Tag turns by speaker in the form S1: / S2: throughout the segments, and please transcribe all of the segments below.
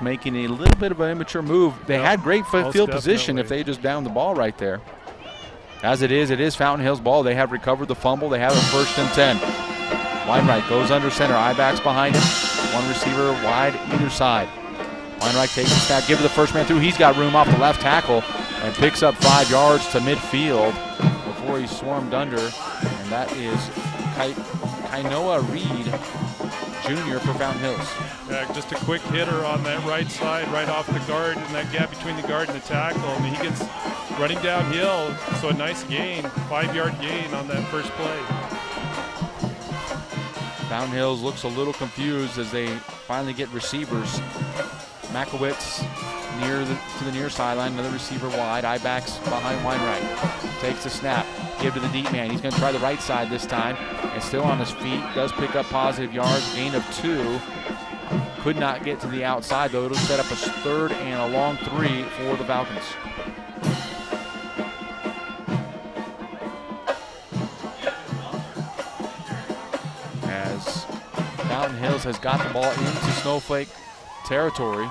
S1: just making a little bit of an immature move. They had great field position if they just downed the ball right there. As it is Fountain Hills ball. They have recovered the fumble. They have a 1st and 10. Weinreich goes under center. I-backs behind him. One receiver wide either side. Weinreich takes the snap, give it the first man through. He's got room off the left tackle and picks up 5 yards to midfield before he's swarmed under. And that is Kainoa Reed Jr. for Fountain Hills.
S2: Yeah, just a quick hitter on that right side, right off the guard, and that gap between the guard and the tackle. I mean, he gets running downhill, so a nice gain, 5-yard gain on that first play.
S1: Fountain Hills looks a little confused as they finally get receivers. Makowitz to the near sideline, another receiver wide. I-backs behind Weinreich. Takes the snap, give to the deep man. He's going to try the right side this time, and still on his feet. Does pick up positive yards, gain of 2. Could not get to the outside, though. It'll set up a 3rd and a long 3 for the Falcons. As Fountain Hills has got the ball into Snowflake territory.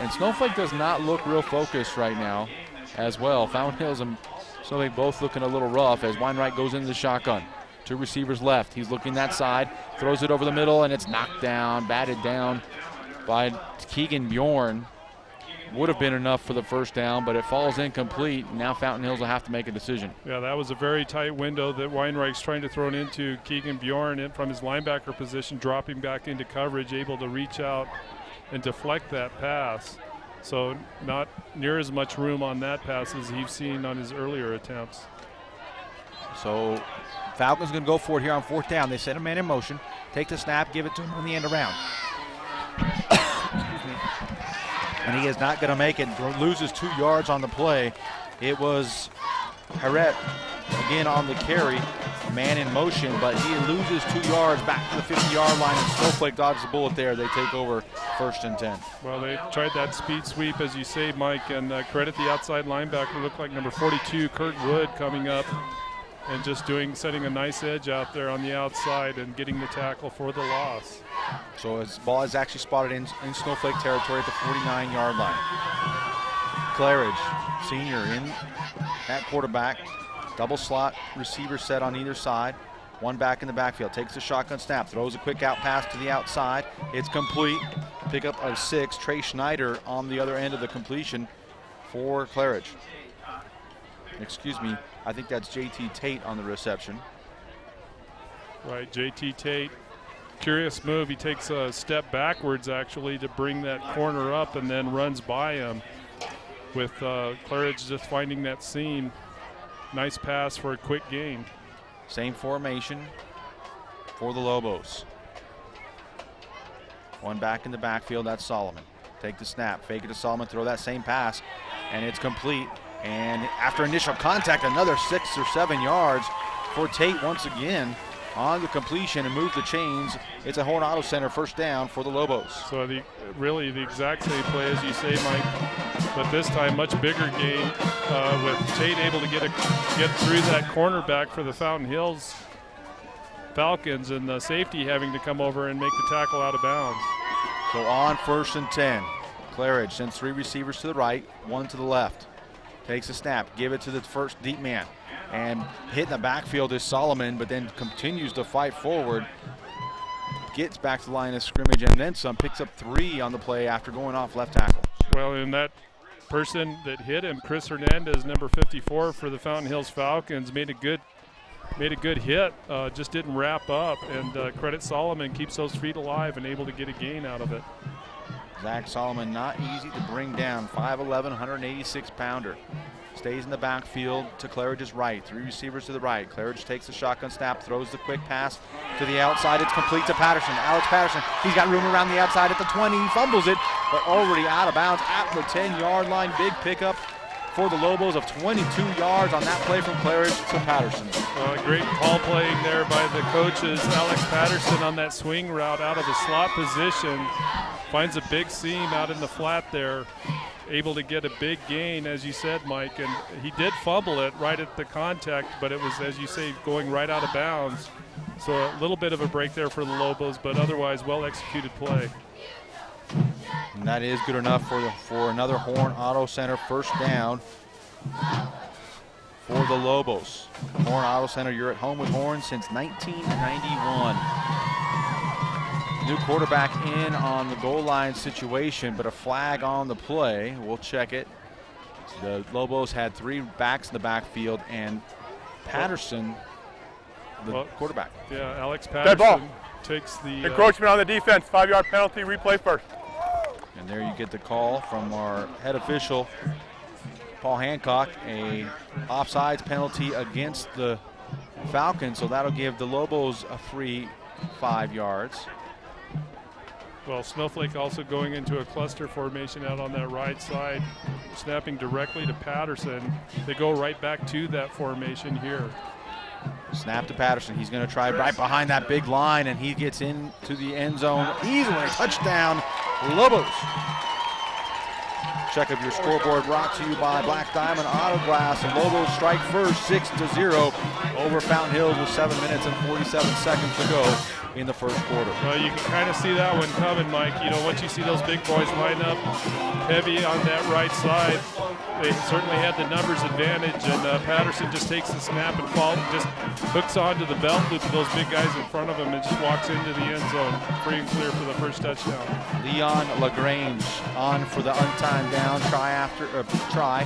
S1: And Snowflake does not look real focused right now as well. Fountain Hills and Snowflake both looking a little rough as Weinreich goes into the shotgun. 2 receivers left. He's looking that side, throws it over the middle, and it's knocked down, batted down by Keegan Bjorn. Would have been enough for the first down, but it falls incomplete. Now Fountain Hills will have to make a decision. Yeah,
S2: that was a very tight window that Weinreich's trying to throw it into. Keegan Bjorn in from his linebacker position, dropping back into coverage, able to reach out and deflect that pass. So not near as much room on that pass as he's seen on his earlier attempts.
S1: So Falcons going to go for it here on 4th down. They set a man in motion, take the snap, give it to him on the end around. And he is not going to make it, loses 2 yards on the play. It was Harret again on the carry, man in motion, but he loses 2 yards back to the 50-yard line, and Snowflake dodges the bullet there. They take over 1st and 10.
S2: Well, they tried that speed sweep, as you say, Mike, and credit the outside linebacker. Looked like number 42, Kurt Wood, coming up and just setting a nice edge out there on the outside and getting the tackle for the loss.
S1: So his ball is actually spotted in Snowflake territory at the 49-yard line. Claridge, senior, in at quarterback. Double slot receiver set on either side. One back in the backfield. Takes the shotgun snap. Throws a quick out pass to the outside. It's complete. Pickup of 6. Trey Schneider on the other end of the completion for Claridge. Excuse me. I think that's J.T. Tate on the reception.
S2: Right, J.T. Tate. Curious move. He takes a step backwards, actually, to bring that corner up and then runs by him with Claridge just finding that seam. Nice pass for a quick gain.
S1: Same formation for the Lobos. One back in the backfield, that's Solomon. Take the snap, fake it to Solomon, throw that same pass, and it's complete. And after initial contact, another 6 or 7 yards for Tate once again on the completion and move the chains. It's a Horn Auto Center 1st down for the Lobos.
S2: So really the exact same play as you say, Mike, but this time much bigger gain with Tate able to get through that cornerback for the Fountain Hills Falcons, and the safety having to come over and make the tackle out of bounds.
S1: So on 1st and 10, Claridge sends 3 receivers to the right, 1 to the left. Takes a snap, give it to the first deep man. And hitting the backfield is Solomon, but then continues to fight forward. Gets back to the line of scrimmage and then some. Picks up 3 on the play after going off left tackle.
S2: Well, and that person that hit him, Chris Hernandez, number 54 for the Fountain Hills Falcons, made a good hit, just didn't wrap up. And credit Solomon, keeps those feet alive and able to get a gain out of it.
S1: Zach Solomon, not easy to bring down. 5'11", 186-pounder. Stays in the backfield to Claridge's right. 3 receivers to the right. Claridge takes the shotgun snap, throws the quick pass to the outside. It's complete to Patterson. Alex Patterson, he's got room around the outside at the 20. He fumbles it, but already out of bounds at the 10-yard line. Big pickup for the Lobos of 22 yards on that play from Claridge to Patterson.
S2: Great ball playing there by the coaches. Alex Patterson on that swing route out of the slot position. Finds a big seam out in the flat there. Able to get a big gain, as you said, Mike, and he did fumble it right at the contact, but it was, as you say, going right out of bounds. So a little bit of a break there for the Lobos, but otherwise well-executed play.
S3: And that is good enough for another Horn Auto Center first down for the Lobos. Horn Auto Center, you're at home with Horn since 1991. New quarterback in on the goal line situation, but a flag on the play. We'll check it. The Lobos had 3 backs in the backfield, and Patterson, the quarterback.
S2: Yeah, Alex Patterson takes the
S4: encroachment on the defense. 5-yard penalty. Replay first.
S3: And there you get the call from our head official, Paul Hancock, a offsides penalty against the Falcons, so that'll give the Lobos a free 5 yards.
S2: Well, Snowflake also going into a cluster formation out on that right side, snapping directly to Patterson. They go right back to that formation here.
S3: Snap to Patterson. He's going to try right behind that big line, and he gets into the end zone easily. Touchdown, Lobos. Check of your scoreboard brought to you by Black Diamond Auto Glass, and Lobos strike first 6-0 over Fountain Hills with 7 minutes and 47 seconds to go in the first quarter.
S2: Well, you can kind of see that one coming, Mike. You know, once you see those big boys line up heavy on that right side, they certainly had the numbers advantage, and Patterson just takes the snap and just hooks onto the belt loop of those big guys in front of him and just walks into the end zone free and clear for the first touchdown.
S3: Leon LaGrange on for the untimed down try.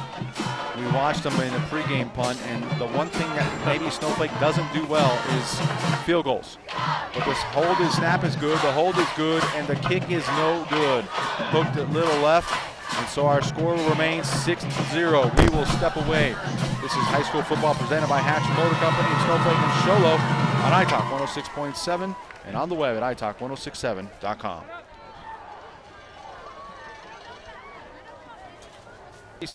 S3: We watched him in a pregame punt, and the one thing that maybe Snowflake doesn't do well is field goals. But this snap is good, the hold is good, and the kick is no good. Hooked it little left, and so our score remains 6-0. We will step away. This is high school football presented by Hatch Motor Company in Snowflake and Sholo on iTalk 106.7 and on the web at iTalk1067.com.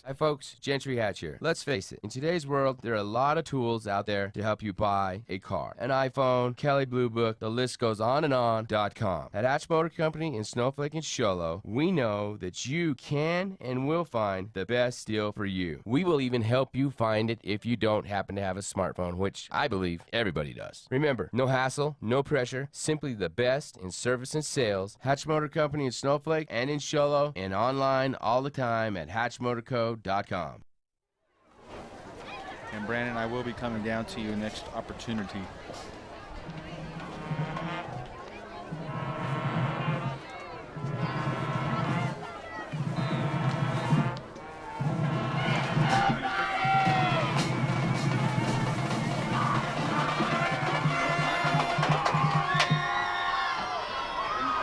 S5: Hi folks, Gentry Hatch here. Let's face it, in today's world, there are a lot of tools out there to help you buy a car. An iPhone, Kelly Blue Book, the list goes on and on.com. At Hatch Motor Company in Snowflake and Sholo, we know that you can and will find the best deal for you. We will even help you find it if you don't happen to have a smartphone, which I believe everybody does. Remember, no hassle, no pressure, simply the best in service and sales. Hatch Motor Company in Snowflake and in Sholo, and online all the time at hatchmotorco.com.
S3: And Brandon, I will be coming down to you next opportunity.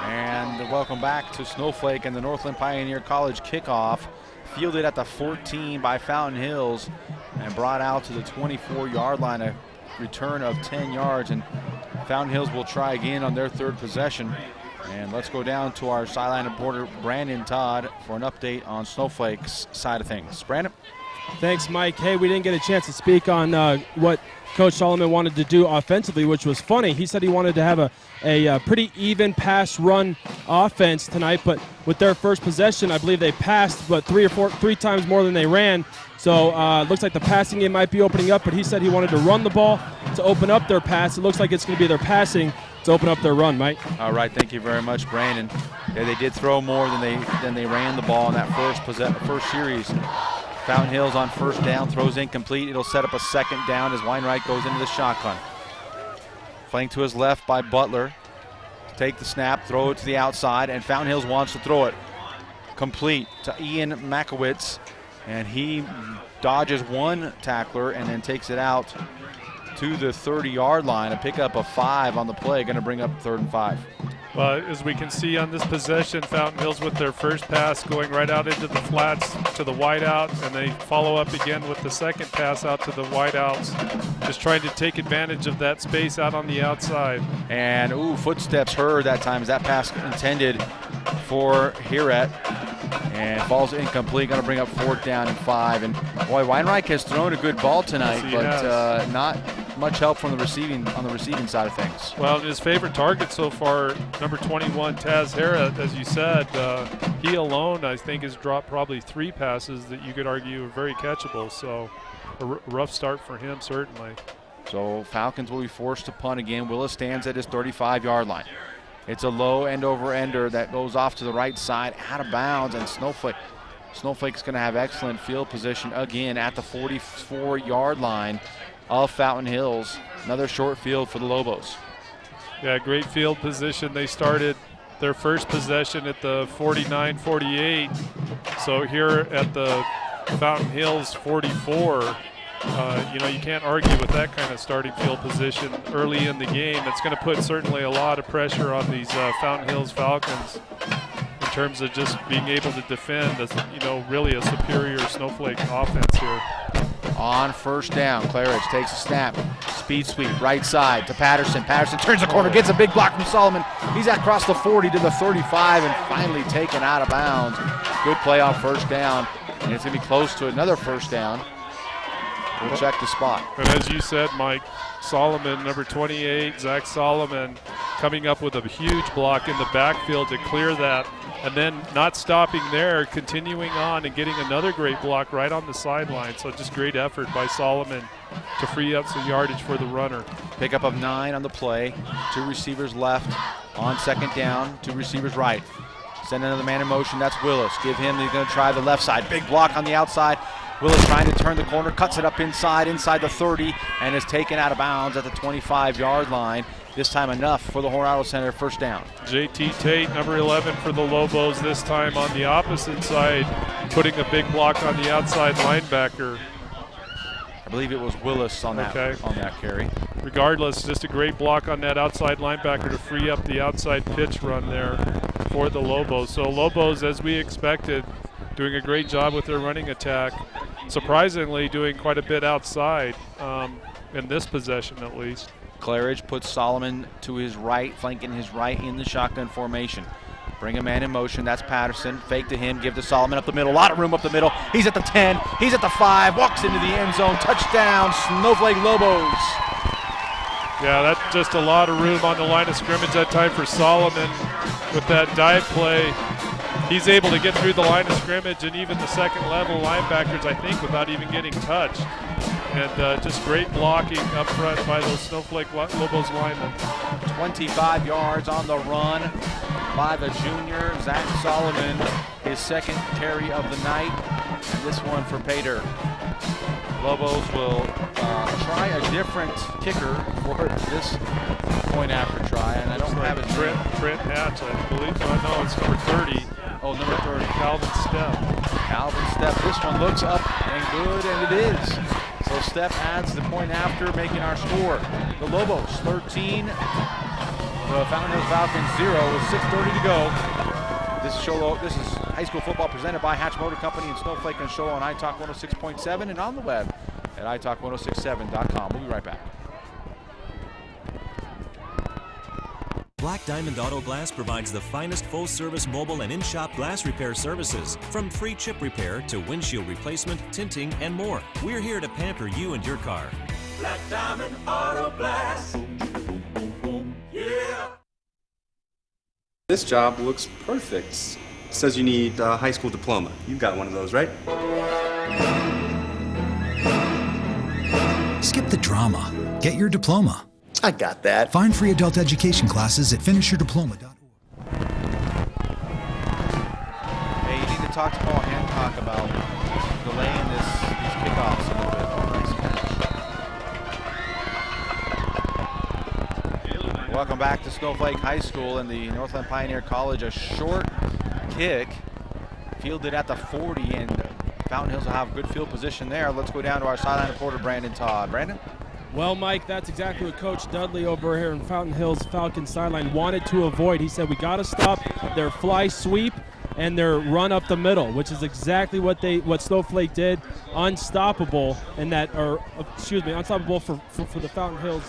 S3: And welcome back to Snowflake and the Northland Pioneer College kickoff. Fielded at the 14 by Fountain Hills and brought out to the 24-yard line, a return of 10 yards, and Fountain Hills will try again on their third possession. And let's go down to our sideline reporter Brandon Todd for an update on Snowflake's side of things. Brandon?
S6: Thanks, Mike. Hey, we didn't get a chance to speak on what Coach Solomon wanted to do offensively, which was funny. He said he wanted to have a pretty even pass-run offense tonight, but with their first possession, I believe they passed, but three times more than they ran. So looks like the passing game might be opening up, but he said he wanted to run the ball to open up their pass. It looks like it's going to be their passing to open up their run, Mike.
S3: All right, thank you very much, Brandon. Yeah, they did throw more than they ran the ball in that first series. Fountain Hills on first down, throws incomplete. It'll set up a second down as Weinreich goes into the shotgun. Playing to his left by Butler. Take the snap, throw it to the outside, and Fountain Hills wants to throw it. Complete to Ian Makowitz, and he dodges one tackler and then takes it out to the 30-yard line. A pickup of 5 on the play, going to bring up 3rd and 5.
S2: Well, as we can see on this possession, Fountain Hills with their first pass going right out into the flats to the wideout, and they follow up again with the second pass out to the wideouts, just trying to take advantage of that space out on the outside.
S3: And, footsteps heard that time as that pass intended for Hiret, and falls incomplete, going to bring up 4th down and 5. And, boy, Weinreich has thrown a good ball tonight, but not much help from the receiving side of things.
S2: Well, his favorite target so far, number 21, Taz Hara, as you said, he alone, I think, has dropped probably 3 passes that you could argue are very catchable. So a rough start for him, certainly.
S3: So Falcons will be forced to punt again. Willis stands at his 35-yard line. It's a low end-over-ender that goes off to the right side, out of bounds, and Snowflake's going to have excellent field position again at the 44-yard line of Fountain Hills. Another short field for the Lobos.
S2: Yeah, great field position. They started their first possession at the 49-48. So here at the Fountain Hills 44, you can't argue with that kind of starting field position early in the game. It's going to put certainly a lot of pressure on these Fountain Hills Falcons in terms of just being able to defend, really a superior Snowflake offense here.
S3: On first down, Claridge takes a snap. Speed sweep, right side to Patterson. Patterson turns the corner, gets a big block from Solomon. He's across the 40 to the 35 and finally taken out of bounds. Good play on first down, and it's going to be close to another first down. We'll check the spot.
S2: And as you said, Mike, Solomon, number 28, Zach Solomon, coming up with a huge block in the backfield to clear that, and then not stopping there, continuing on and getting another great block right on the sideline. So just great effort by Solomon to free up some yardage for the runner.
S3: Pickup of 9 on the play. 2 receivers left on second down, 2 receivers right. Send another man in motion, that's Willis. Give him, he's going to try the left side. Big block on the outside. Willis trying to turn the corner, cuts it up inside the 30, and is taken out of bounds at the 25-yard line. This time enough for the Horn Center, first down.
S2: JT Tate, number 11 for the Lobos, this time on the opposite side, putting a big block on the outside linebacker.
S3: I believe it was Willis on that carry.
S2: Regardless, just a great block on that outside linebacker to free up the outside pitch run there for the Lobos. So Lobos, as we expected, doing a great job with their running attack. Surprisingly, doing quite a bit outside in this possession at least.
S3: Claridge puts Solomon to his right, flanking his right in the shotgun formation. Bring a man in motion, that's Patterson. Fake to him, give to Solomon up the middle. A lot of room up the middle. He's at the 10, he's at the 5, walks into the end zone. Touchdown, Snowflake Lobos.
S2: Yeah, that's just a lot of room on the line of scrimmage that time for Solomon with that dive play. He's able to get through the line of scrimmage and even the second level linebackers, I think, without even getting touched. And just great blocking up front by those Snowflake Lobos linemen.
S3: 25 yards on the run by the junior, Zach Solomon, his second carry of the night. And this one for Pater. Lobos will try a different kicker for this point after try, and I don't have it.
S2: Trent Hatch, I believe. No, it's number 30.
S3: Oh, number 30.
S2: Calvin Stepp.
S3: Calvin Stepp. This one looks up and good, and it is. So Stepp adds the point after, making our score. The Lobos 13, the Fountain Hills Falcons 0 with 6:30 to go. This is high school football presented by Hatch Motor Company and Snowflake and Show on iTalk 106.7 and on the web at iTalk1067.com. We'll be right back.
S7: Black Diamond Auto Glass provides the finest full-service mobile and in-shop glass repair services, from free chip repair to windshield replacement, tinting, and more. We're here to pamper you and your car.
S8: Black Diamond Auto Glass. Yeah.
S9: This job looks perfect. It says you need a high school diploma. You've got one of those, right?
S10: Skip the drama. Get your diploma.
S11: I got that.
S10: Find free adult education classes at finishyourdiploma.org.
S3: Hey, you need to talk to Paul Hancock about delaying these kickoffs a little bit. Oh, nice catch. Welcome back to Snowflake High School and the Northland Pioneer College. A short kick fielded at the 40, and Fountain Hills will have good field position there. Let's go down to our sideline reporter, Brandon Todd. Brandon?
S6: Well, Mike, that's exactly what Coach Dudley over here in Fountain Hills Falcons sideline wanted to avoid. He said we got to stop their fly sweep and their run up the middle, which is exactly what Snowflake did. Unstoppable unstoppable for the Fountain Hills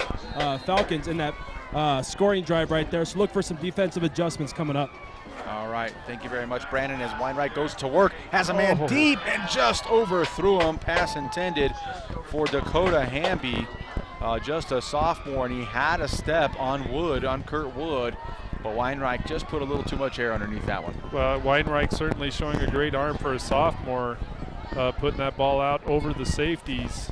S6: Falcons in that scoring drive right there. So look for some defensive adjustments coming up.
S3: All right, thank you very much, Brandon. As Weinreich goes to work, has a man deep and just overthrew him. Pass intended for Dakota Hamby, just a sophomore, and he had a step on Kurt Wood, but Weinreich just put a little too much air underneath that one.
S2: Well, Weinreich certainly showing a great arm for a sophomore, putting that ball out over the safeties.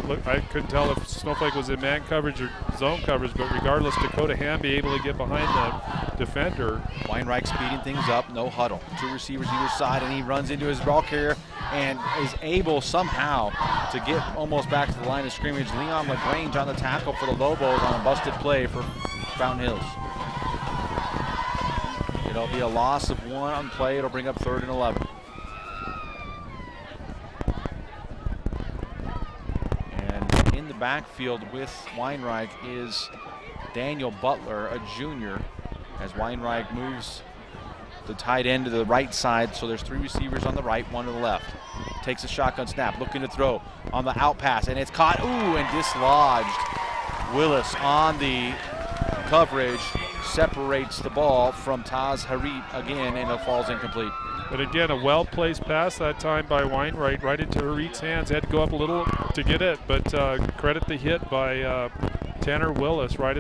S2: Look, I couldn't tell if Snowflake was in man coverage or zone coverage, but regardless, Dakota Hamby able to get behind the defender.
S3: Weinreich speeding things up, no huddle. 2 receivers either side, and he runs into his ball carrier and is able somehow to get almost back to the line of scrimmage. Leon LaGrange on the tackle for the Lobos on a busted play for Fountain Hills. It'll be a loss of 1 on play. It'll bring up 3rd and 11. And in the backfield with Weinreich is Daniel Butler, a junior, as Weinreich moves the tight end to the right side. So there's 3 receivers on the right, 1 to the left. Takes a shotgun snap, looking to throw on the out pass, and it's caught, and dislodged. Willis on the coverage separates the ball from Taz Harit again, and it falls incomplete.
S2: But again, a well-placed pass that time by Weinreich right into Harit's hands. Had to go up a little to get it, but credit the hit by Tanner Willis right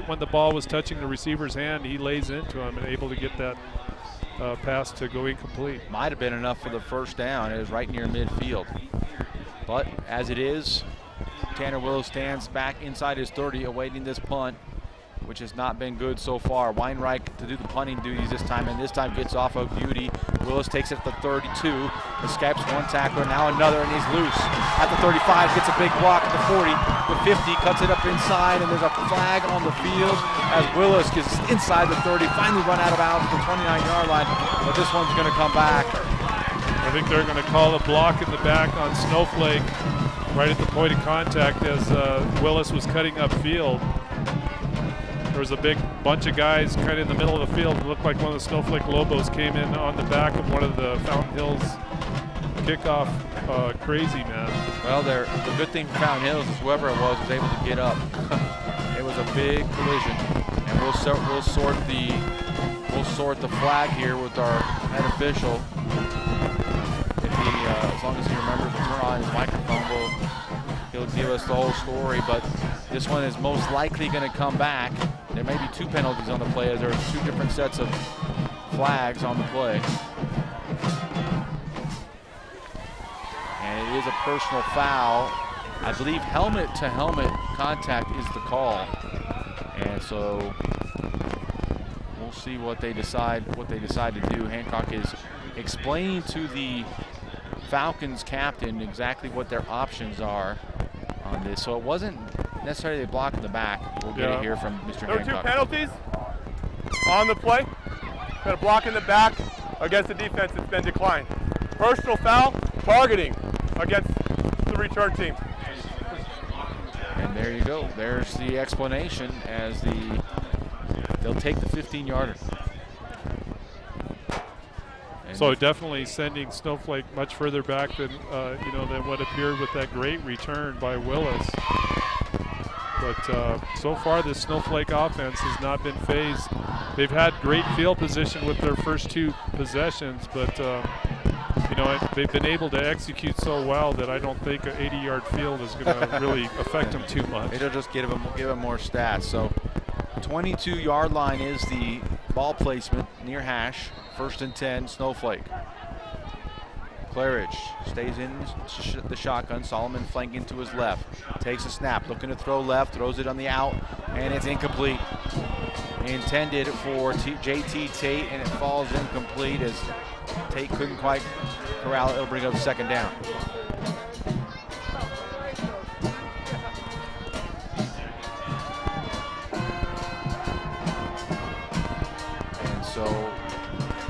S2: when the ball was touching the receiver's hand. He lays into him and able to get that pass to go incomplete.
S3: Might have been enough for the first down. It was right near midfield. But as it is, Tanner Willis stands back inside his 30 awaiting this punt, which has not been good so far. Weinreich to do the punting duties this time, and this time gets off of beauty. Willis takes it at the 32, escapes 1 tackler, now another, and he's loose. At the 35, gets a big block at the 40, the 50, cuts it up inside, and there's a flag on the field as Willis gets inside the 30, finally run out of bounds at the 29-yard line, but this one's gonna come back.
S2: I think they're gonna call a block in the back on Snowflake right at the point of contact as Willis was cutting upfield. There was a big bunch of guys kind of in the middle of the field. It looked like one of the Snowflake Lobos came in on the back of one of the Fountain Hills kickoff crazy man.
S3: Well, the good thing for Fountain Hills is whoever it was able to get up. It was a big collision, and we'll sort the flag here with our head official. If he, as long as he remembers to turn on his microphone, he'll give us the whole story. But this one is most likely going to come back. There may be 2 penalties on the play, as there are 2 different sets of flags on the play. And it is a personal foul. I believe helmet-to-helmet contact is the call. And so we'll see what they decide to do. Hancock is explaining to the Falcons captain exactly what their options are on this. So it wasn't necessarily a block in the back. We'll get it here from Mr.
S4: There were
S3: Hancock.
S4: 2 penalties on the play. Got a block in the back against the defense that's been declined. Personal foul, targeting against the return team.
S3: And there you go. There's the explanation as they'll take the 15-yarder.
S2: So definitely sending Snowflake much further back than than what appeared with that great return by Willis. But so far, this Snowflake offense has not been phased. They've had great field position with their first 2 possessions, but they've been able to execute so well that I don't think an 80-yard field is going to really affect them too much.
S3: It'll just give them more stats. So 22-yard line is the ball placement near hash. 1st and 10, Snowflake. Claridge stays in the shotgun. Solomon flanking to his left. Takes a snap, looking to throw left, throws it on the out, and it's incomplete. Intended for JT Tate, and it falls incomplete as Tate couldn't quite corral it. It'll bring up 2nd down. And so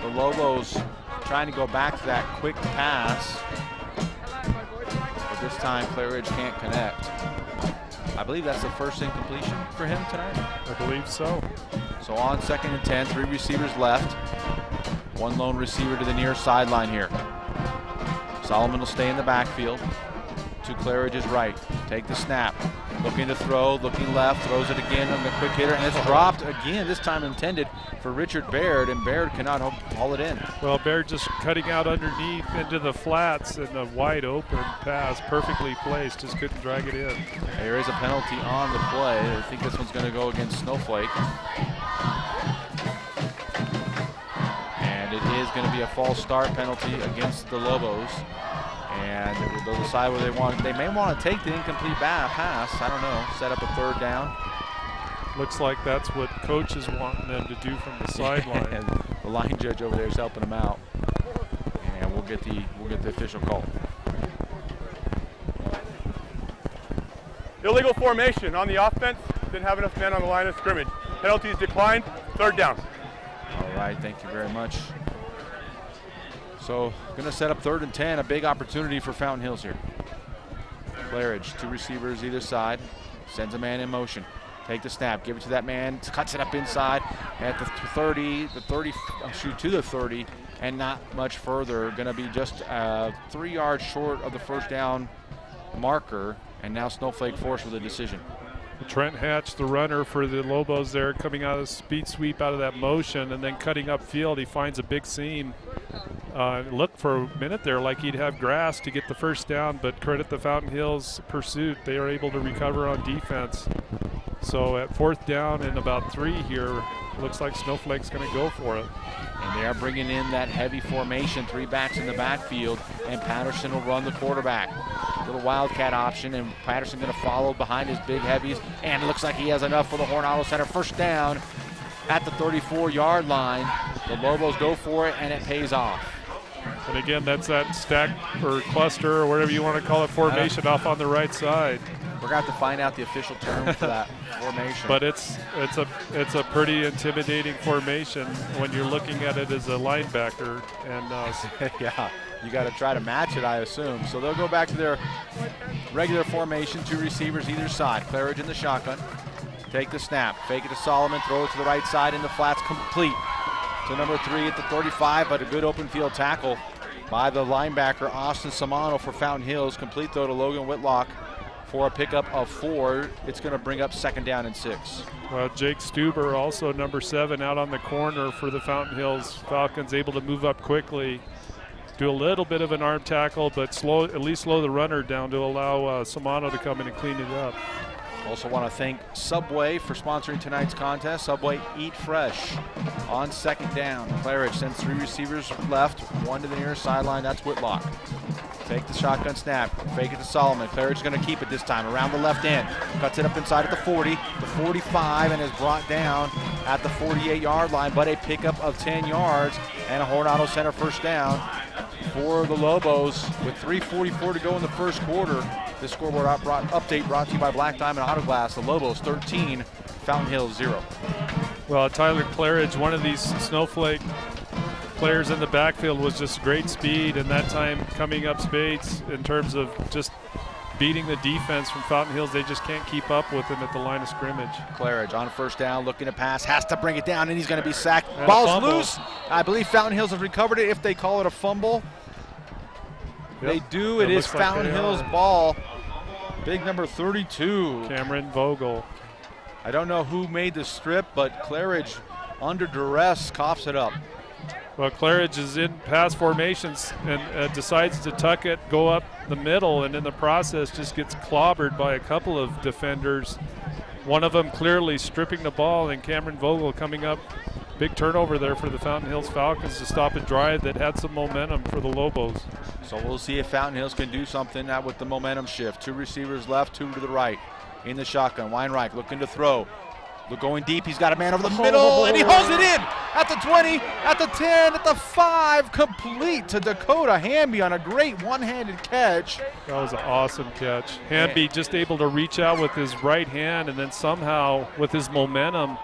S3: the Lobos trying to go back to that quick pass, but this time Claridge can't connect. I believe that's the first incompletion for him tonight.
S2: I believe so.
S3: So on 2nd and 10, 3 receivers left. 1 lone receiver to the near sideline here. Solomon will stay in the backfield to Claridge's right. Take the snap. Looking to throw, looking left, throws it again on the quick hitter, and it's dropped again, this time intended for Richard Baird, and Baird cannot haul it in.
S2: Well, Baird just cutting out underneath into the flats, and a wide open pass, perfectly placed, just couldn't drag it in.
S3: There is a penalty on the play. I think this one's going to go against Snowflake. And it is going to be a false start penalty against the Lobos. And they'll decide whether they may want to take the incomplete pass. I don't know. Set up a 3rd down.
S2: Looks like that's what coach is wanting them to do from the sideline.
S3: And the line judge over there is helping them out. And we'll get the official call.
S4: Illegal formation on the offense. Didn't have enough men on the line of scrimmage. Penalties declined. 3rd down.
S3: All right, thank you very much. So going to set up 3rd and 10, a big opportunity for Fountain Hills here. Claridge, 2 receivers either side, sends a man in motion. Take the snap, give it to that man, cuts it up inside at the 30, to the 30, and not much further. Going to be just 3 yards short of the 1st down marker, and now Snowflake forced with a decision.
S2: Trent Hatch, the runner for the Lobos there, coming out of the speed sweep out of that motion and then cutting upfield. He finds a big seam. Looked for a minute there like he'd have grass to get the 1st down, but credit the Fountain Hills pursuit. They are able to recover on defense. So at 4th down and about 3 here, looks like Snowflake's going to go for it.
S3: And they are bringing in that heavy formation, 3 backs in the backfield, and Patterson will run the quarterback. Little wildcat option, and Patterson going to follow behind his big heavies, and it looks like he has enough for the Horn Center. 1st down at the 34-yard line. The Lobos go for it, and it pays off.
S2: And again, that's that stack or cluster or whatever you want to call it formation off on the right side.
S3: We're going to have to find out the official term for that formation.
S2: But it's a pretty intimidating formation when you're looking at it as a linebacker. And
S3: yeah, you got to try to match it, I assume. So they'll go back to their regular formation, 2 receivers either side. Claridge in the shotgun. Take the snap, fake it to Solomon, throw it to the right side in the flats, complete to number 3 at the 35, but a good open field tackle by the linebacker, Austin Samano for Fountain Hills. Complete though to Logan Whitlock for a pickup of 4. It's going to bring up 2nd down and 6.
S2: Well, Jake Stuber, also number 7, out on the corner for the Fountain Hills Falcons, able to move up quickly, do a little bit of an arm tackle, but at least slow the runner down to allow Samano to come in and clean it up.
S3: Also want to thank Subway for sponsoring tonight's contest. Subway Eat Fresh on 2nd down. Claridge sends 3 receivers left, 1 to the near sideline. That's Whitlock. Take the shotgun snap, fake it to Solomon. Claridge is going to keep it this time around the left end. Cuts it up inside at the 40, the 45, and is brought down at the 48-yard line, but a pickup of 10 yards and a Horn Center 1st down for the Lobos with 3:44 to go in the 1st quarter. This scoreboard update brought to you by Black Diamond Auto Glass. The Lobos 13, Fountain Hills 0.
S2: Well, Tyler Claridge, one of these Snowflake players in the backfield, was just great speed, and that time coming up spades in terms of just beating the defense from Fountain Hills. They just can't keep up with him at the line of scrimmage.
S3: Claridge on 1st down, looking to pass, has to bring it down, and he's going to be sacked.
S2: And
S3: Ball's loose. I believe Fountain Hills has recovered it if they call it a fumble.
S2: Yep.
S3: They do. It is Fountain Hills ball. Big number 32.
S2: Cameron Vogel.
S3: I don't know who made the strip, but Claridge, under duress, coughs it up.
S2: Well, Claridge is in pass formations and decides to tuck it, go up the middle, and in the process just gets clobbered by a couple of defenders. One of them clearly stripping the ball, and Cameron Vogel coming up. Big turnover there for the Fountain Hills Falcons to stop a drive that had some momentum for the Lobos.
S3: So we'll see if Fountain Hills can do something with the momentum shift. 2 receivers left, 2 to the right. In the shotgun, Weinreich looking to throw. Going deep, he's got a man over the middle, and he holds it in at the 20, at the 10, at the 5, complete to Dakota Hamby on a great one-handed catch.
S2: That was an awesome catch. Hamby just able to reach out with his right hand and then somehow with his momentum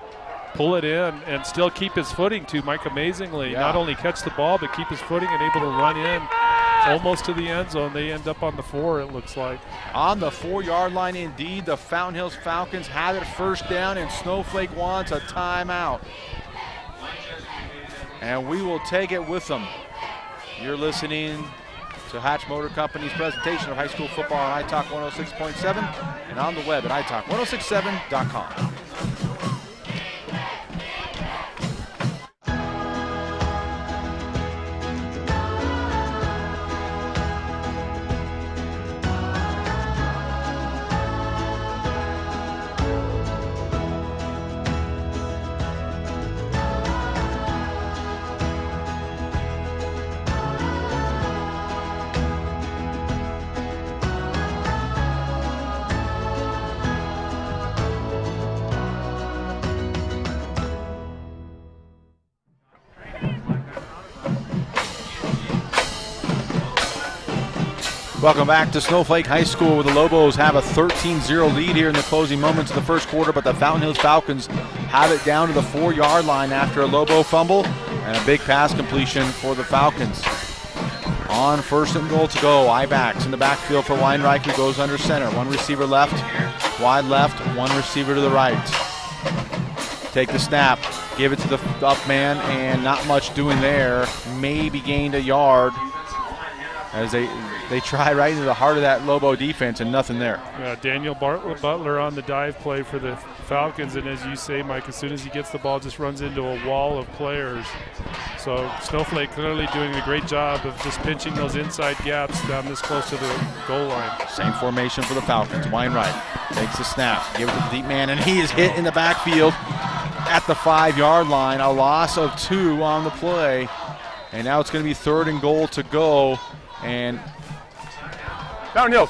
S2: pull it in and still keep his footing too, Mike, amazingly.
S3: Yeah.
S2: Not only catch the ball, but keep his footing and able to run in almost to the end zone. They end up on the 4, it looks like.
S3: On the 4-yard line, indeed, the Fountain Hills Falcons have it 1st down, and Snowflake wants a timeout. And we will take it with them. You're listening to Hatch Motor Company's presentation of high school football on iTalk 106.7 and on the web at iTalk1067.com. Welcome back to Snowflake High School, where the Lobos have a 13-0 lead here in the closing moments of the first quarter, but the Fountain Hills Falcons have it down to the 4-yard line after a Lobo fumble and a big pass completion for the Falcons. On first and goal to go, I-backs in the backfield for Weinreich, who goes under center. One receiver left, wide left, one receiver to the right. Take the snap, give it to the up man, and not much doing there. Maybe gained a yard as they try right into the heart of that Lobo defense, and nothing there.
S2: Daniel Butler on the dive play for the Falcons, and as you say, Mike, as soon as he gets the ball, just runs into a wall of players. So Snowflake clearly doing a great job of just pinching those inside gaps down this close to the goal line.
S3: Same formation for the Falcons. Weinreich takes the snap, give it to the deep man, and he is hit in the backfield at the 5-yard line. A loss of 2 on the play, and now it's going to be 3rd and goal to go. And
S4: Fountain Hills.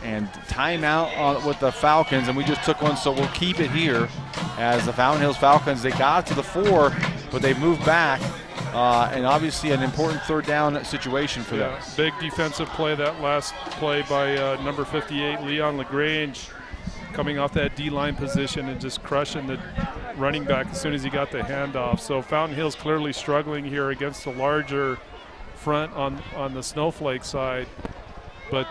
S3: And timeout with the Falcons, and we just took one, so we'll keep it here as the Fountain Hills Falcons, they got to the 4, but they moved back, and obviously an important 3rd down situation for them.
S2: Big defensive play, that last play by number 58, Leon LaGrange, coming off that D-line position and just crushing the running back as soon as he got the handoff. So Fountain Hills clearly struggling here against the larger front on the Snowflake side, but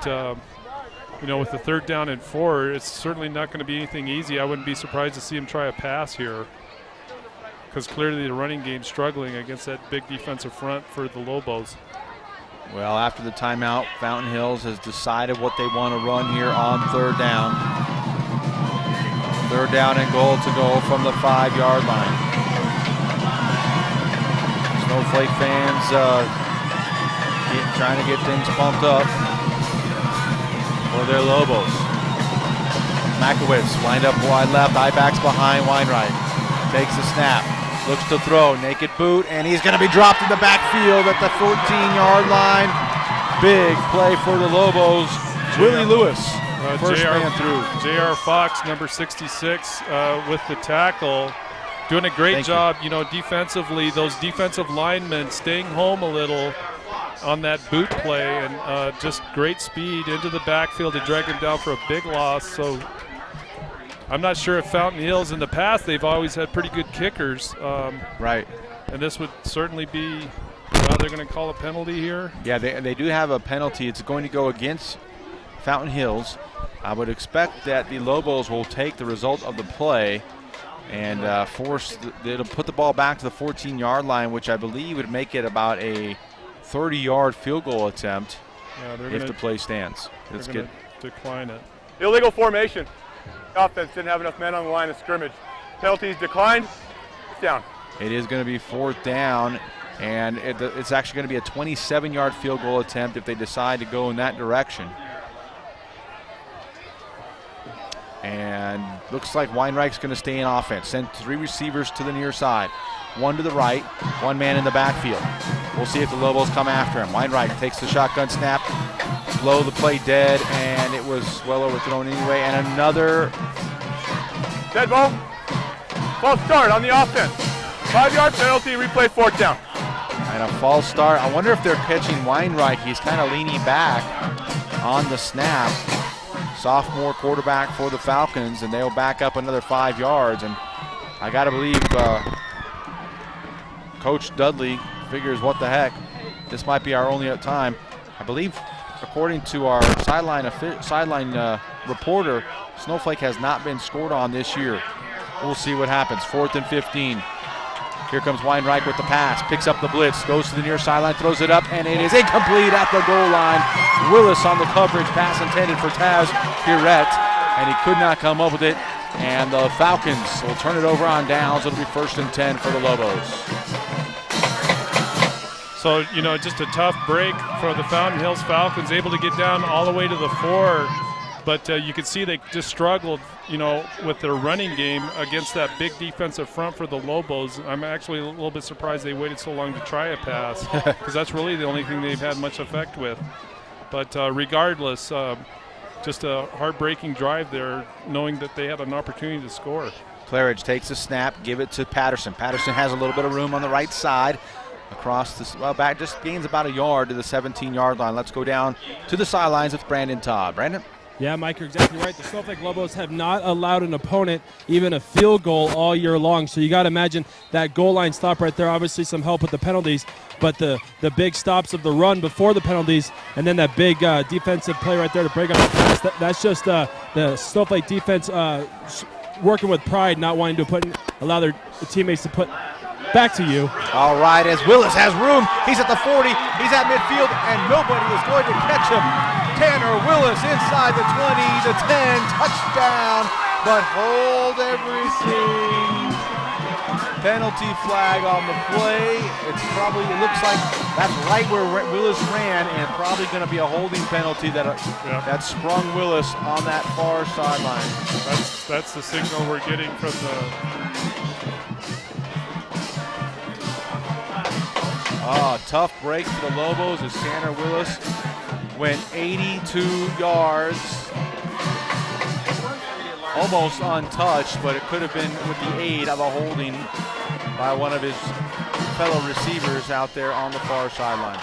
S2: with the 3rd down and 4, it's certainly not going to be anything easy. I wouldn't be surprised to see him try a pass here, because clearly the running game's struggling against that big defensive front for the Lobos.
S3: Well, after the timeout, Fountain Hills has decided what they want to run here on 3rd down. 3rd down and goal to go from the 5-yard line. Snowflake fans trying to get things pumped up for their Lobos. Makowitz lined up wide left, I-backs behind Weinreich. Takes the snap, looks to throw, naked boot, and he's going to be dropped in the backfield at the 14-yard line. Big play for the Lobos. Willie Lewis, first man through.
S2: J.R. Fox, number 66, with the tackle. Doing a great job, defensively. Those defensive linemen staying home a little on that boot play, and just great speed into the backfield to drag him down for a big loss. So I'm not sure if Fountain Hills in the past, they've always had pretty good kickers.
S3: Right.
S2: And this would certainly be, they're going to call a penalty here.
S3: Yeah, they do have a penalty. It's going to go against Fountain Hills. I would expect that the Lobos will take the result of the play and it'll put the ball back to the 14-yard line, which I believe would make it about a 30-yard field goal attempt if the play stands.
S2: Let's get decline it.
S4: Illegal formation. Offense didn't have enough men on the line of scrimmage. Penalties declined. It's down.
S3: It is going to be 4th down, and it's actually going to be a 27-yard field goal attempt if they decide to go in that direction. And looks like Weinreich's going to stay in offense. Send 3 receivers to the near side. 1 to the right, 1 man in the backfield. We'll see if the Lobos come after him. Weinreich takes the shotgun snap, blow the play dead, and it was well overthrown anyway. And another
S4: dead ball. False start on the offense. 5-yard penalty, replay 4th down.
S3: And a false start. I wonder if they're catching Weinreich. He's kind of leaning back on the snap. Sophomore quarterback for the Falcons, and they'll back up another 5 yards. And I got to believe Coach Dudley figures, what the heck, this might be our only time. I believe, according to our sideline reporter, Snowflake has not been scored on this year. We'll see what happens. 4th and 15. Here comes Weinreich with the pass, picks up the blitz, goes to the near sideline, throws it up, and it is incomplete at the goal line. Willis on the coverage, pass intended for Taz Pirette, and he could not come up with it. And the Falcons will turn it over on downs. It'll be 1st and 10 for the Lobos.
S2: So, just a tough break for the Fountain Hills Falcons, able to get down all the way to the 4. But you can see they just struggled, with their running game against that big defensive front for the Lobos. I'm actually a little bit surprised they waited so long to try a pass, because that's really the only thing they've had much effect with. But regardless, just a heartbreaking drive there, knowing that they had an opportunity to score.
S3: Claridge takes a snap, give it to Patterson. Patterson has a little bit of room on the right side. across this, back, just gains about a yard to the 17-yard line. Let's go down to the sidelines with Brandon Todd. Brandon?
S6: Yeah, Mike, you're exactly right. The Snowflake Lobos have not allowed an opponent even a field goal all year long. So you got to imagine that goal line stop right there. Obviously some help with the penalties, but the big stops of the run before the penalties, and then that big defensive play right there to break up the pass. That's just the Snowflake defense working with pride, not wanting to allow their teammates to put back to you.
S3: All right, as Willis has room. He's at the 40. He's at midfield, and nobody is going to catch him. Tanner Willis inside the 20, the 10, touchdown, but hold everything. Penalty flag on the play. It looks like that's right where Willis ran, and probably going to be a holding penalty that sprung Willis on that far sideline.
S2: That's the signal we're getting from the.
S3: Tough break for the Lobos as Tanner Willis went 82 yards, almost untouched, but it could have been with the aid of a holding by one of his fellow receivers out there on the far sideline.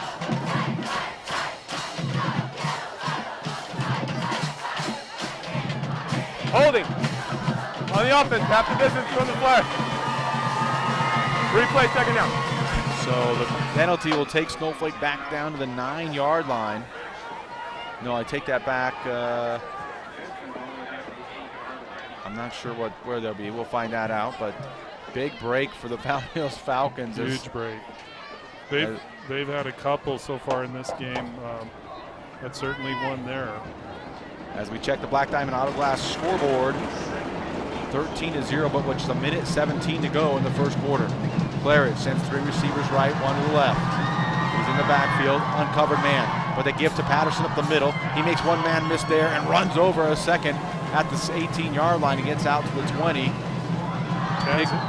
S4: Holding on the offense, half the distance from the flag. Replay, second down.
S3: So the penalty will take Snowflake back down to the 9-yard line. No, I take that back. I'm not sure where they'll be. We'll find that out. But big break for the Fountain Hills Falcons.
S2: Huge break. They've had a couple so far in this game. That's certainly one there.
S3: As we check the Black Diamond Auto Glass scoreboard, 13-0, but which is a minute 17 to go in the first quarter. Claridge sends 3 receivers right, 1 to the left. He's in the backfield, uncovered man, but they give to Patterson up the middle. He makes one man miss there and runs over a second at the 18-yard line. He gets out to the 20.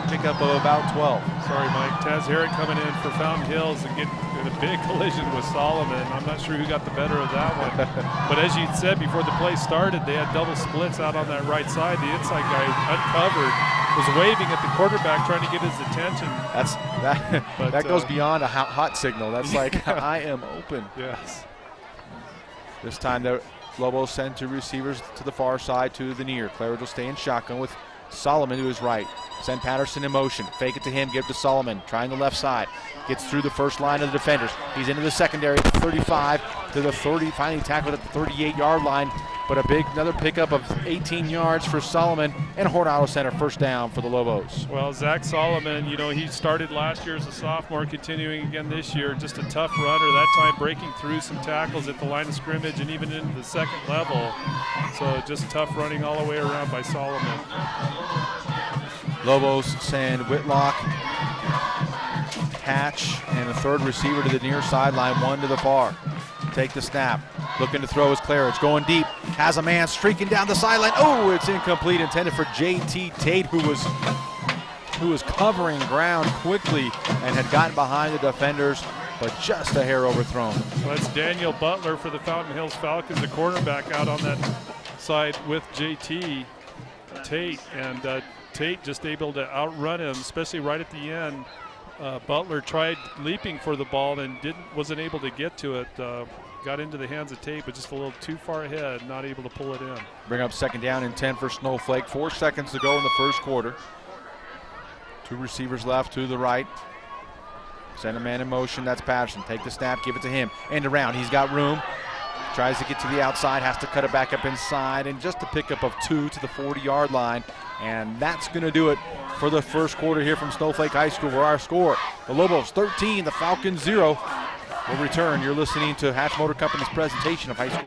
S3: Pick up of about 12.
S2: Sorry, Mike. Taz Herrick coming in for Fountain Hills and getting in a big collision with Solomon. I'm not sure who got the better of that one. But as you said before the play started, they had double splits out on that right side. The inside guy uncovered, was waving at the quarterback trying to get his attention.
S3: That goes beyond a hot signal. That's like, I am open.
S2: Yes.
S3: This time the Lobos send 2 receivers to the far side to the near. Claridge will stay in shotgun with Solomon to his right. Send Patterson in motion. Fake it to him, give it to Solomon. Trying the left side. Gets through the first line of the defenders. He's into the secondary at the 35 to the 30. Finally tackled at the 38-yard line. But another pickup of 18 yards for Solomon, and Horn Auto Center first down for the Lobos.
S2: Well, Zach Solomon, he started last year as a sophomore, continuing again this year. Just a tough runner, that time breaking through some tackles at the line of scrimmage and even into the second level. So just tough running all the way around by Solomon.
S3: Lobos send Whitlock, Hatch, and a third receiver to the near sideline, 1 to the far. Take the snap. Looking to throw is Claridge. Going deep. Has a man streaking down the sideline. Oh, it's incomplete. Intended for J.T. Tate, who was covering ground quickly and had gotten behind the defenders, but just a hair overthrown.
S2: Well, that's Daniel Butler for the Fountain Hills Falcons, the cornerback out on that side with J.T. Tate. And Tate just able to outrun him, especially right at the end. Butler tried leaping for the ball and wasn't able to get to it. Got into the hands of Tate, but just a little too far ahead, not able to pull it in.
S3: Bring up second down and 10 for Snowflake. 4 seconds to go in the first quarter. 2 receivers left to the right. Send a man in motion. That's Patterson. Take the snap, give it to him. End around. He's got room. Tries to get to the outside, has to cut it back up inside, and just a pickup of 2 to the 40-yard line. And that's going to do it for the first quarter here from Snowflake High School, where our score, the Lobos 13, the Falcons 0. We'll return. You're listening to Hatch Motor Company's presentation of high school.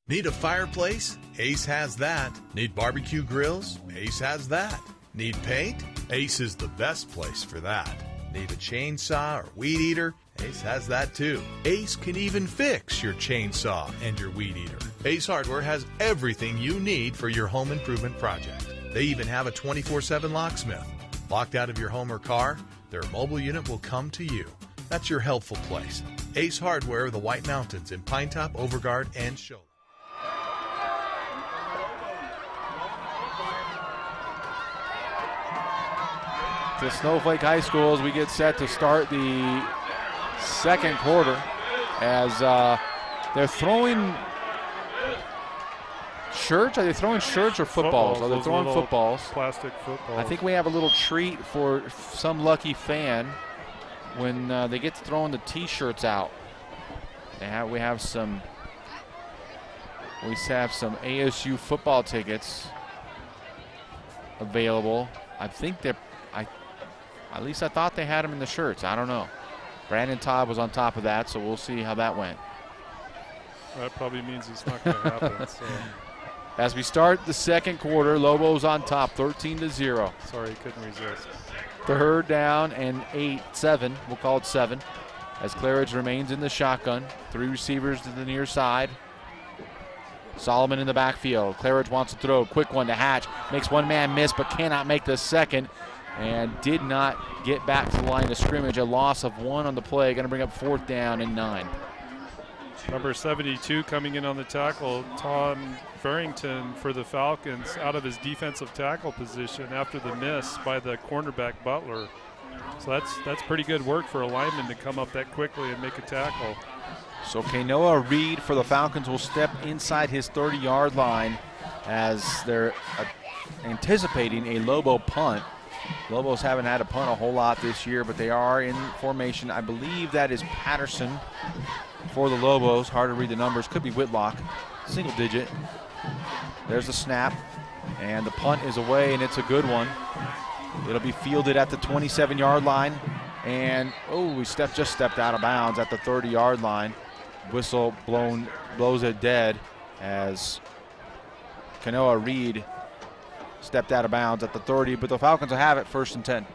S11: Need a fireplace? Ace has that. Need barbecue grills? Ace has that. Need paint? Ace is the best place for that. Need a chainsaw or weed eater? Ace has that too. Ace can even fix your chainsaw and your weed eater. Ace Hardware has everything you need for your home improvement project. They even have a 24/7 locksmith. Locked out of your home or car, their mobile unit will come to you. That's your helpful place. Ace Hardware of the White Mountains in Pinetop, Overguard, and Show.
S1: to Snowflake High School as we get set to start the second quarter, as they're throwing shirts. Are they throwing shirts or footballs? Are they throwing footballs?
S2: Plastic footballs.
S1: I think we have a little treat for some lucky fan when they get to throwing the T-shirts out. We have some ASU football tickets available. I think at least I thought they had them in the shirts. I don't know. Brandon Todd was on top of that, so we'll see how that went.
S2: That probably means it's not going to happen. So.
S1: As we start the second quarter, Lobos on top, 13-0.
S2: Sorry, couldn't resist.
S1: Third down and 7. We'll call it 7. As Claridge remains in the shotgun. 3 receivers to the near side. Solomon in the backfield. Claridge wants to throw. Quick one to Hatch. Makes one man miss, but cannot make the second. And did not get back to the line of scrimmage. A loss of 1 on the play. Going to bring up 4th down and 9.
S2: Number 72 coming in on the tackle, Tom Farrington for the Falcons, out of his defensive tackle position after the miss by the cornerback Butler. So that's pretty good work for a lineman to come up that quickly and make a tackle.
S3: So Kanoa Reed for the Falcons will step inside his 30-yard line as they're anticipating a Lobo punt. Lobos haven't had a punt a whole lot this year, but they are in formation. I believe that is Patterson for the Lobos. Hard to read the numbers. Could be Whitlock. Single digit. There's the snap. And the punt is away, and it's a good one. It'll be fielded at the 27-yard line. And, we just stepped out of bounds at the 30-yard line. Whistle blows it dead as Kanoa Reed stepped out of bounds at the 30. But the Falcons will have it 1st and 10.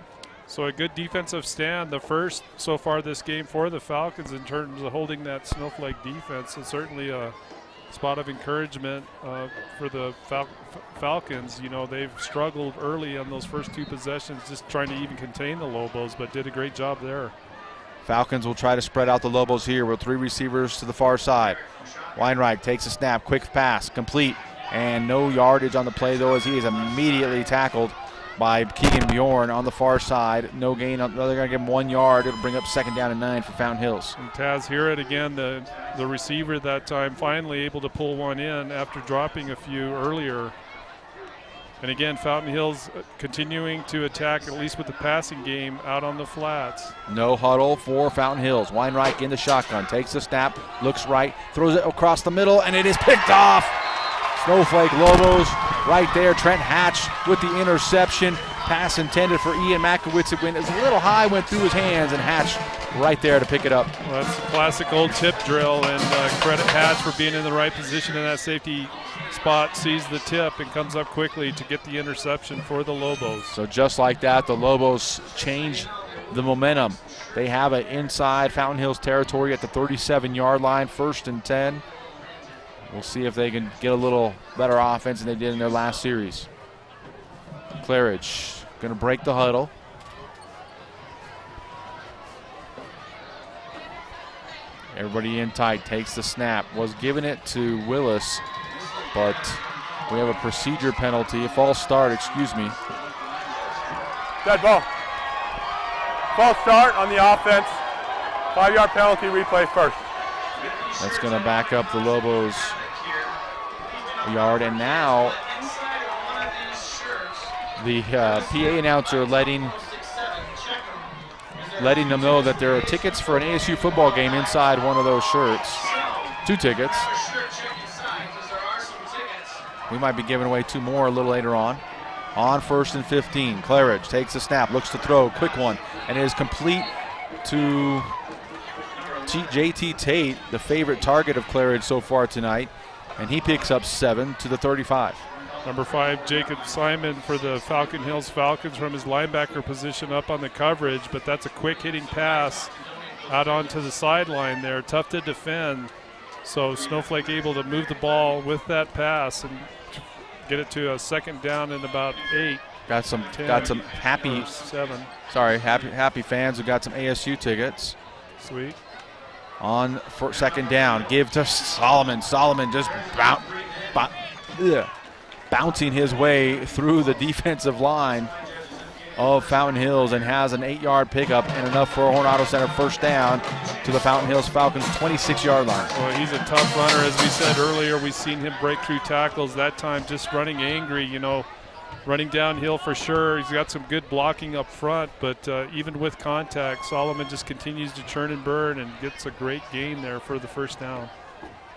S2: So a good defensive stand, the first so far this game for the Falcons in terms of holding that Snowflake defense. And certainly a spot of encouragement for the Falcons. You know, they've struggled early on those first 2 possessions just trying to even contain the Lobos, but did a great job there.
S3: Falcons will try to spread out the Lobos here with 3 receivers to the far side. Weinreich takes a snap, quick pass, complete, and no yardage on the play though as he is immediately tackled by Keegan Bjorn on the far side. No gain. They're going to give him 1 yard. It'll bring up 2nd down and 9 for Fountain Hills.
S2: And Taz Hewitt again, the receiver that time, finally able to pull one in after dropping a few earlier. And again, Fountain Hills continuing to attack, at least with the passing game, out on the flats.
S3: No huddle for Fountain Hills. Weinreich in the shotgun. Takes the snap, looks right, throws it across the middle, and it is picked off. Snowflake Lobos right there. Trent Hatch with the interception. Pass intended for Ian Makowitz. It went a little high, went through his hands, and Hatch right there to pick it up.
S2: Well, that's a classic old tip drill, and credit Hatch for being in the right position in that safety spot, sees the tip and comes up quickly to get the interception for the Lobos.
S3: So just like that, the Lobos change the momentum. They have it inside Fountain Hills territory at the 37-yard line, 1st and 10. We'll see if they can get a little better offense than they did in their last series. Claridge going to break the huddle. Everybody in tight, takes the snap. Was giving it to Willis, but we have a procedure penalty, a false start, excuse me.
S4: Dead ball. False start on the offense. 5-yard penalty, replay first.
S3: That's going to back up the Lobos yard, and now the PA announcer letting them know that there are tickets for an ASU football game inside one of those shirts. 2 tickets. We might be giving away 2 more a little later on. On 1st and 15, Claridge takes a snap, looks to throw, quick one, and it is complete to JT Tate, the favorite target of Claridge so far tonight, and he picks up 7 to the 35.
S2: Number 5, Jacob Simon for the Fountain Hills Falcons from his linebacker position up on the coverage, but that's a quick hitting pass out onto the sideline there. Tough to defend. So Snowflake able to move the ball with that pass and get it to a 2nd down and about 8.
S3: Got some happy
S2: 7.
S3: Sorry, happy fans who got some ASU tickets.
S2: Sweet.
S3: On for 2nd down, give to Solomon. Solomon just bouncing his way through the defensive line of Fountain Hills and has an 8-yard pickup and enough for Horn Auto Center first down to the Fountain Hills Falcons 26-yard line.
S2: Well, he's a tough runner. As we said earlier, we've seen him break through tackles. That time just running angry, running downhill for sure. He's got some good blocking up front, but even with contact, Solomon just continues to churn and burn and gets a great gain there for the first down.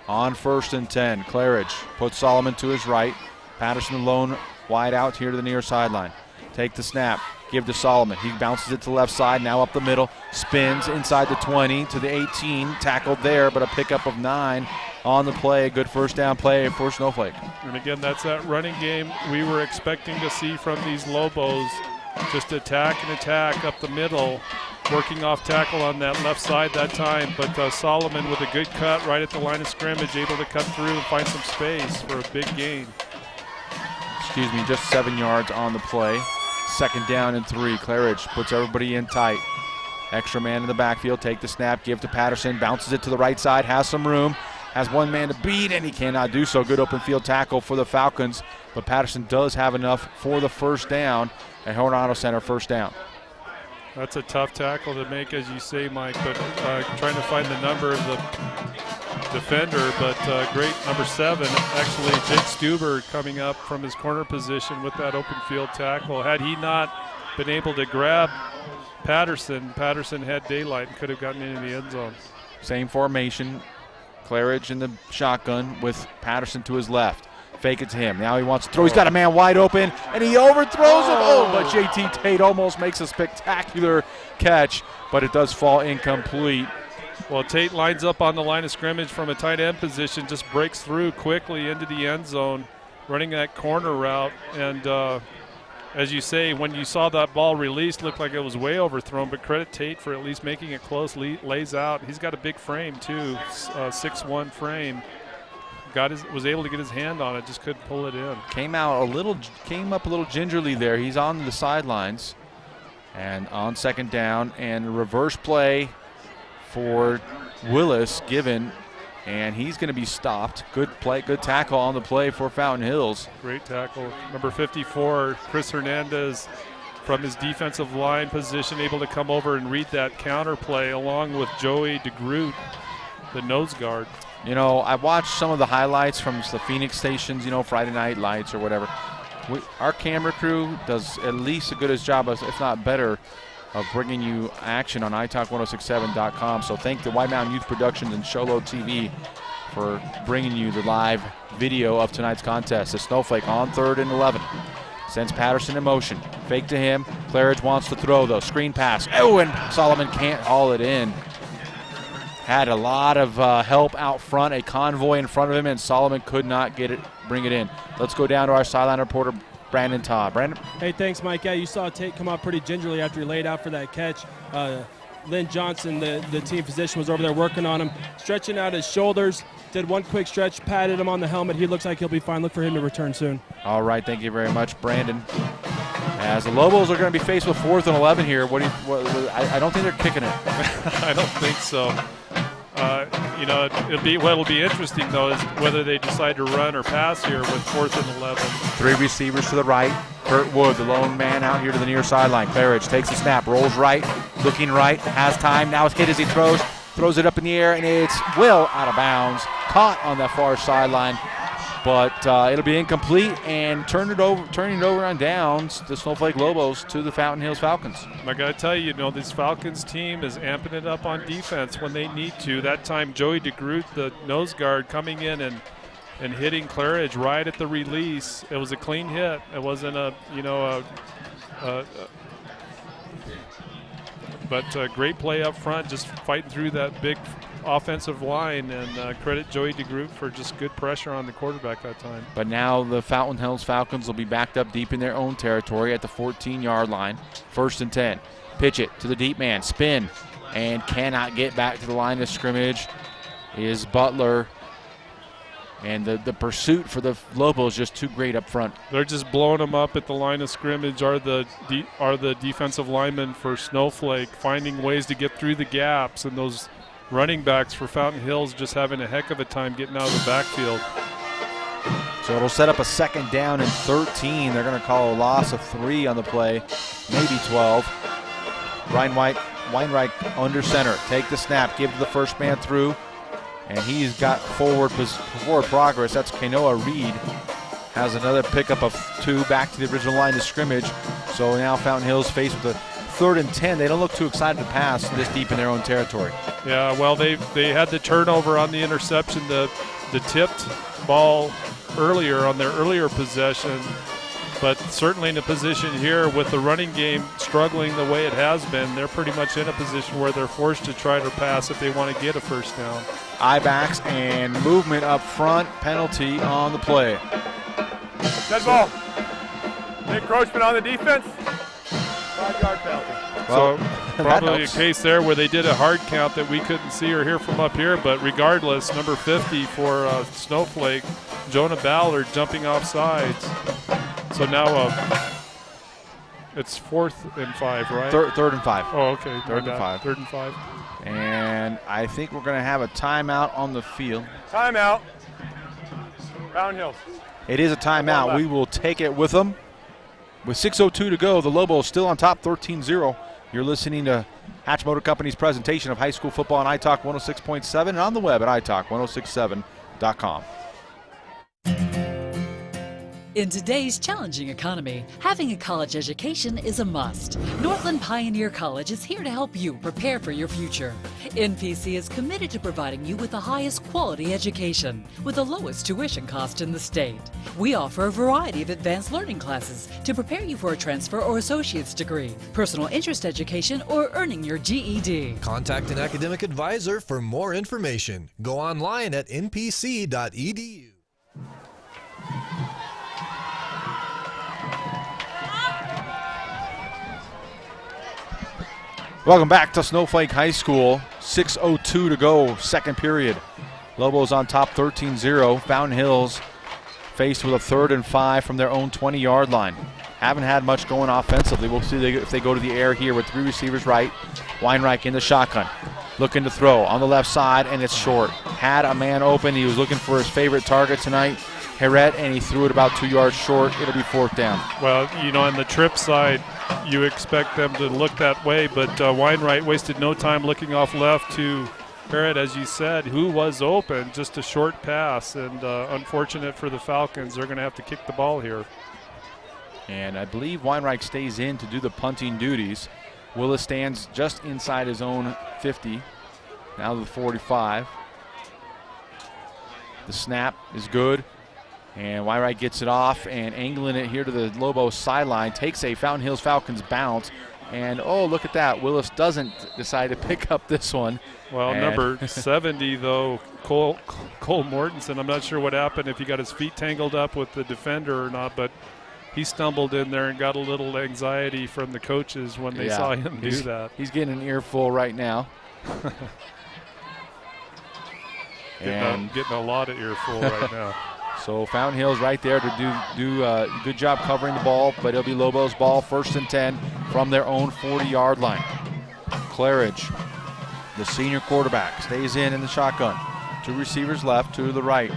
S3: On 1st and 10, Claridge puts Solomon to his right. Patterson alone wide out here to the near sideline. Take the snap, give to Solomon. He bounces it to the left side, now up the middle, spins inside the 20 to the 18, tackled there, but a pickup of 9 on the play. Good first down play for Snowflake.
S2: And again, that's that running game we were expecting to see from these Lobos. Just attack and attack up the middle, working off tackle on that left side that time, but Solomon with a good cut right at the line of scrimmage, able to cut through and find some space for a big gain.
S3: Excuse me, just 7 yards on the play. 2nd down and 3. Claridge puts everybody in tight. Extra man in the backfield, take the snap, give to Patterson, bounces it to the right side, has some room, has one man to beat, and he cannot do so. Good open field tackle for the Falcons, but Patterson does have enough for the first down at Horn Auto Center, first down.
S2: That's a tough tackle to make, as you say, Mike, but trying to find the number of the defender, but great number 7, actually Jake Stuber coming up from his corner position with that open field tackle. Had he not been able to grab Patterson had daylight and could have gotten into the end zone.
S3: Same formation, Claridge in the shotgun with Patterson to his left. Fake it to him. Now he wants to throw. He's got a man wide open, and he overthrows him. Oh, but JT Tate almost makes a spectacular catch, but it does fall incomplete.
S2: Well, Tate lines up on the line of scrimmage from a tight end position, just breaks through quickly into the end zone, running that corner route. And as you say, when you saw that ball released, looked like it was way overthrown, but credit Tate for at least making it close, lays out. He's got a big frame, too, 6'1" frame. Was able to get his hand on it, just couldn't pull it in.
S3: Came up a little gingerly there. He's on the sidelines. And on 2nd down, and reverse play for Willis given, and he's going to be stopped. Good play, good tackle on the play for Fountain Hills.
S2: Great tackle. Number 54, Chris Hernandez, from his defensive line position, able to come over and read that counter play along with Joey DeGroot, the nose guard.
S3: I watched some of the highlights from the Phoenix stations, Friday Night Lights or whatever. Our camera crew does at least as good a job, if not better, of bringing you action on iTalk1067.com. So thank the White Mountain Youth Productions and Sholo TV for bringing you the live video of tonight's contest. The Snowflake on 3rd and 11. Sends Patterson in motion. Fake to him. Claridge wants to throw, though. Screen pass. Oh, and Solomon can't haul it in. Had a lot of help out front, a convoy in front of him, and Solomon could not bring it in. Let's go down to our sideline reporter, Brandon Todd. Brandon?
S6: Hey, thanks, Mike. Yeah, you saw Tate come up pretty gingerly after he laid out for that catch. Lynn Johnson, the team physician, was over there working on him, stretching out his shoulders, did one quick stretch, patted him on the helmet. He looks like he'll be fine. Look for him to return soon.
S3: All right, thank you very much, Brandon. As the Lobos are going to be faced with 4th and 11 here, I don't think they're kicking it.
S2: I don't think so. What'll be interesting, though, is whether they decide to run or pass here with 4th and 11.
S3: 3 receivers to the right. Kurt Wood, the lone man out here to the near sideline. Claridge takes the snap, rolls right, looking right, has time. Now it's hit as he throws it up in the air, and it's well out of bounds. Caught on that far sideline, but it'll be incomplete and turning it over on downs. The Snowflake Lobos to the Fountain Hills Falcons.
S2: I got to tell you, this Falcons team is amping it up on defense when they need to. That time, Joey DeGroot, the nose guard, coming in and hitting Claridge right at the release. It was a clean hit. It wasn't but great play up front, just fighting through that big offensive line, and credit Joey DeGroot for just good pressure on the quarterback that time.
S3: But now the Fountain Hills Falcons will be backed up deep in their own territory at the 14-yard line. 1st and 10. Pitch it to the deep man. Spin. And cannot get back to the line of scrimmage is Butler. And the pursuit for the Lobos just too great up front.
S2: They're just blowing them up at the line of scrimmage. Are the defensive linemen for Snowflake finding ways to get through the gaps, and those running backs for Fountain Hills just having a heck of a time getting out of the backfield.
S3: So it'll set up a 2nd down and 13. They're going to call a loss of 3 on the play, maybe 12. Weinreich under center. Take the snap, give to the first man through, and he's got forward progress. That's Kanoa Reed. Has another pickup of 2 back to the original line of scrimmage. So now Fountain Hills faced with a 3rd and 10. They don't look too excited to pass this deep in their own territory.
S2: Yeah, well, they had the turnover on the interception, the tipped ball earlier on their earlier possession, but certainly in a position here with the running game struggling the way it has been, they're pretty much in a position where they're forced to try to pass if they want to get a first down.
S3: I-backs and movement up front, penalty on the play.
S4: Dead ball. Encroachment on the defense. 5-yard penalty.
S2: Well, so probably a case there where they did a hard count that we couldn't see or hear from up here, but regardless, number 50 for Snowflake, Jonah Ballard jumping off sides. So now it's 4th and 5, right?
S3: 3rd and 5.
S2: Oh, okay.
S3: 3rd and 5.
S2: 3rd and 5.
S3: And I think we're going to have a timeout on the field.
S4: Timeout. Fountain Hills.
S3: It is a timeout. We will take it with them. With 6:02 to go, the Lobos still on top 13-0. You're listening to Hatch Motor Company's presentation of high school football on iTalk 106.7 and on the web at iTalk1067.com.
S12: In today's challenging economy, having a college education is a must. Northland Pioneer College is here to help you prepare for your future. NPC is committed to providing you with the highest quality education with the lowest tuition cost in the state. We offer a variety of advanced learning classes to prepare you for a transfer or associate's degree, personal interest education, or earning your GED.
S13: Contact an academic advisor for more information. Go online at npc.edu.
S3: Welcome back to Snowflake High School. 6:02 to go, 2nd period. Lobos on top 13-0. Fountain Hills faced with a 3rd and 5 from their own 20-yard line. Haven't had much going offensively. We'll see if they go to the air here with 3 receivers right. Weinreich in the shotgun. Looking to throw on the left side, and it's short. Had a man open. He was looking for his favorite target tonight, Herret, and he threw it about 2 yards short. It'll be 4th down.
S2: Well, you know, on the trip side, you expect them to look that way, but Weinreich wasted no time looking off left to Herret, as you said, who was open, just a short pass, and unfortunate for the Falcons. They're going to have to kick the ball here.
S3: And I believe Weinreich stays in to do the punting duties. Willis stands just inside his own 50, now to the 45. The snap is good. And Weinreich gets it off and angling it here to the Lobos sideline. Takes a Fountain Hills Falcons bounce. And, oh, look at that. Willis doesn't decide to pick up this one.
S2: Well, number 70, though, Cole Mortensen, I'm not sure what happened, if he got his feet tangled up with the defender or not, but he stumbled in there and got a little anxiety from the coaches when they saw him do that.
S3: He's getting an earful right now.
S2: Getting a lot of earful right now.
S3: So Fountain Hills right there to do a good job covering the ball, but it'll be Lobos' ball, 1st and 10 from their own 40-yard line. Claridge, the senior quarterback, stays in the shotgun. 2 receivers left to the right.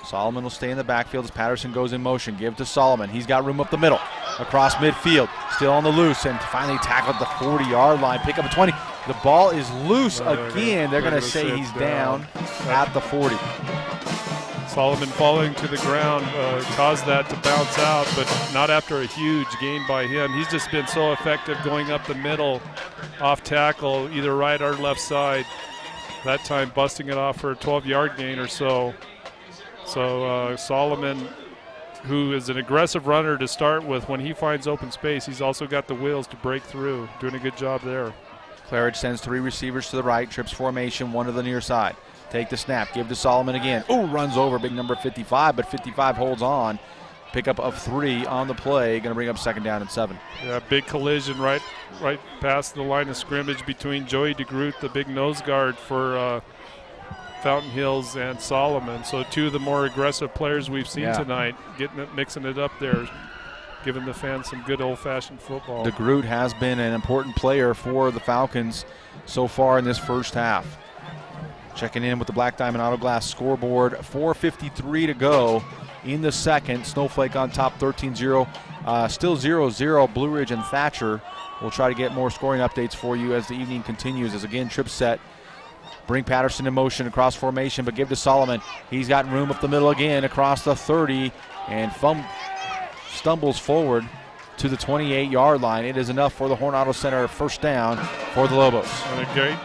S3: Solomon will stay in the backfield as Patterson goes in motion. Give to Solomon. He's got room up the middle. Across midfield, still on the loose, and finally tackled at the 40-yard line. Pick up a 20. The ball is loose again. They're going to say he's down at the 40.
S2: Solomon falling to the ground caused that to bounce out, but not after a huge gain by him. He's just been so effective going up the middle off tackle, either right or left side. That time busting it off for a 12-yard gain or so. So Solomon, who is an aggressive runner to start with, when he finds open space, he's also got the wheels to break through. Doing a good job there.
S3: Claridge sends 3 receivers to the right, trips formation, 1 to the near side. Take the snap, give to Solomon again. Oh, runs over big number 55, but 55 holds on. Pickup of 3 on the play, going to bring up 2nd down and 7.
S2: Yeah, big collision right past the line of scrimmage between Joey DeGroot, the big nose guard for Fountain Hills, and Solomon. So 2 of the more aggressive players we've seen tonight, mixing it up there, giving the fans some good old-fashioned football.
S3: DeGroot has been an important player for the Falcons so far in this first half. Checking in with the Black Diamond Auto Glass scoreboard. 4:53 to go in the second. Snowflake on top 13-0. Still 0-0 Blue Ridge and Thatcher. We'll try to get more scoring updates for you as the evening continues. As again, trip set. Bring Patterson in motion across formation, but give to Solomon. He's got room up the middle again across the 30 and stumbles forward to the 28-yard line. It is enough for the Horn Auto Center first down for the Lobos.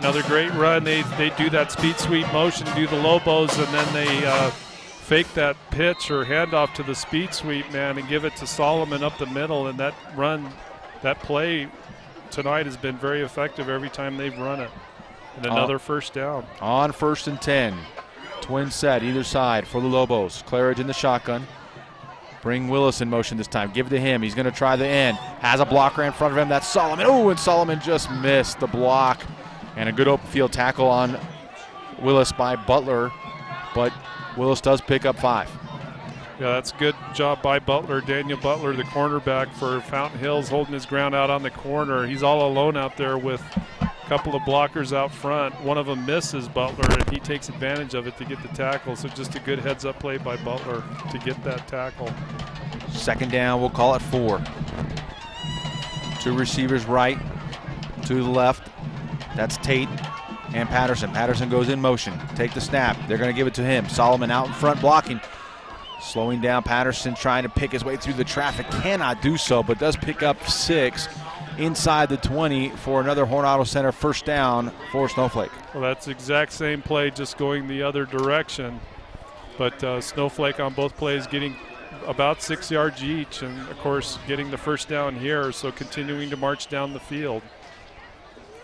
S2: Another great run. They do that speed sweep motion, do the Lobos, and then they fake that pitch or handoff to the speed sweep man and give it to Solomon up the middle. And that run, that play tonight has been very effective every time they've run it. And another first down. On
S3: 1st and 10. Twin set either side for the Lobos. Claridge in the shotgun. Bring Willis in motion this time. Give it to him. He's going to try the end. Has a blocker in front of him. That's Solomon. Oh, and Solomon just missed the block. And a good open field tackle on Willis by Butler. But Willis does pick up 5.
S2: Yeah, that's a good job by Butler. Daniel Butler, the cornerback for Fountain Hills, holding his ground out on the corner. He's all alone out there with a couple of blockers out front. One of them misses Butler, and he takes advantage of it to get the tackle. So just a good heads-up play by Butler to get that tackle.
S3: Second down, we'll call it 4. 2 receivers right, to the left. That's Tate and Patterson. Patterson goes in motion. Take the snap. They're going to give it to him. Solomon out in front blocking. Slowing down Patterson, trying to pick his way through the traffic. Cannot do so, but does pick up 6 inside the 20 for another Horn Auto Center first down for Snowflake.
S2: Well, that's the exact same play, just going the other direction. But Snowflake on both plays getting about 6 yards each, and, of course, getting the first down here, so continuing to march down the field.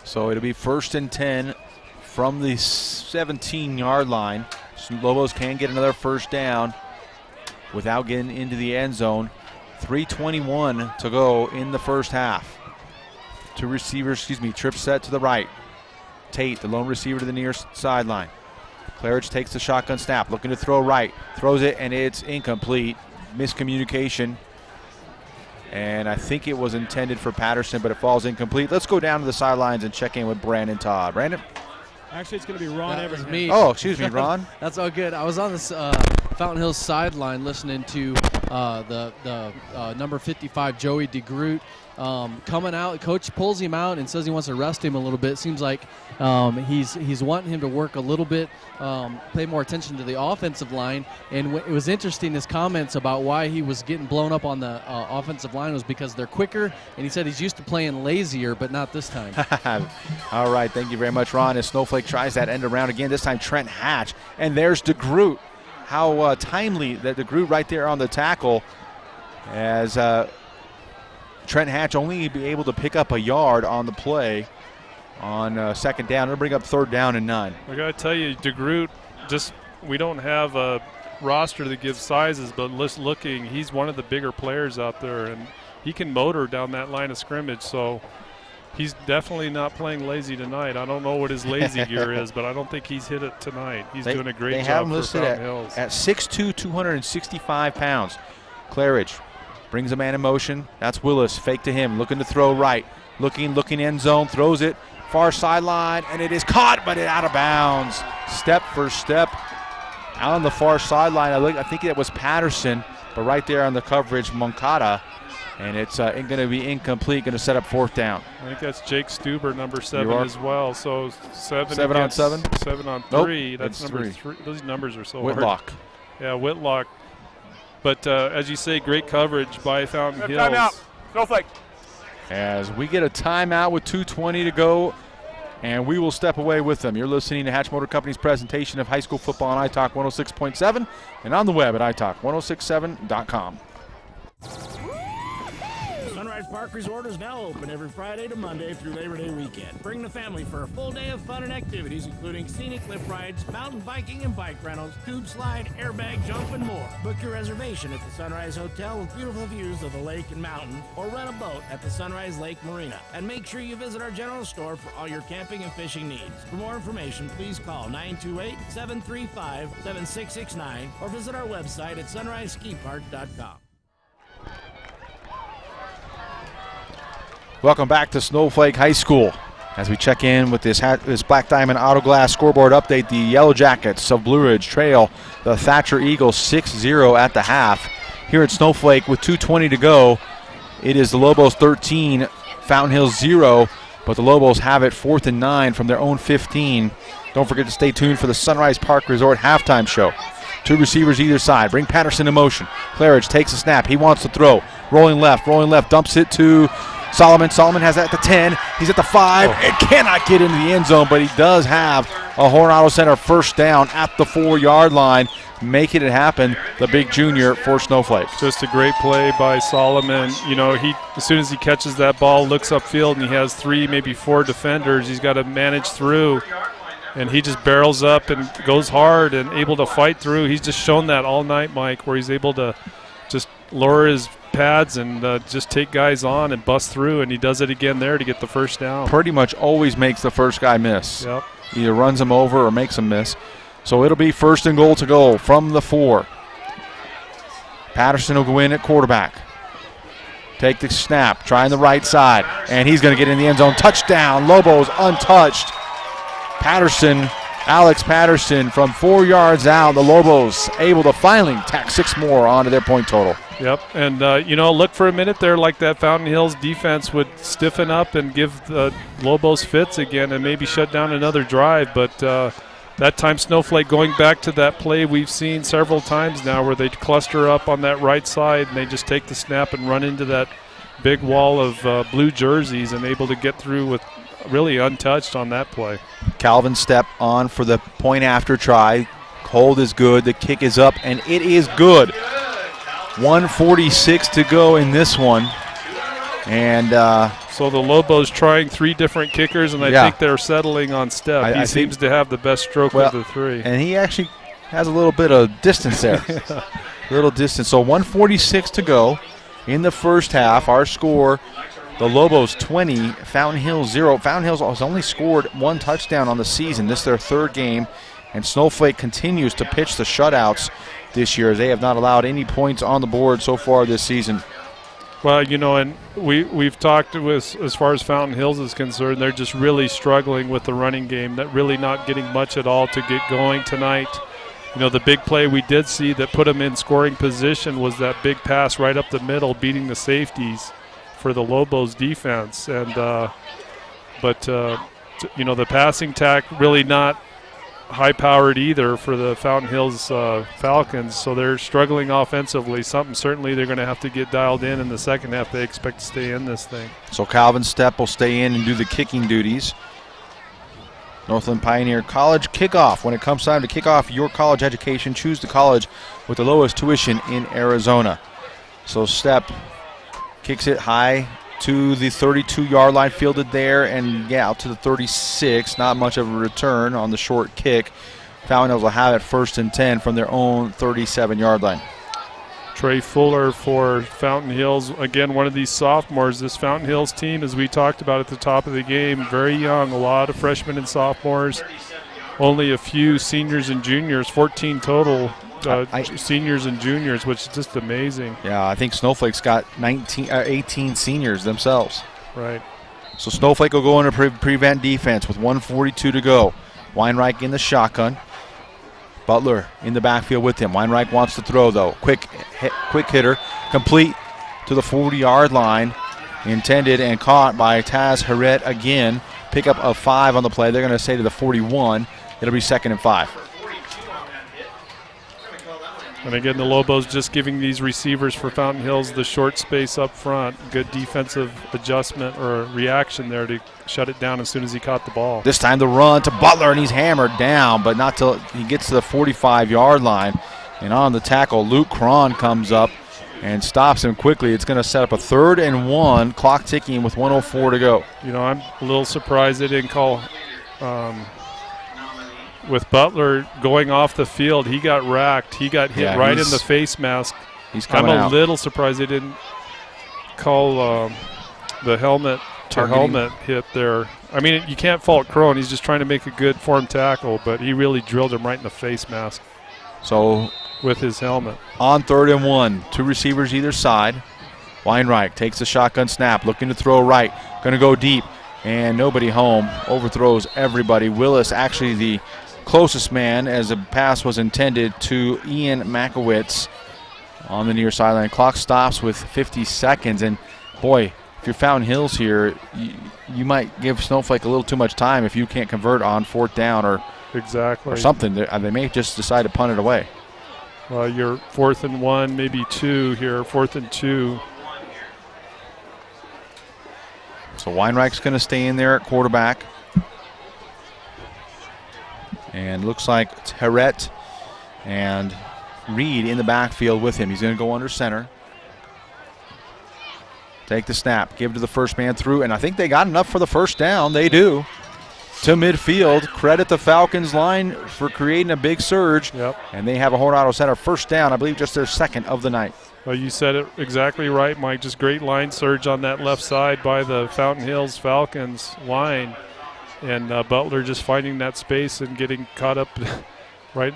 S3: So it'll be 1st and 10 from the 17-yard line. Lobos can get another first down without getting into the end zone. 3:21 to go in the first half. 2 receivers, trip set to the right. Tate, the lone receiver to the near sideline. Claridge takes the shotgun snap, looking to throw right. Throws it, and it's incomplete. Miscommunication. And I think it was intended for Patterson, but it falls incomplete. Let's go down to the sidelines and check in with Brandon Todd. Brandon?
S6: Actually, it's going to be Ron Evans.
S14: Me.
S3: Oh, excuse me, Ron.
S14: That's all good. I was on this Fountain Hills sideline listening to the number 55, Joey DeGroot, coming out. Coach pulls him out and says he wants to rest him a little bit. Seems like he's wanting him to work a little bit, pay more attention to the offensive line. And it was interesting, his comments about why he was getting blown up on the offensive line was because they're quicker. And he said he's used to playing lazier, but not this time.
S3: All right, thank you very much, Ron. As Snowflake tries that end around again, this time Trent Hatch. And there's DeGroot. How timely that DeGroot right there on the tackle, as Trent Hatch only be able to pick up a yard on the play on second down. It'll bring up 3rd down and 9.
S2: I got to tell you, DeGroot, we don't have a roster that gives sizes, but looking, he's one of the bigger players out there, and he can motor down that line of scrimmage. So he's definitely not playing lazy tonight. I don't know what his lazy gear is, but I don't think he's hit it tonight. He's doing a great job for Fountain Hills. They have him listed
S3: at 6'2", 265 pounds. Claridge brings a man in motion. That's Willis. Fake to him. Looking to throw right. Looking end zone. Throws it. Far sideline. And it is caught, but it out of bounds. Step for step. Out on the far sideline. I think that was Patterson. But right there on the coverage, Moncada. And it's going to be incomplete. Going to set up 4th down.
S2: I think that's Jake Stuber, number 7 as well. So 7
S3: on 7?
S2: 7 on 3.
S3: Nope,
S2: that's number 3. Those numbers are so
S3: Whitlock.
S2: hard. Yeah, Whitlock. But as you say, great coverage by Fountain Hills.
S4: Timeout. Snowflake.
S3: As we get a timeout with 2:20 to go, and we will step away with them. You're listening to Hatch Motor Company's presentation of high school football on iTalk 106.7 and on the web at iTalk1067.com.
S15: Sunrise Park Resort is now open every Friday to Monday through Labor Day weekend. Bring the family for a full day of fun and activities, including scenic lift rides, mountain biking and bike rentals, tube slide, airbag jump, and more. Book your reservation at the Sunrise Hotel with beautiful views of the lake and mountain, or rent a boat at the Sunrise Lake Marina. And make sure you visit our general store for all your camping and fishing needs. For more information, please call 928-735-7669 or visit our website at sunriseskipark.com.
S3: Welcome back to Snowflake High School. As we check in with this Black Diamond Auto Glass scoreboard update, the Yellow Jackets of Blue Ridge trail the Thatcher Eagles 6-0 at the half. Here at Snowflake with 2:20 to go, it is the Lobos 13, Fountain Hills 0, but the Lobos have it 4th and 9 from their own 15. Don't forget to stay tuned for the Sunrise Park Resort halftime show. 2 receivers either side. Bring Patterson in motion. Claridge takes a snap. He wants to throw. Rolling left, dumps it to Solomon. Solomon has that at the 10. He's at the 5 and cannot get into the end zone, but he does have a Horn Auto Center first down at the 4-yard line, making it happen, the big junior for Snowflake.
S2: Just a great play by Solomon. You know, he as soon as he catches that ball, looks upfield, and he has 3, maybe 4 defenders he's got to manage through. And he just barrels up and goes hard and able to fight through. He's just shown that all night, Mike, where he's able to just lower his pads and just take guys on and bust through, and he does it again there to get the first down.
S3: Pretty much always makes the first guy miss.
S2: Yep.
S3: Either runs him over or makes him miss. So it'll be 1st and goal to go from the 4. Patterson will go in at quarterback. Take the snap, trying the right side, and he's going to get in the end zone. Touchdown, Lobos untouched. Patterson, Alex Patterson from 4 yards out. The Lobos able to finally tack 6 more onto their point total.
S2: Yep, and look for a minute there like that Fountain Hills defense would stiffen up and give the Lobos fits again and maybe shut down another drive. But that time Snowflake going back to that play we've seen several times now where they cluster up on that right side and they just take the snap and run into that big wall of blue jerseys and able to get through with really untouched on that play.
S3: Calvin Stepp on for the point after try. Hold is good. The kick is up, and it is good. 1:46 to go in this one. And
S2: so the Lobos trying 3 different kickers, and I think they're settling on Stepp. He seems to have the best stroke of the 3.
S3: And he actually has a little bit of distance there. A little distance. So 1:46 to go in the first half. Our score, the Lobos 20, Fountain Hills 0. Fountain Hills has only scored 1 touchdown on the season. This is their 3rd game, and Snowflake continues to pitch the shutouts this year. They have not allowed any points on the board so far this season.
S2: Well, and we've talked with, as far as Fountain Hills is concerned, they're just really struggling with the running game, that really not getting much at all to get going tonight. The big play we did see that put them in scoring position was that big pass right up the middle, beating the safeties for the Lobos defense. And the passing attack really not high-powered either for the Fountain Hills Falcons, so they're struggling offensively. Something certainly they're going to have to get dialed in the second half. They expect to stay in this thing.
S3: So Calvin Stepp will stay in and do the kicking duties. Northland Pioneer College kickoff. When it comes time to kick off your college education, choose the college with the lowest tuition in Arizona. So Stepp kicks it high to the 32-yard line, fielded there, and out to the 36. Not much of a return on the short kick. Fountain Hills will have it 1st and 10 from their own 37-yard line.
S2: Trey Fuller for Fountain Hills. Again, one of these sophomores. This Fountain Hills team, as we talked about at the top of the game, very young. A lot of freshmen and sophomores. Only a few seniors and juniors, 14 total seniors and juniors, which is just amazing.
S3: Yeah, I think Snowflake's got 18 seniors themselves.
S2: Right.
S3: So Snowflake will go into prevent defense with 1:42 to go. Weinreich in the shotgun. Butler in the backfield with him. Weinreich wants to throw, though. Quick hitter, complete to the 40-yard line. Intended and caught by Taz Harret again. Pickup of 5 on the play. They're going to say to the 41. It'll be 2nd and 5.
S2: And again, the Lobos just giving these receivers for Fountain Hills the short space up front. Good defensive adjustment or reaction there to shut it down as soon as he caught the ball.
S3: This time the run to Butler, and he's hammered down, but not till he gets to the 45-yard line. And on the tackle, Luke Cron comes up and stops him quickly. It's going to set up a 3rd and 1, clock ticking with 1:04 to go.
S2: I'm a little surprised they didn't call with Butler going off the field. He got racked. He got hit right in the face mask. I'm a little surprised they didn't call the helmet to helmet hit there. I mean, you can't fault Crone. He's just trying to make a good form tackle, but he really drilled him right in the face mask.
S3: So
S2: with his helmet.
S3: On 3rd and 1, 2 receivers either side. Weinreich takes the shotgun snap, looking to throw right. Going to go deep. and nobody home. Overthrows everybody. Willis actually the closest man as the pass was intended to Ian Makowitz on the near sideline. Clock stops with 50 seconds, and boy, if you're Fountain Hills here, you might give Snowflake a little too much time if you can't convert on 4th down or something. They may just decide to punt it away.
S2: Well, you're 4th and 1, maybe 2 here, 4th and 2.
S3: So Weinreich's going to stay in there at quarterback. And looks like Terret and Reed in the backfield with him. He's going to go under center. Take the snap, give to the first man through, and I think they got enough for the first down. They do. To midfield. Credit the Falcons line for creating a big surge.
S2: Yep.
S3: And they have a Hornado Center first down, I believe just their second of the night.
S2: Well, you said it exactly right, Mike. Just great line surge on that left side by the Fountain Hills Falcons line. And Butler just finding that space and getting caught up right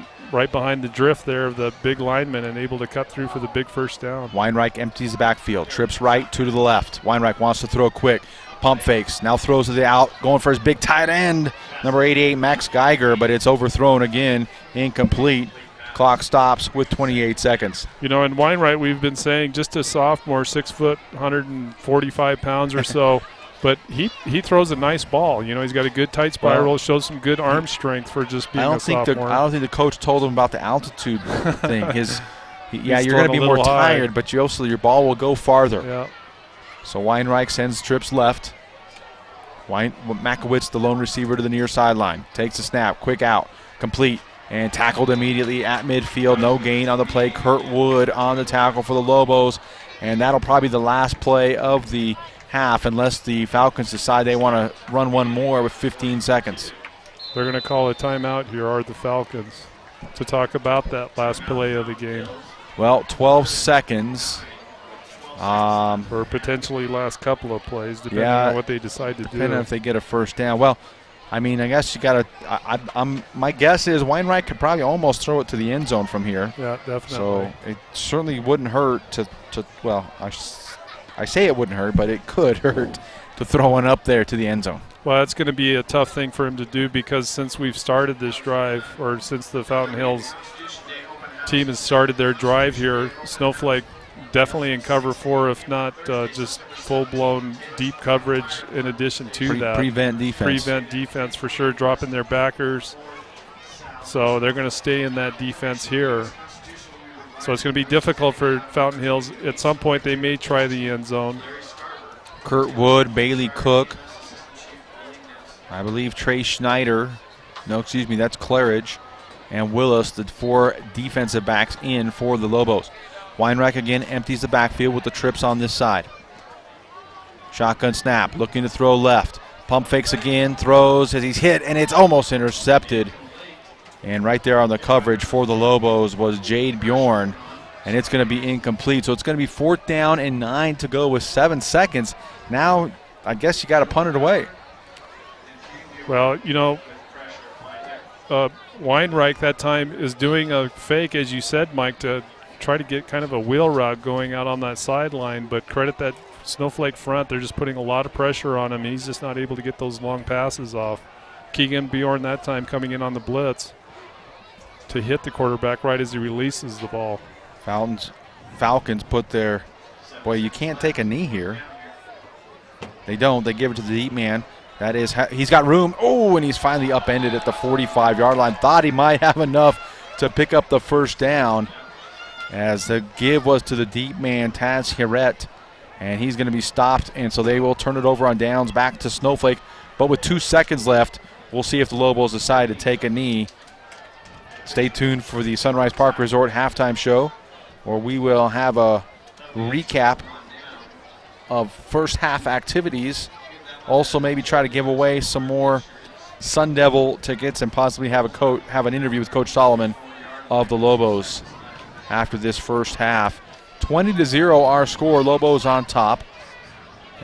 S2: behind the drift there of the big lineman and able to cut through for the big first down.
S3: Weinreich empties the backfield, trips right, 2 to the left. Weinreich wants to throw quick, pump fakes, now throws to the out, going for his big tight end, number 88, Max Geiger, but it's overthrown again, incomplete. Clock stops with 28 seconds.
S2: You know, in Weinreich, we've been saying just a sophomore, 6 foot, 145 pounds or so. But he throws a nice ball. You know, he's got a good tight spiral, shows some good arm strength for just being a sophomore.
S3: I don't think the coach told him about the altitude thing. You're going to be more tired, but your ball will go farther.
S2: Yeah.
S3: So Weinreich sends trips left. Makowitz, the lone receiver, to the near sideline. Takes a snap, quick out, complete, and tackled immediately at midfield. No gain on the play. Kurt Wood on the tackle for the Lobos, and that'll probably be the last play of the half unless the Falcons decide they want to run one more with 15 seconds.
S2: They're going to call a timeout here, are the Falcons, to talk about that last play of the game.
S3: Well, 12 seconds.
S2: Or potentially last couple of plays, depending on what they decide to do.
S3: Depending on if they get a first down. Well, I mean, I guess you got to my guess is Weinreich could probably almost throw it to the end zone from here.
S2: Yeah, definitely.
S3: So it certainly wouldn't hurt I say it wouldn't hurt, but it could hurt to throw one up there to the end zone.
S2: Well, that's going to be a tough thing for him to do because since we've started this drive, or since the Fountain Hills team has started their drive here, Snowflake definitely in cover 4, if not just full-blown deep coverage in addition to that.
S3: Prevent defense.
S2: Prevent defense for sure, dropping their backers. So they're going to stay in that defense here. So it's going to be difficult for Fountain Hills. At some point, they may try the end zone.
S3: Kurt Wood, Bailey Cook, I believe Trey Schneider. No, excuse me, that's Claridge. And Willis, the 4 defensive backs in for the Lobos. Weinreich again empties the backfield with the trips on this side. Shotgun snap, looking to throw left. Pump fakes again, throws as he's hit, and it's almost intercepted. And right there on the coverage for the Lobos was Jade Bjorn, and it's going to be incomplete. So it's going to be 4th down and 9 to go with 7 seconds. Now, I guess you got to punt it away.
S2: Well, you know, Weinreich that time is doing a fake, as you said, Mike, to try to get kind of a wheel route going out on that sideline. But credit that Snowflake front. They're just putting a lot of pressure on him. He's just not able to get those long passes off. Keegan Bjorn that time coming in on the blitz to hit the quarterback right as he releases the ball.
S3: Falcons put their, boy, you can't take a knee here. They don't. They give it to the deep man. That is, he's got room. Oh, and he's finally upended at the 45-yard line. Thought he might have enough to pick up the first down as the give was to the deep man, Taz Hiret, and he's going to be stopped, and so they will turn it over on downs back to Snowflake. But with 2 seconds left, we'll see if the Lobos decide to take a knee. Stay tuned for the Sunrise Park Resort halftime show, where we will have a recap of first half activities. Also maybe try to give away some more Sun Devil tickets and possibly have an interview with Coach Solomon of the Lobos after this first half. 20-0 our score, Lobos on top.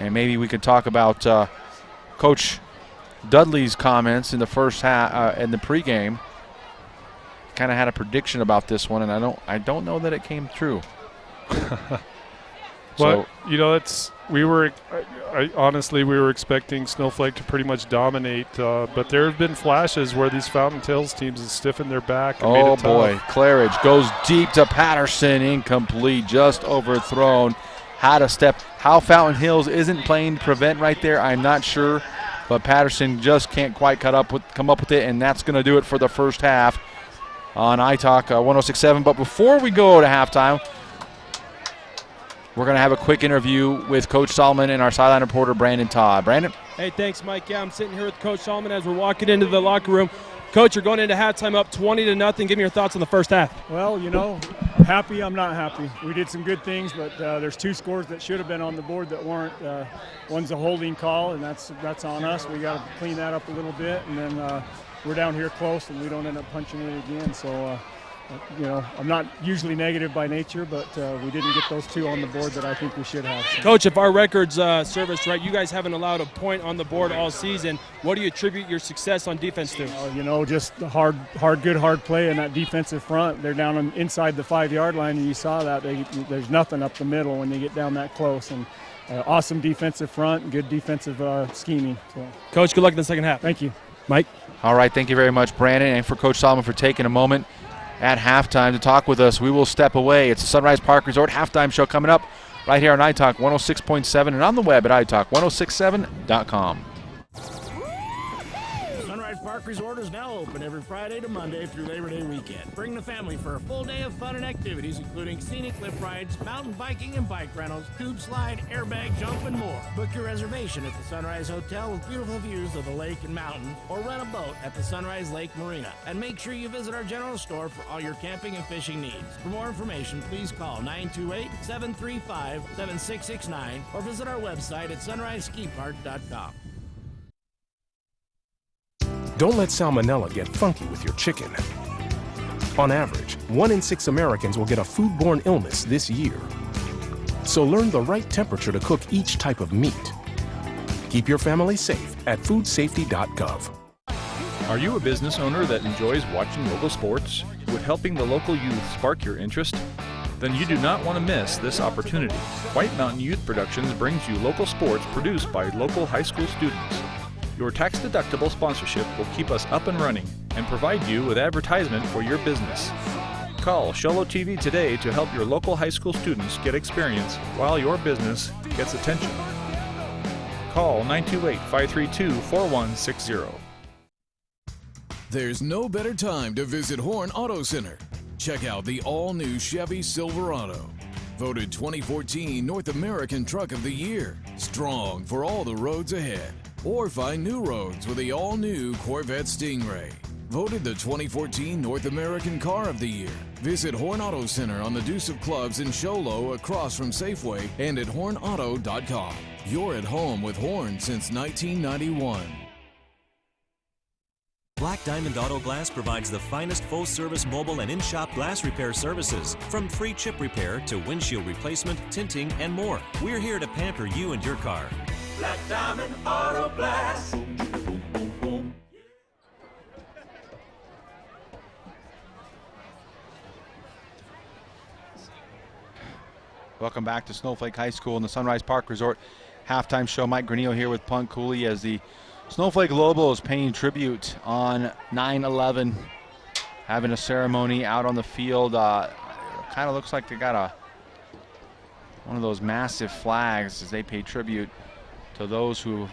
S3: And maybe we could talk about Coach Dudley's comments in the first half, in the pregame. Kind of had a prediction about this one, and I don't know that it came true.
S2: Well, honestly, we were expecting Snowflake to pretty much dominate, but there have been flashes where these Fountain Hills teams have stiffened their back and made it tough.
S1: Oh, boy. Claridge goes deep to Patterson. Incomplete. Just overthrown. Had a step. How Fountain Hills isn't playing to prevent right there, I'm not sure. But Patterson just can't quite come up with it, and that's going to do it for the first half on iTalk 106.7. But before we go to halftime, we're going to have a quick interview with Coach Solomon and our sideline reporter, Brandon Todd. Brandon?
S6: Hey, thanks, Mike. Yeah, I'm sitting here with Coach Solomon as we're walking into the locker room. Coach, you're going into halftime up 20-0. Give me your thoughts on the first half.
S16: Well, happy, I'm not happy. We did some good things, but there's 2 scores that should have been on the board that weren't. One's a holding call, and that's on us. We got to clean that up a little bit, and then we're down here close, and we don't end up punching it again. So, I'm not usually negative by nature, but we didn't get those 2 on the board that I think we should have. So.
S6: Coach, if our records serve us right, you guys haven't allowed a point on the board all season. What do you attribute your success on defense to?
S16: Just the hard play in that defensive front. They're down inside the 5-yard line, and you saw that. There's nothing up the middle when you get down that close. And awesome defensive front, good defensive scheming. So.
S6: Coach, good luck in the second half.
S16: Thank you.
S6: Mike?
S1: All right, thank you very much, Brandon, and for Coach Solomon for taking a moment at halftime to talk with us. We will step away. It's the Sunrise Park Resort halftime show coming up right here on iTalk 106.7 and on the web at iTalk1067.com.
S15: Sunrise Park Resort is now open every Friday to Monday through Labor Day weekend. Bring the family for a full day of fun and activities, including scenic cliff rides, mountain biking and bike rentals, tube slide, airbag jump, and more. Book your reservation at the Sunrise Hotel with beautiful views of the lake and mountain, or rent a boat at the Sunrise Lake Marina. And make sure you visit our general store for all your camping and fishing needs. For more information, please call 928-735-7669 or visit our website at sunriseskipark.com.
S17: Don't let salmonella get funky with your chicken. On average, 1 in 6 Americans will get a foodborne illness this year. So learn the right temperature to cook each type of meat. Keep your family safe at foodsafety.gov.
S18: Are you a business owner that enjoys watching local sports? Would helping the local youth spark your interest? Then you do not want to miss this opportunity. White Mountain Youth Productions brings you local sports produced by local high school students. Your tax-deductible sponsorship will keep us up and running and provide you with advertisement for your business. Call Sholo TV today to help your local high school students get experience while your business gets attention. Call 928-532-4160.
S19: There's no better time to visit Horn Auto Center. Check out the all-new Chevy Silverado. Voted 2014 North American Truck of the Year. Strong for all the roads ahead. Or find new roads with the all-new Corvette Stingray. Voted the 2014 North American Car of the Year. Visit Horn Auto Center on the Deuce of Clubs in Sholo across from Safeway and at hornauto.com. You're at home with Horn since 1991.
S7: Black Diamond Auto Glass provides the finest full-service mobile and in-shop glass repair services, from free chip repair to windshield replacement, tinting, and more. We're here to pamper you and your car.
S8: Black Diamond Auto Glass.
S1: Welcome back to Snowflake High School and the Sunrise Park Resort halftime show. Mike Granillo here with Punt Cooley as the Snowflake Lobos paying tribute on 9/11, having a ceremony out on the field. Kind of looks like they got one of those massive flags as they pay tribute to those who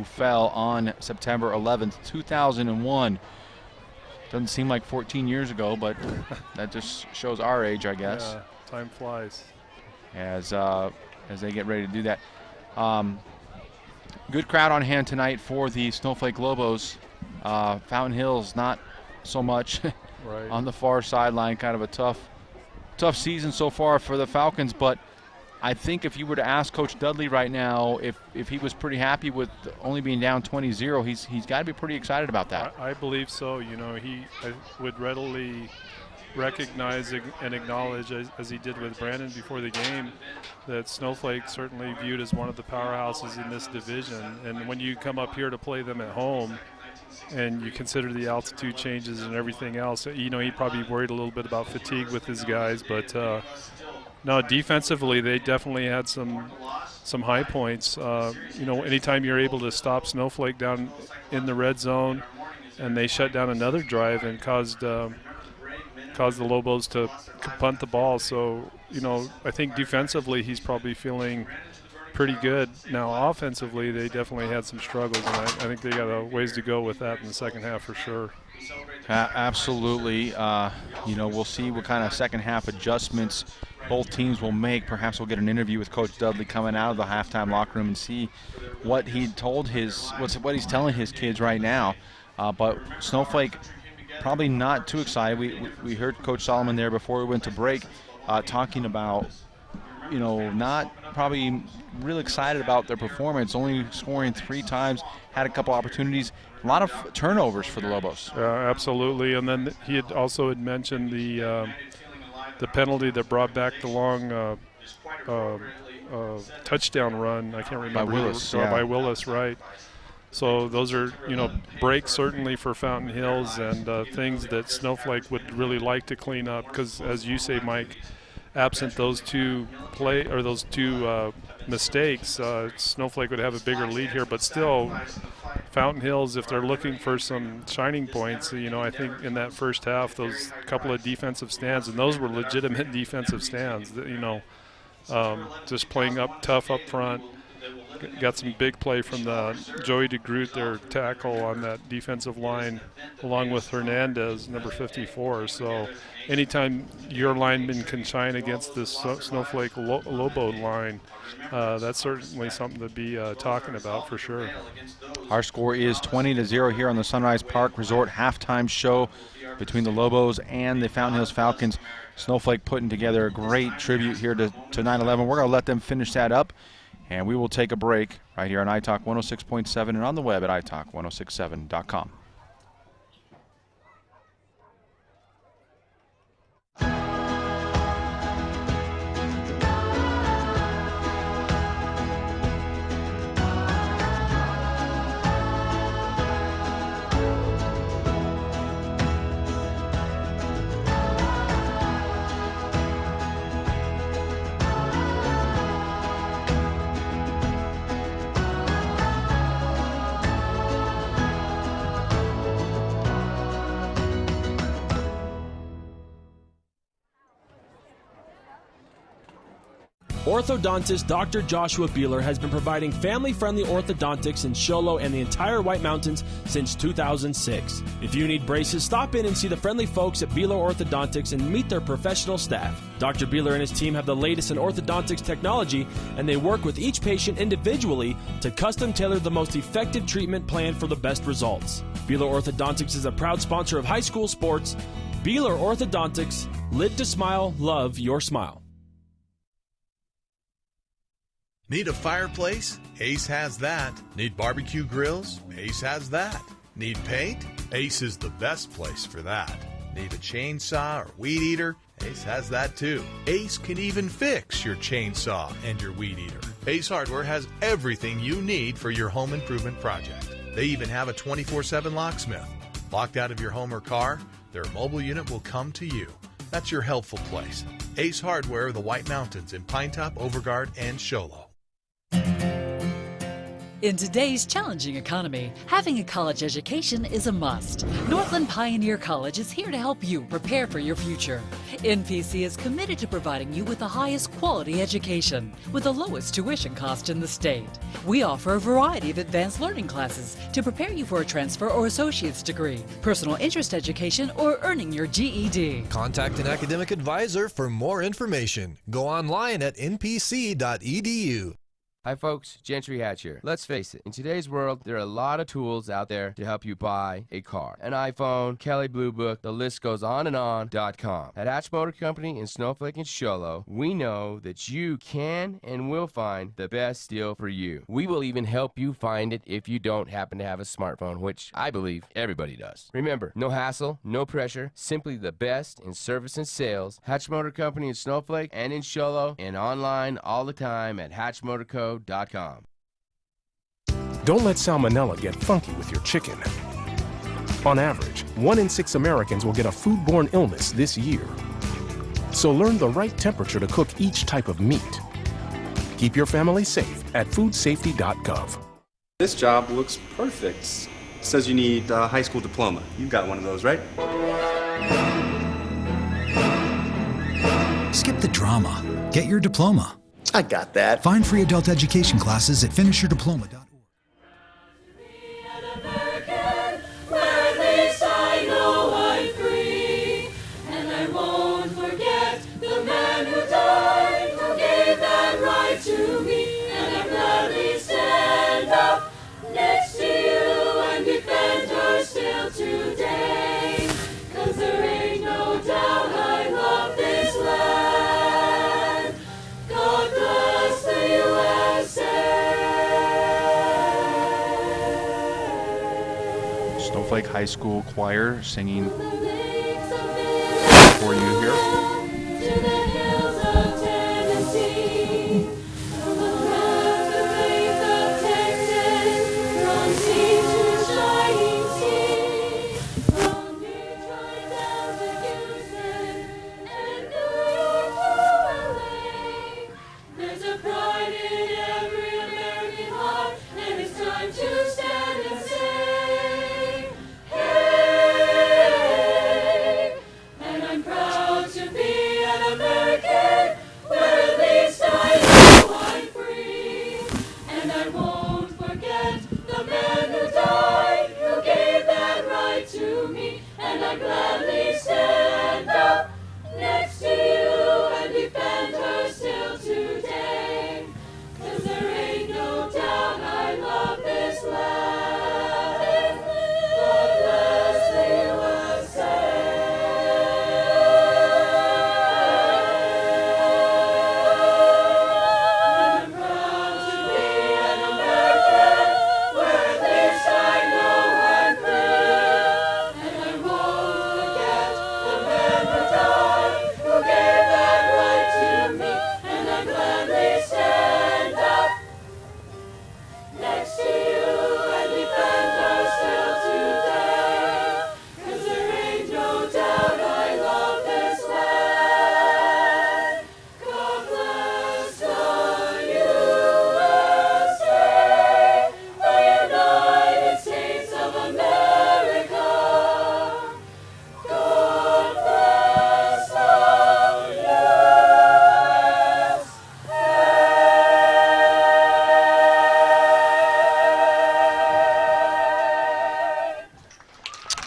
S1: fell on September 11th, 2001. Doesn't seem like 14 years ago, but that just shows our age, I guess.
S2: Yeah, time flies.
S1: As they get ready to do that. Good crowd on hand tonight for the Snowflake Lobos. Fountain Hills, not so much.
S2: Right.
S1: On the far sideline. Kind of a tough season so far for the Falcons, but I think if you were to ask Coach Dudley right now if he was pretty happy with only being down 20-0, he's got to be pretty excited about that.
S2: I believe so. I would readily recognize and acknowledge, as he did with Brandon before the game, that Snowflake certainly viewed as one of the powerhouses in this division. And when you come up here to play them at home and you consider the altitude changes and everything else, he probably worried a little bit about fatigue with his guys, but No, defensively, they definitely had some high points. Anytime you're able to stop Snowflake down in the red zone, and they shut down another drive and caused the Lobos to punt the ball. So, I think defensively he's probably feeling pretty good. Now, offensively, they definitely had some struggles, and I think they got a ways to go with that in the second half for sure.
S3: Absolutely. We'll see what kind of second half adjustments both teams will make. Perhaps we'll get an interview with Coach Dudley coming out of the halftime locker room and see what he told what he's telling his kids right now. But Snowflake probably not too excited. We heard Coach Solomon there before we went to break talking about, not probably real excited about their performance, only scoring 3 times, had a couple opportunities, a lot of turnovers for the Lobos.
S2: Absolutely, and then he had mentioned the penalty that brought back the long touchdown run. I can't remember. By Willis, right. So those are, breaks certainly for Fountain Hills, and things that Snowflake would really like to clean up, because, as you say, Mike, absent those two mistakes, Snowflake would have a bigger lead here. But still, Fountain Hills, if they're looking for some shining points, I think in that first half, those couple of defensive stands, and those were legitimate defensive stands, just playing up tough up front. Got some big play from Joey DeGroot, their tackle on that defensive line, along with Hernandez, number 54. So anytime your lineman can shine against this Snowflake Lobo line, that's certainly something to be talking about for sure.
S3: Our score is 20-0 here on the Sunrise Park Resort halftime show between the Lobos and the Fountain Hills Falcons. Snowflake putting together a great tribute here to 9/11. We're going to let them finish that up, and we will take a break right here on iTalk 106.7 and on the web at iTalk1067.com.
S6: Orthodontist Dr. Joshua Beeler has been providing family-friendly orthodontics in Show Low and the entire White Mountains since 2006. If you need braces, stop in and see the friendly folks at Beeler Orthodontics and meet their professional staff. Dr. Beeler and his team have the latest in orthodontics technology, and they work with each patient individually to custom tailor the most effective treatment plan for the best results. Beeler Orthodontics is a proud sponsor of high school sports. Beeler Orthodontics, live to smile, love your smile.
S11: Need a fireplace? Ace has that. Need barbecue grills? Ace has that. Need paint? Ace is the best place for that. Need a chainsaw or weed eater? Ace has that too. Ace can even fix your chainsaw and your weed eater. Ace Hardware has everything you need for your home improvement project. They even have a 24/7 locksmith. Locked out of your home or car? Their mobile unit will come to you. That's your helpful place. Ace Hardware of the White Mountains in Pinetop, Overguard, and Show Low.
S12: In today's challenging economy, having a college education is a must. Northland Pioneer College is here to help you prepare for your future. NPC is committed to providing you with the highest quality education with the lowest tuition cost in the state. We offer a variety of advanced learning classes to prepare you for a transfer or associate's degree, personal interest education, or earning your GED.
S13: Contact an academic advisor for more information. Go online at npc.edu.
S5: Hi folks, Gentry Hatch here. Let's face it, in today's world, there are a lot of tools out there to help you buy a car. An iPhone, Kelley Blue Book, the list goes on and on.com. At Hatch Motor Company in Snowflake and Show Low, we know that you can and will find the best deal for you. We will even help you find it if you don't happen to have a smartphone, which I believe everybody does. Remember, no hassle, no pressure, simply the best in service and sales. Hatch Motor Company in Snowflake and in Show Low, and online all the time at hatchmotorco.com.
S17: Don't let salmonella get funky with your chicken. On average, 1 in 6 Americans will get a foodborne illness this year. So learn the right temperature to cook each type of meat. Keep your family safe at foodsafety.gov.
S9: This job looks perfect. It says you need a high school diploma. You've got one of those, right?
S10: Skip the drama. Get your diploma.
S20: I got that.
S10: Find free adult education classes at finishyourdiploma.org.
S8: To me, and I gladly stand up next to you and defend her still today. 'Cause there ain't no doubt I love this land. God bless the USA.
S3: Snowflake High School Choir singing for you here.
S8: To the hills of Tennessee.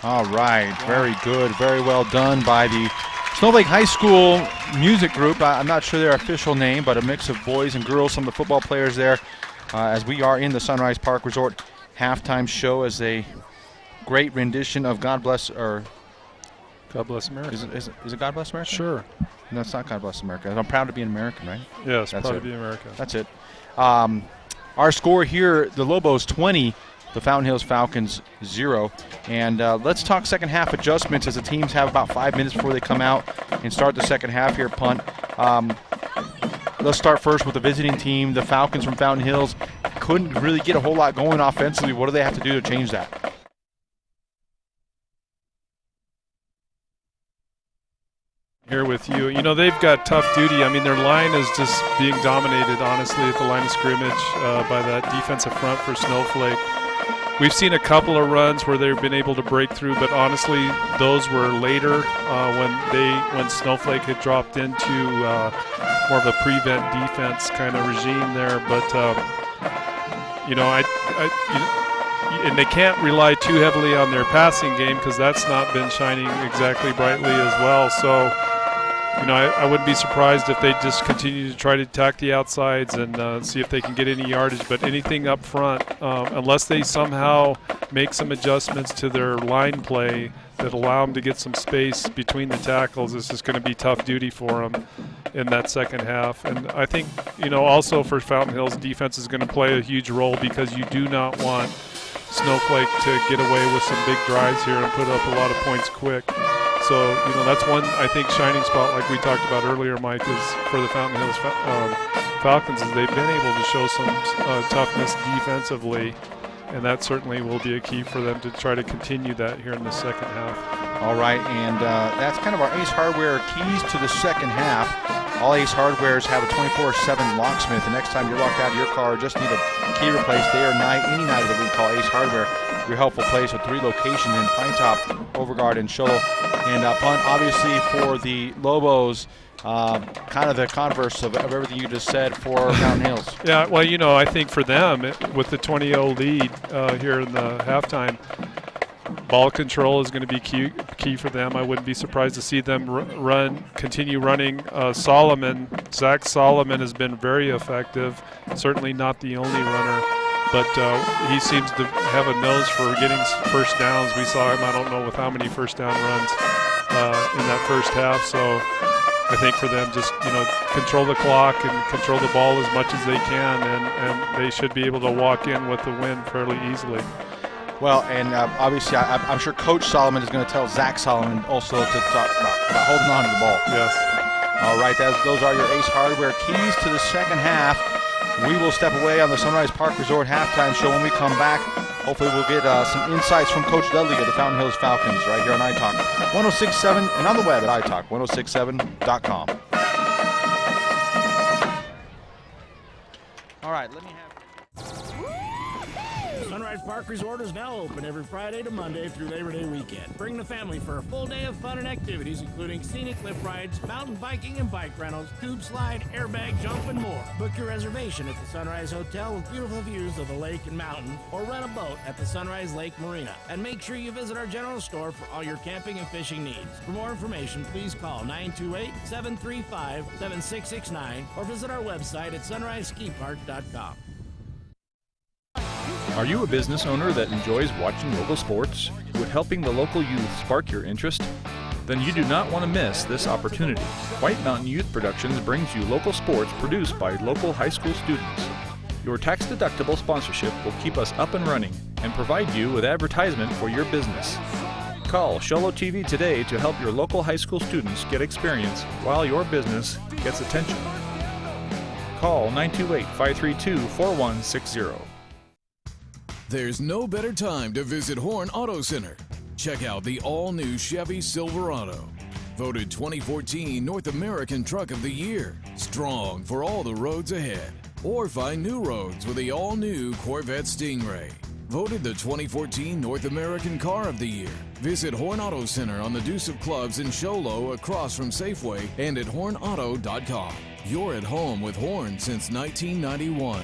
S3: All right, very good, very well done by the Snowflake High School music group. I'm not sure their official name, but a mix of boys and girls, some of the football players there, as we are in the Sunrise Park Resort halftime show as a great rendition of God Bless, or
S2: God Bless America.
S3: Is it God Bless America?
S2: Sure.
S3: No, it's not God Bless America. I'm proud to be an American, right?
S2: Yes,
S3: That's
S2: proud
S3: it.
S2: to be America.
S3: That's it. Our score here, the Lobos 20, the Fountain Hills Falcons 0. And let's talk second half adjustments as the teams have about 5 minutes before they come out and start the second half here, Punt. Let's start first with the visiting team, the Falcons from Fountain Hills. Couldn't really get a whole lot going offensively. What do they have to do to change that?
S2: Here with you. You know, they've got tough duty. I mean, their line is just being dominated, honestly, at the line of scrimmage by that defensive front for Snowflake. We've seen a couple of runs where they've been able to break through, but honestly, those were later when Snowflake had dropped into more of a prevent defense kind of regime there. But you know, and they can't rely too heavily on their passing game because that's not been shining exactly brightly as well. So, you know, I wouldn't be surprised if they just continue to try to attack the outsides and see if they can get any yardage. But anything up front, unless they somehow make some adjustments to their line play that allow them to get some space between the tackles, it's just going to be tough duty for them in that second half. And I think, you know, also for Fountain Hills, defense is going to play a huge role because you do not want Snowflake to get away with some big drives here and put up a lot of points quick. So, you know, that's one, I think, shining spot, like we talked about earlier, Mike, is for the Fountain Hills Falcons, is they've been able to show some toughness defensively. and that certainly will be a key for them to try to continue that here in the second half.
S3: All right, and that's kind of our Ace Hardware keys to the second half. All Ace Hardwares have a 24/7 locksmith. The next time you're locked out of your car, just need a key replaced day or night, any night of the week, call Ace Hardware. Your helpful place with 3 locations in Pine Top, Overguard, and Shoal. And Punt, obviously for the Lobos, kind of the converse of everything you just said for Fountain Hills.
S2: Yeah, well, you know, I think for them, with the 20-0 lead here in the halftime, ball control is going to be key for them. I wouldn't be surprised to see them continue running. Solomon, Zach Solomon has been very effective, certainly not the only runner, but he seems to have a nose for getting first downs. We saw him, I don't know with how many first down runs in that first half, so I think for them, just, you know, control the clock and control the ball as much as they can, and they should be able to walk in with the win fairly easily.
S3: Well, and obviously I'm sure Coach Solomon is going to tell Zach Solomon also to talk about holding on to the ball.
S2: Yes.
S3: All right, those are your Ace Hardware keys to the second half. We will step away on the Sunrise Park Resort halftime show. When we come back, hopefully we'll get some insights from Coach Dudley of the Fountain Hills Falcons right here on iTalk 106.7 and on the web at iTalk1067.com. All right, let me have...
S15: Sunrise Park Resort is now open every Friday to Monday through Labor Day weekend. Bring the family for a full day of fun and activities, including scenic cliff rides, mountain biking and bike rentals, tube slide, airbag jump, and more. Book your reservation at the Sunrise Hotel with beautiful views of the lake and mountain, or rent a boat at the Sunrise Lake Marina. And make sure you visit our general store for all your camping and fishing needs. For more information, please call 928-735-7669 or visit our website at sunriseskipark.com.
S18: Are you a business owner that enjoys watching local sports? Would helping the local youth spark your interest? Then you do not want to miss this opportunity. White Mountain Youth Productions brings you local sports produced by local high school students. Your tax-deductible sponsorship will keep us up and running and provide you with advertisement for your business. Call Sholo TV today to help your local high school students get experience while your business gets attention. Call 928-532-4160.
S19: There's no better time to visit Horn Auto Center. Check out the all-new Chevy Silverado. Voted 2014 North American Truck of the Year. Strong for all the roads ahead. Or find new roads with the all-new Corvette Stingray. Voted the 2014 North American Car of the Year. Visit Horn Auto Center on the Deuce of Clubs in Sholo across from Safeway and at hornauto.com. You're at home with Horn since 1991.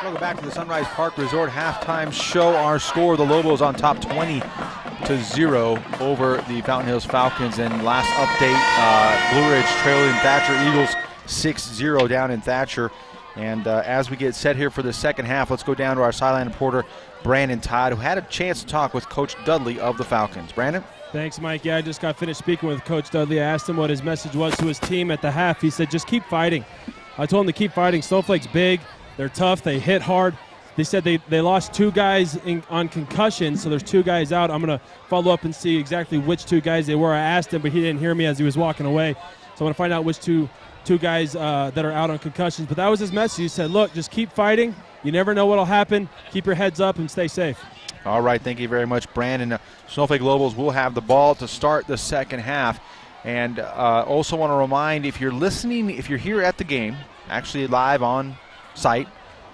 S3: Welcome back to the Sunrise Park Resort halftime show. Our score, the Lobos on top 20-0 over the Fountain Hills Falcons. And last update, Blue Ridge trailing Thatcher Eagles 6-0 down in Thatcher. And as we get set here for the second half, let's go down to our sideline reporter, Brandon Todd, who had a chance to talk with Coach Dudley of the Falcons. Brandon?
S6: Thanks, Mike. Yeah, I just got finished speaking with Coach Dudley. I asked him what his message was to his team at the half. He said, just keep fighting. I told him to keep fighting. Snowflake's big. They're tough. They hit hard. They said they lost 2 guys on concussion, so there's 2 guys out. I'm going to follow up and see exactly which 2 guys they were. I asked him, but he didn't hear me as he was walking away. So I'm going to find out which two guys that are out on concussions. But that was his message. He said, look, just keep fighting. You never know what will happen. Keep your heads up and stay safe.
S3: All right, thank you very much, Brandon. Snowflake Lobos will have the ball to start the second half. And also want to remind, if you're listening, if you're here at the game, actually live on site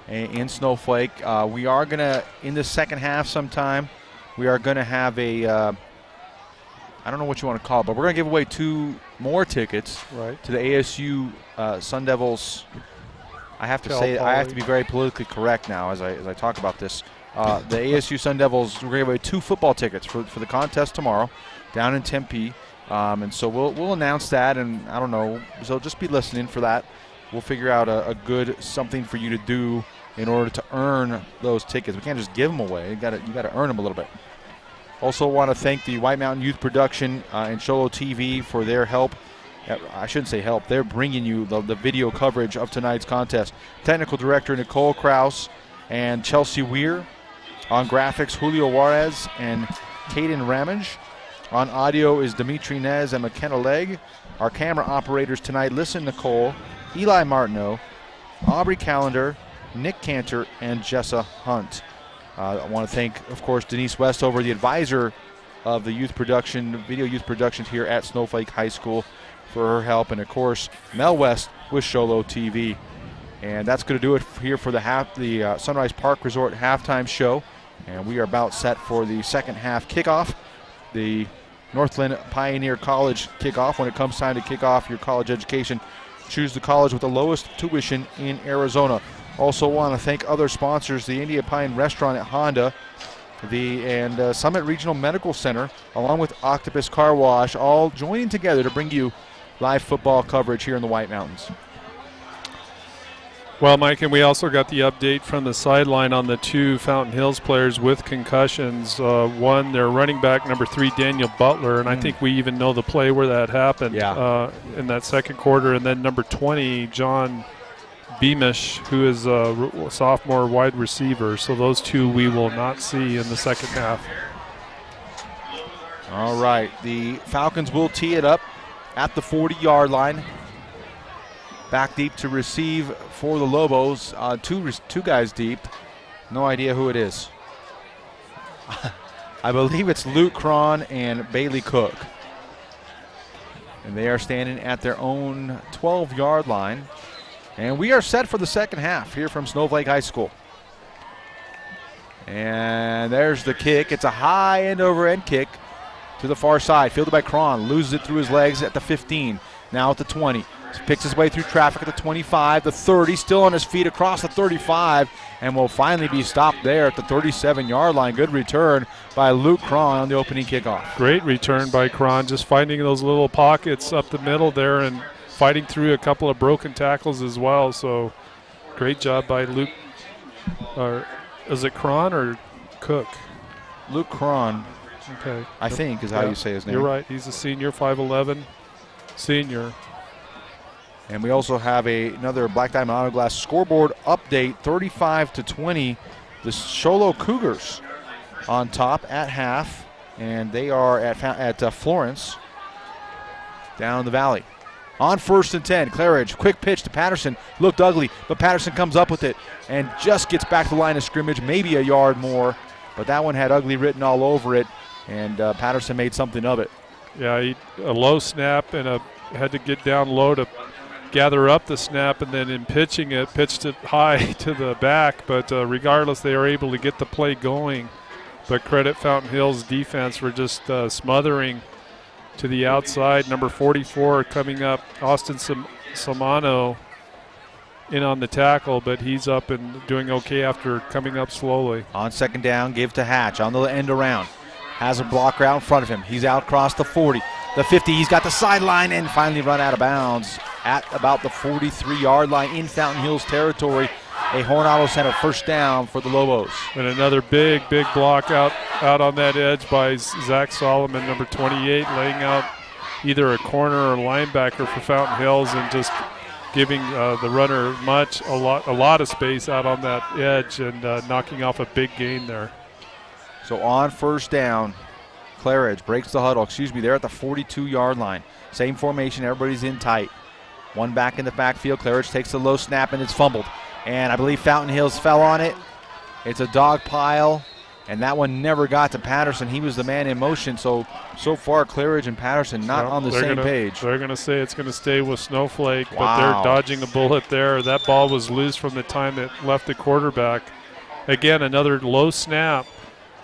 S3: in Snowflake, we are going to, in the second half sometime, we are going to have a, I don't know what you want to call it, but we're going to give away 2 more tickets to the ASU Sun Devils. I have to say, I have to be very politically correct now as I talk about this. The ASU Sun Devils, we're going to give away 2 football tickets for the contest tomorrow down in Tempe. And so we'll announce that, and I don't know, so just be listening for that. we'll figure out a good something for you to do in order to earn those tickets. We can't just give them away. You got to earn them a little bit. Also want to thank the White Mountain Youth Production and Sholo TV for their help. I shouldn't say help. They're bringing you the video coverage of tonight's contest. Technical Director Nicole Krause and Chelsea Weir. On graphics, Julio Juarez and Caden Ramage. On audio is Dimitri Nez and McKenna Legg. Our camera operators tonight, Listen Nicole, Eli Martineau, Aubrey Callender, Nick Cantor, and Jessa Hunt. I want to thank, of course, Denise Westover, the advisor of the youth production, video youth productions here at Snowflake High School, for her help, and of course Mel West with Sholo TV. And that's going to do it here for the Sunrise Park Resort halftime show. And we are about set for the second half kickoff, the Northland Pioneer College kickoff. When it comes time to kick off your college education, choose the college with the lowest tuition in Arizona. Also want to thank other sponsors, the India Pine Restaurant at Honda, and Summit Regional Medical Center, along with Octopus Car Wash, all joining together to bring you live football coverage here in the White Mountains.
S2: Well, Mike, and we also got the update from the sideline on the 2 Fountain Hills players with concussions. One, their running back, number 3, Daniel Butler, and I think we even know the play where that happened in that second quarter. And then number 20, John Beamish, who is a sophomore wide receiver. So those 2 we will not see in the second half.
S3: All right, the Falcons will tee it up at the 40-yard line. Back deep to receive for the Lobos. Two guys deep. No idea who it is. I believe it's Luke Cron and Bailey Cook. And they are standing at their own 12-yard line. And we are set for the second half here from Snowflake High School. And there's the kick. It's a high end-over-end kick to the far side. Fielded by Cron. Loses it through his legs at the 15. Now at the 20. Picks his way through traffic at the 25, the 30, still on his feet across the 35, and will finally be stopped there at the 37-yard line. Good return by Luke Cron on the opening kickoff.
S2: Great return by Cron, just finding those little pockets up the middle there and fighting through a couple of broken tackles as well. So great job by Luke. Is it Cron or Cook?
S3: Luke Cron.
S2: Okay.
S3: I think is how you say his name.
S2: You're right. He's a senior, 5'11", senior.
S3: And we also have another Black Diamond Auto Glass scoreboard update, 35-20. The Sholo Cougars on top at half, and they are at Florence down in the valley. On 1st and 10, Claridge, quick pitch to Patterson. Looked ugly, but Patterson comes up with it and just gets back to the line of scrimmage, maybe a yard more. But that one had ugly written all over it, and Patterson made something of it.
S2: Yeah, a low snap and had to get down low to gather up the snap, and then in pitching it, pitched it high to the back. But regardless, they are able to get the play going. But credit Fountain Hills defense for just smothering to the outside. Number 44 coming up, Austin Samano in on the tackle, but he's up and doing okay after coming up slowly.
S3: On second down, give to Hatch on the end around. Has a blocker out in front of him. He's out across the 40. The 50, he's got the sideline and finally run out of bounds at about the 43-yard line in Fountain Hills territory. A Horn Auto Center first down for the Lobos.
S2: And another big block out on that edge by Zach Solomon, number 28, laying out either a corner or linebacker for Fountain Hills and just giving the runner a lot of space out on that edge and knocking off a big gain there.
S3: So on first down, Claridge breaks the huddle. They're at the 42-yard line. Same formation, everybody's in tight. One back in the backfield. Claridge takes the low snap and it's fumbled. And I believe Fountain Hills fell on it. It's a dog pile, and that one never got to Patterson. He was the man in motion. So far, Claridge and Patterson not on the same page.
S2: They're going to say it's going to stay with Snowflake,
S3: Wow.
S2: but they're dodging a bullet there. That ball was loose from the time it left the quarterback. Again, another low snap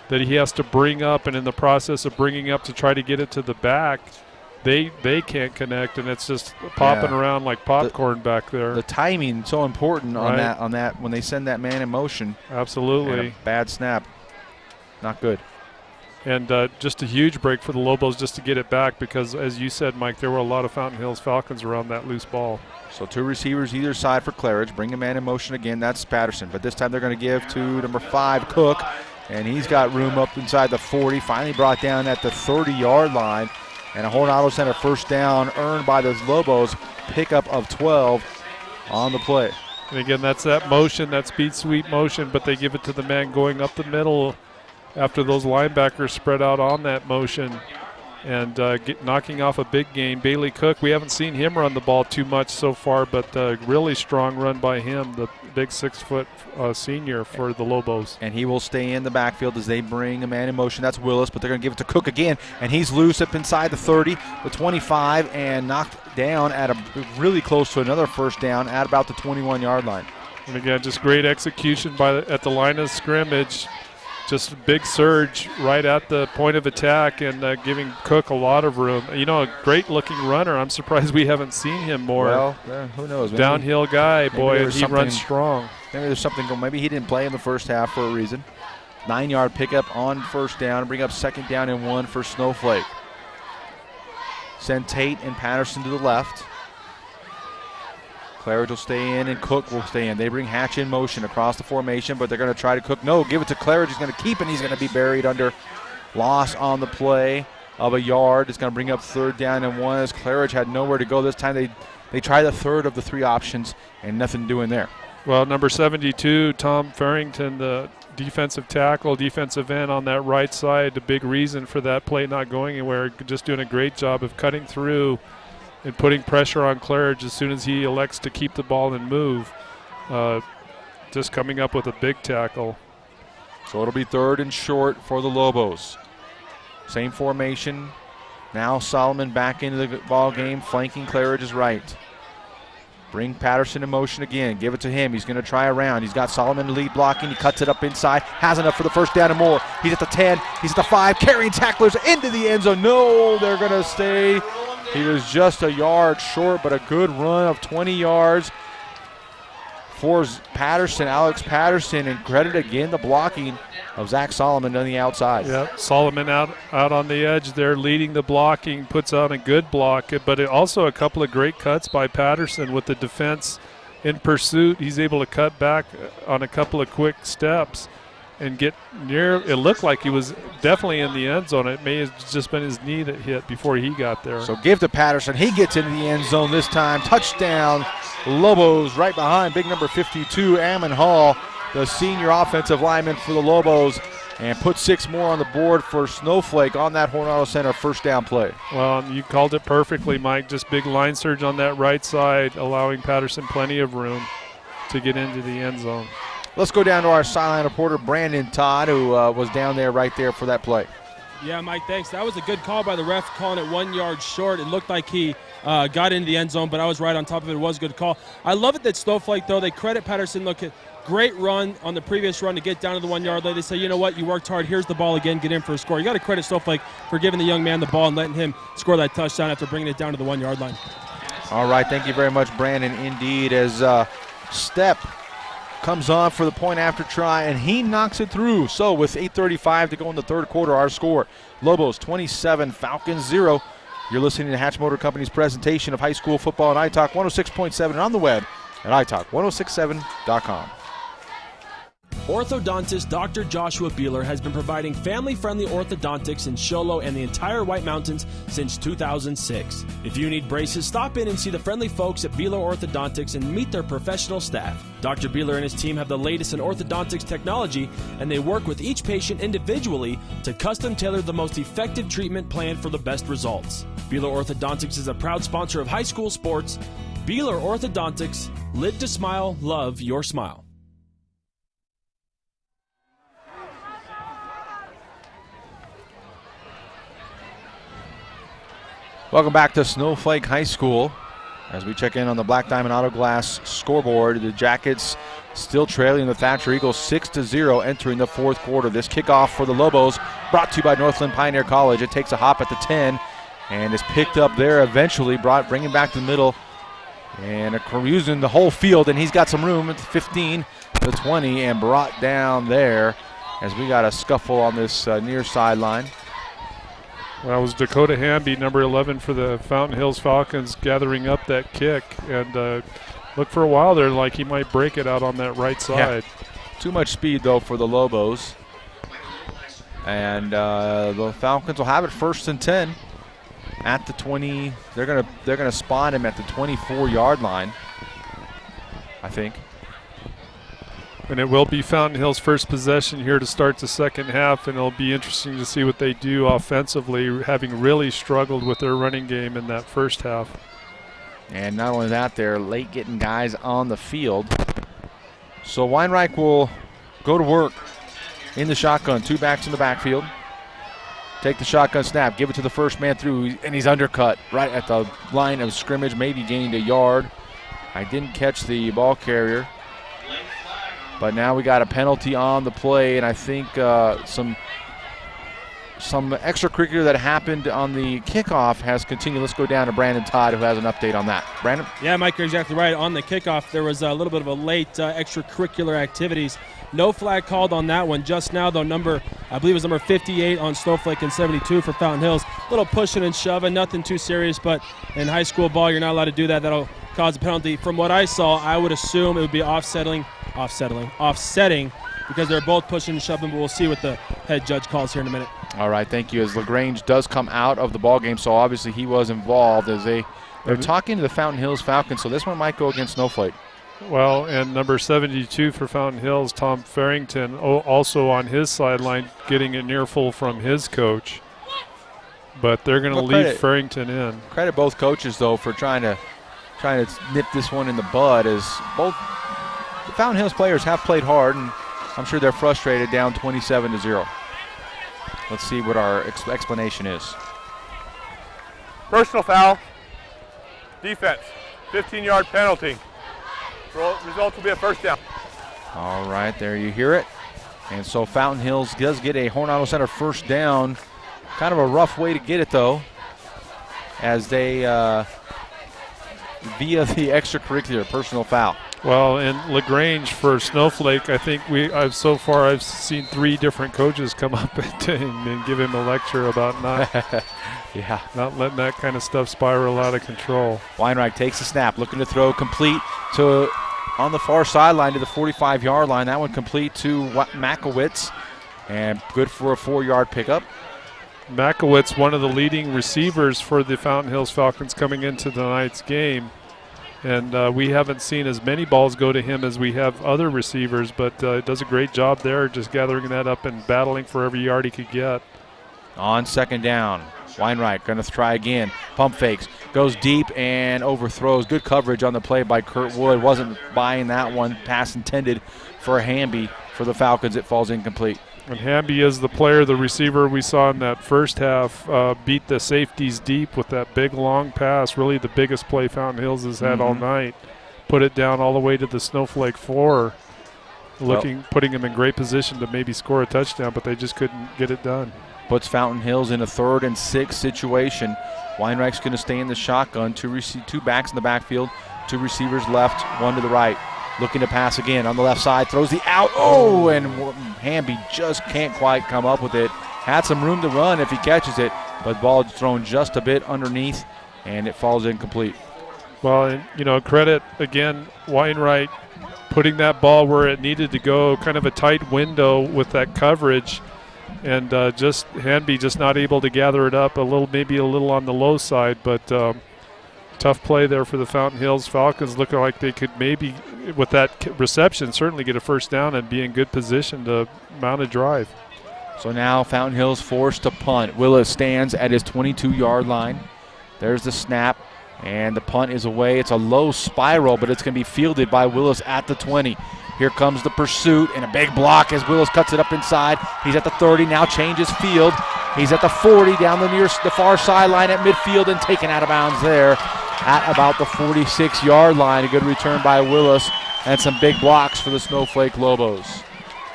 S2: that he has to bring up, and in the process of bringing up to try to get it to the back, they can't connect, and it's just popping around like popcorn back there.
S3: The timing so important on that when they send that man in motion.
S2: Absolutely.
S3: And a bad snap. Not good.
S2: And just a huge break for the Lobos just to get it back because, as you said, Mike, there were a lot of Fountain Hills Falcons around that loose ball.
S3: So 2 receivers either side for Claridge. Bring a man in motion again. That's Patterson. But this time they're going to give to number 5, Cook. And he's got room up inside the 40. Finally brought down at the 30-yard line. And a Horn Auto Center first down earned by the Lobos. Pickup of 12 on the play.
S2: And again, that's that motion, that speed sweep motion, but they give it to the man going up the middle after those linebackers spread out on that motion and knocking off a big gain. Bailey Cook, we haven't seen him run the ball too much so far, but really strong run by him, the big 6-foot senior for the Lobos.
S3: And he will stay in the backfield as they bring a man in motion. That's Willis, but they're going to give it to Cook again, and he's loose up inside the 30, the 25, and knocked down at really close to another first down at about the 21-yard line.
S2: And again, just great execution at the line of scrimmage. Just a big surge right at the point of attack and giving Cook a lot of room. You know, a great-looking runner. I'm surprised we haven't seen him more.
S3: Well, who knows? Maybe,
S2: downhill guy, boy, and he runs strong.
S3: Maybe there's something going. Maybe he didn't play in the first half for a reason. 9-yard pickup on first down. Bring up second down and 1 for Snowflake. Send Tate and Patterson to the left. Claridge will stay in and Cook will stay in. They bring Hatch in motion across the formation, but they're going to try to Cook. No, give it to Claridge. He's going to keep it. He's going to be buried under loss on the play of a yard. It's going to bring up third down and 1 as Claridge had nowhere to go. This time they try the third of the 3 options and nothing doing there.
S2: Well, number 72, Tom Farrington, the defensive tackle, defensive end on that right side, the big reason for that play not going anywhere, just doing a great job of cutting through and putting pressure on Claridge as soon as he elects to keep the ball and move. Just coming up with a big tackle.
S3: So it'll be 3rd and short for the Lobos. Same formation. Now Solomon back into the ball game, flanking Claridge's right. Bring Patterson in motion again. Give it to him. He's going to try around. He's got Solomon lead blocking. He cuts it up inside. Has enough for the first down and more. He's at the 10. He's at the 5. Carrying tacklers into the end zone. No, they're going to stay. He was just a yard short, but a good run of 20 yards for Patterson, Alex Patterson, and credit again the blocking of Zach Solomon on the outside.
S2: Yep, Solomon out on the edge there leading the blocking, puts on a good block, but also a couple of great cuts by Patterson with the defense in pursuit. He's able to cut back on a couple of quick steps and get near. It looked like he was definitely in the end zone. It may have just been his knee that hit before he got there.
S3: So give to Patterson. He gets into the end zone this time. Touchdown, Lobos, right behind big number 52, Ammon Hall, the senior offensive lineman for the Lobos, and put 6 more on the board for Snowflake on that Horn Auto Center first down play.
S2: Well, you called it perfectly, Mike. Just big line surge on that right side, allowing Patterson plenty of room to get into the end zone.
S3: Let's go down to our sideline reporter, Brandon Todd, who was down there right there for that play.
S6: Yeah, Mike, thanks. That was a good call by the ref, calling it 1 yard short. It looked like he got into the end zone, but I was right on top of it. It was a good call. I love it that Snowflake, though, they credit Patterson. Look, at great run on the previous run to get down to the 1 yard line. They say, you know what, you worked hard. Here's the ball again. Get in for a score. You got to credit Snowflake for giving the young man the ball and letting him score that touchdown after bringing it down to the 1 yard line.
S3: All right, thank you very much, Brandon. Indeed, as Step comes on for the point after try, and he knocks it through. So with 8:35 to go in the third quarter, our score, Lobos 27, Falcons 0. You're listening to Hatch Motor Company's presentation of high school football on iTalk 106.7 and on the web at iTalk1067.com.
S6: Orthodontist Dr. Joshua Beeler has been providing family-friendly orthodontics in Show Low and the entire White Mountains since 2006. If you need braces, stop in and see the friendly folks at Beeler Orthodontics and meet their professional staff. Dr. Beeler and his team have the latest in orthodontics technology, and they work with each patient individually to custom tailor the most effective treatment plan for the best results. Beeler Orthodontics is a proud sponsor of high school sports. Beeler Orthodontics, live to smile, love your smile.
S3: Welcome back to Snowflake High School. As we check in on the Black Diamond Auto Glass scoreboard, the Jackets still trailing the Thatcher Eagles 6-0 entering the fourth quarter. This kickoff for the Lobos brought to you by Northland Pioneer College. It takes a hop at the 10 and is picked up there eventually, bringing back to the middle and using the whole field, and he's got some room at the 15, the 20, and brought down there as we got a scuffle on this near sideline.
S2: Well, it was Dakota Hamby, number 11 for the Fountain Hills Falcons, gathering up that kick. And looked for a while there like he might break it out on that right side.
S3: Yeah. Too much speed, though, for the Lobos. And the Falcons will have it 1st and 10 at the 20. They're gonna spot him at the 24-yard line, I think.
S2: And it will be Fountain Hills' first possession here to start the second half, and it'll be interesting to see what they do offensively, having really struggled with their running game in that first half.
S3: And not only that, they're late getting guys on the field. So Weinreich will go to work in the shotgun. 2 backs in the backfield. Take the shotgun snap, give it to the first man through, and he's undercut right at the line of scrimmage, maybe gained a yard. I didn't catch the ball carrier. But now we got a penalty on the play, and I think some extracurricular that happened on the kickoff has continued. Let's go down to Brandon Todd, who has an update on that. Brandon?
S6: Yeah, Mike, you're exactly right. On the kickoff, there was a little bit of a late extracurricular activities. No flag called on that one. Just now, though, I believe it was number 58 on Snowflake and 72 for Fountain Hills. A little pushing and shoving, nothing too serious, but in high school ball, you're not allowed to do that. That'll cause a penalty. From what I saw, I would assume it would be offsetting, because they're both pushing and shoving, but we'll see what the head judge calls here in a minute.
S3: All right, thank you. As LaGrange does come out of the ball game, so obviously he was involved as they're talking to the Fountain Hills Falcons, so this one might go against Snowflake.
S2: Well, and number 72 for Fountain Hills, Tom Farrington, also on his sideline, getting an earful from his coach. But they're going to leave Farrington in.
S3: Credit both coaches, though, for trying to nip this one in the bud, as both the Fountain Hills players have played hard, and I'm sure they're frustrated, down 27-0. Let's see what our explanation is.
S4: Personal foul, defense, 15-yard penalty. Results will be a first down.
S3: All right, there you hear it. And so Fountain Hills does get a Horn Auto Center first down. Kind of a rough way to get it, though, as they, via the extracurricular personal foul.
S2: Well, and LaGrange for Snowflake, I think I've seen 3 different coaches come up to him and give him a lecture about not letting that kind of stuff spiral out of control.
S3: Weinreich takes the snap, looking to throw complete to on the far sideline to the 45-yard line. That one complete to Makowitz, and good for a 4-yard pickup.
S2: Makowitz, one of the leading receivers for the Fountain Hills Falcons coming into tonight's game. And we haven't seen as many balls go to him as we have other receivers, but does a great job there, just gathering that up and battling for every yard he could get.
S3: On second down, Weinreich going to try again. Pump fakes, goes deep and overthrows. Good coverage on the play by Kurt Wood. Wasn't buying that one. Pass intended for Hamby for the Falcons. It falls incomplete.
S2: And Hamby is the player, the receiver we saw in that first half, beat the safeties deep with that big long pass, really the biggest play Fountain Hills has had all night. Put it down all the way to the Snowflake 4, putting him in great position to maybe score a touchdown, but they just couldn't get it done.
S3: Puts Fountain Hills in a 3rd and 6 situation. Weinreich's going to stay in the shotgun, 2 backs in the backfield, 2 receivers left, 1 to the right. Looking to pass again on the left side, throws the out. Oh, and Hamby just can't quite come up with it. Had some room to run if he catches it, but the ball is thrown just a bit underneath, and it falls incomplete.
S2: Well, and, credit, again, Weinreich putting that ball where it needed to go, kind of a tight window with that coverage, and just Hamby just not able to gather it up, maybe a little on the low side, but tough play there for the Fountain Hills Falcons, looking like they could maybe, with that reception, certainly get a first down and be in good position to mount a drive.
S3: So now Fountain Hills forced to punt. Willis stands at his 22-yard line. There's the snap, and the punt is away. It's a low spiral, but it's going to be fielded by Willis at the 20. Here comes the pursuit, and a big block as Willis cuts it up inside. He's at the 30, now changes field. He's at the 40, down the far sideline at midfield, and taken out of bounds there at about the 46-yard line. A good return by Willis, and some big blocks for the Snowflake Lobos.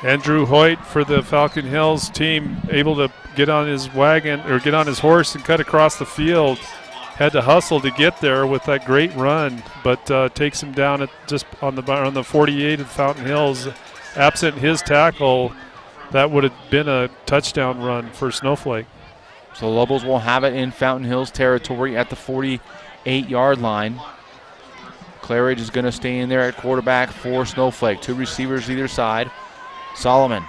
S2: Andrew Hoyt for the Falcon Hills team, able to get on his wagon or get on his horse and cut across the field. Had to hustle to get there with that great run, but takes him down at just on the 48 of Fountain Hills. Absent his tackle, that would have been a touchdown run for Snowflake.
S1: So the Lobos will have it in Fountain Hills territory at the 48-yard line. Claridge is going to stay in there at quarterback for Snowflake. 2 receivers either side. Solomon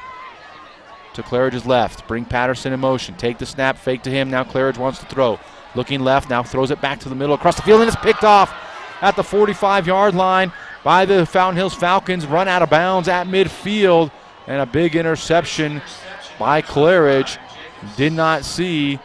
S1: to Claridge's left. Bring Patterson in motion. Take the snap, fake to him. Now Claridge wants to throw. Looking left, now throws it back to the middle across the field, and it's picked off at the 45-yard line by the Fountain Hills Falcons. Run out of bounds at midfield, and a big interception by Claridge. Did not see.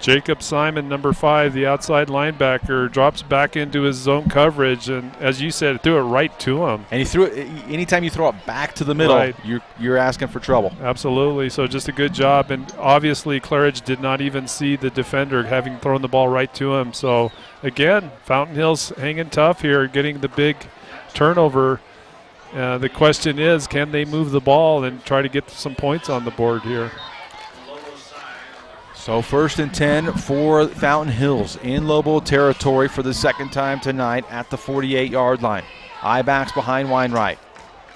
S2: Jacob Simon, number 5, the outside linebacker, drops back into his zone coverage, and as you said, threw it right to him.
S1: And he threw it. Anytime you throw it back to the middle,
S2: right,
S1: you're asking for trouble.
S2: Absolutely. So just a good job, and obviously Claridge did not even see the defender having thrown the ball right to him. So again, Fountain Hills hanging tough here, getting the big turnover. The question is, can they move the ball and try to get some points on the board here?
S1: So 1st and 10 for Fountain Hills in Lobo territory for the second time tonight at the 48-yard line. I-backs behind Weinreich.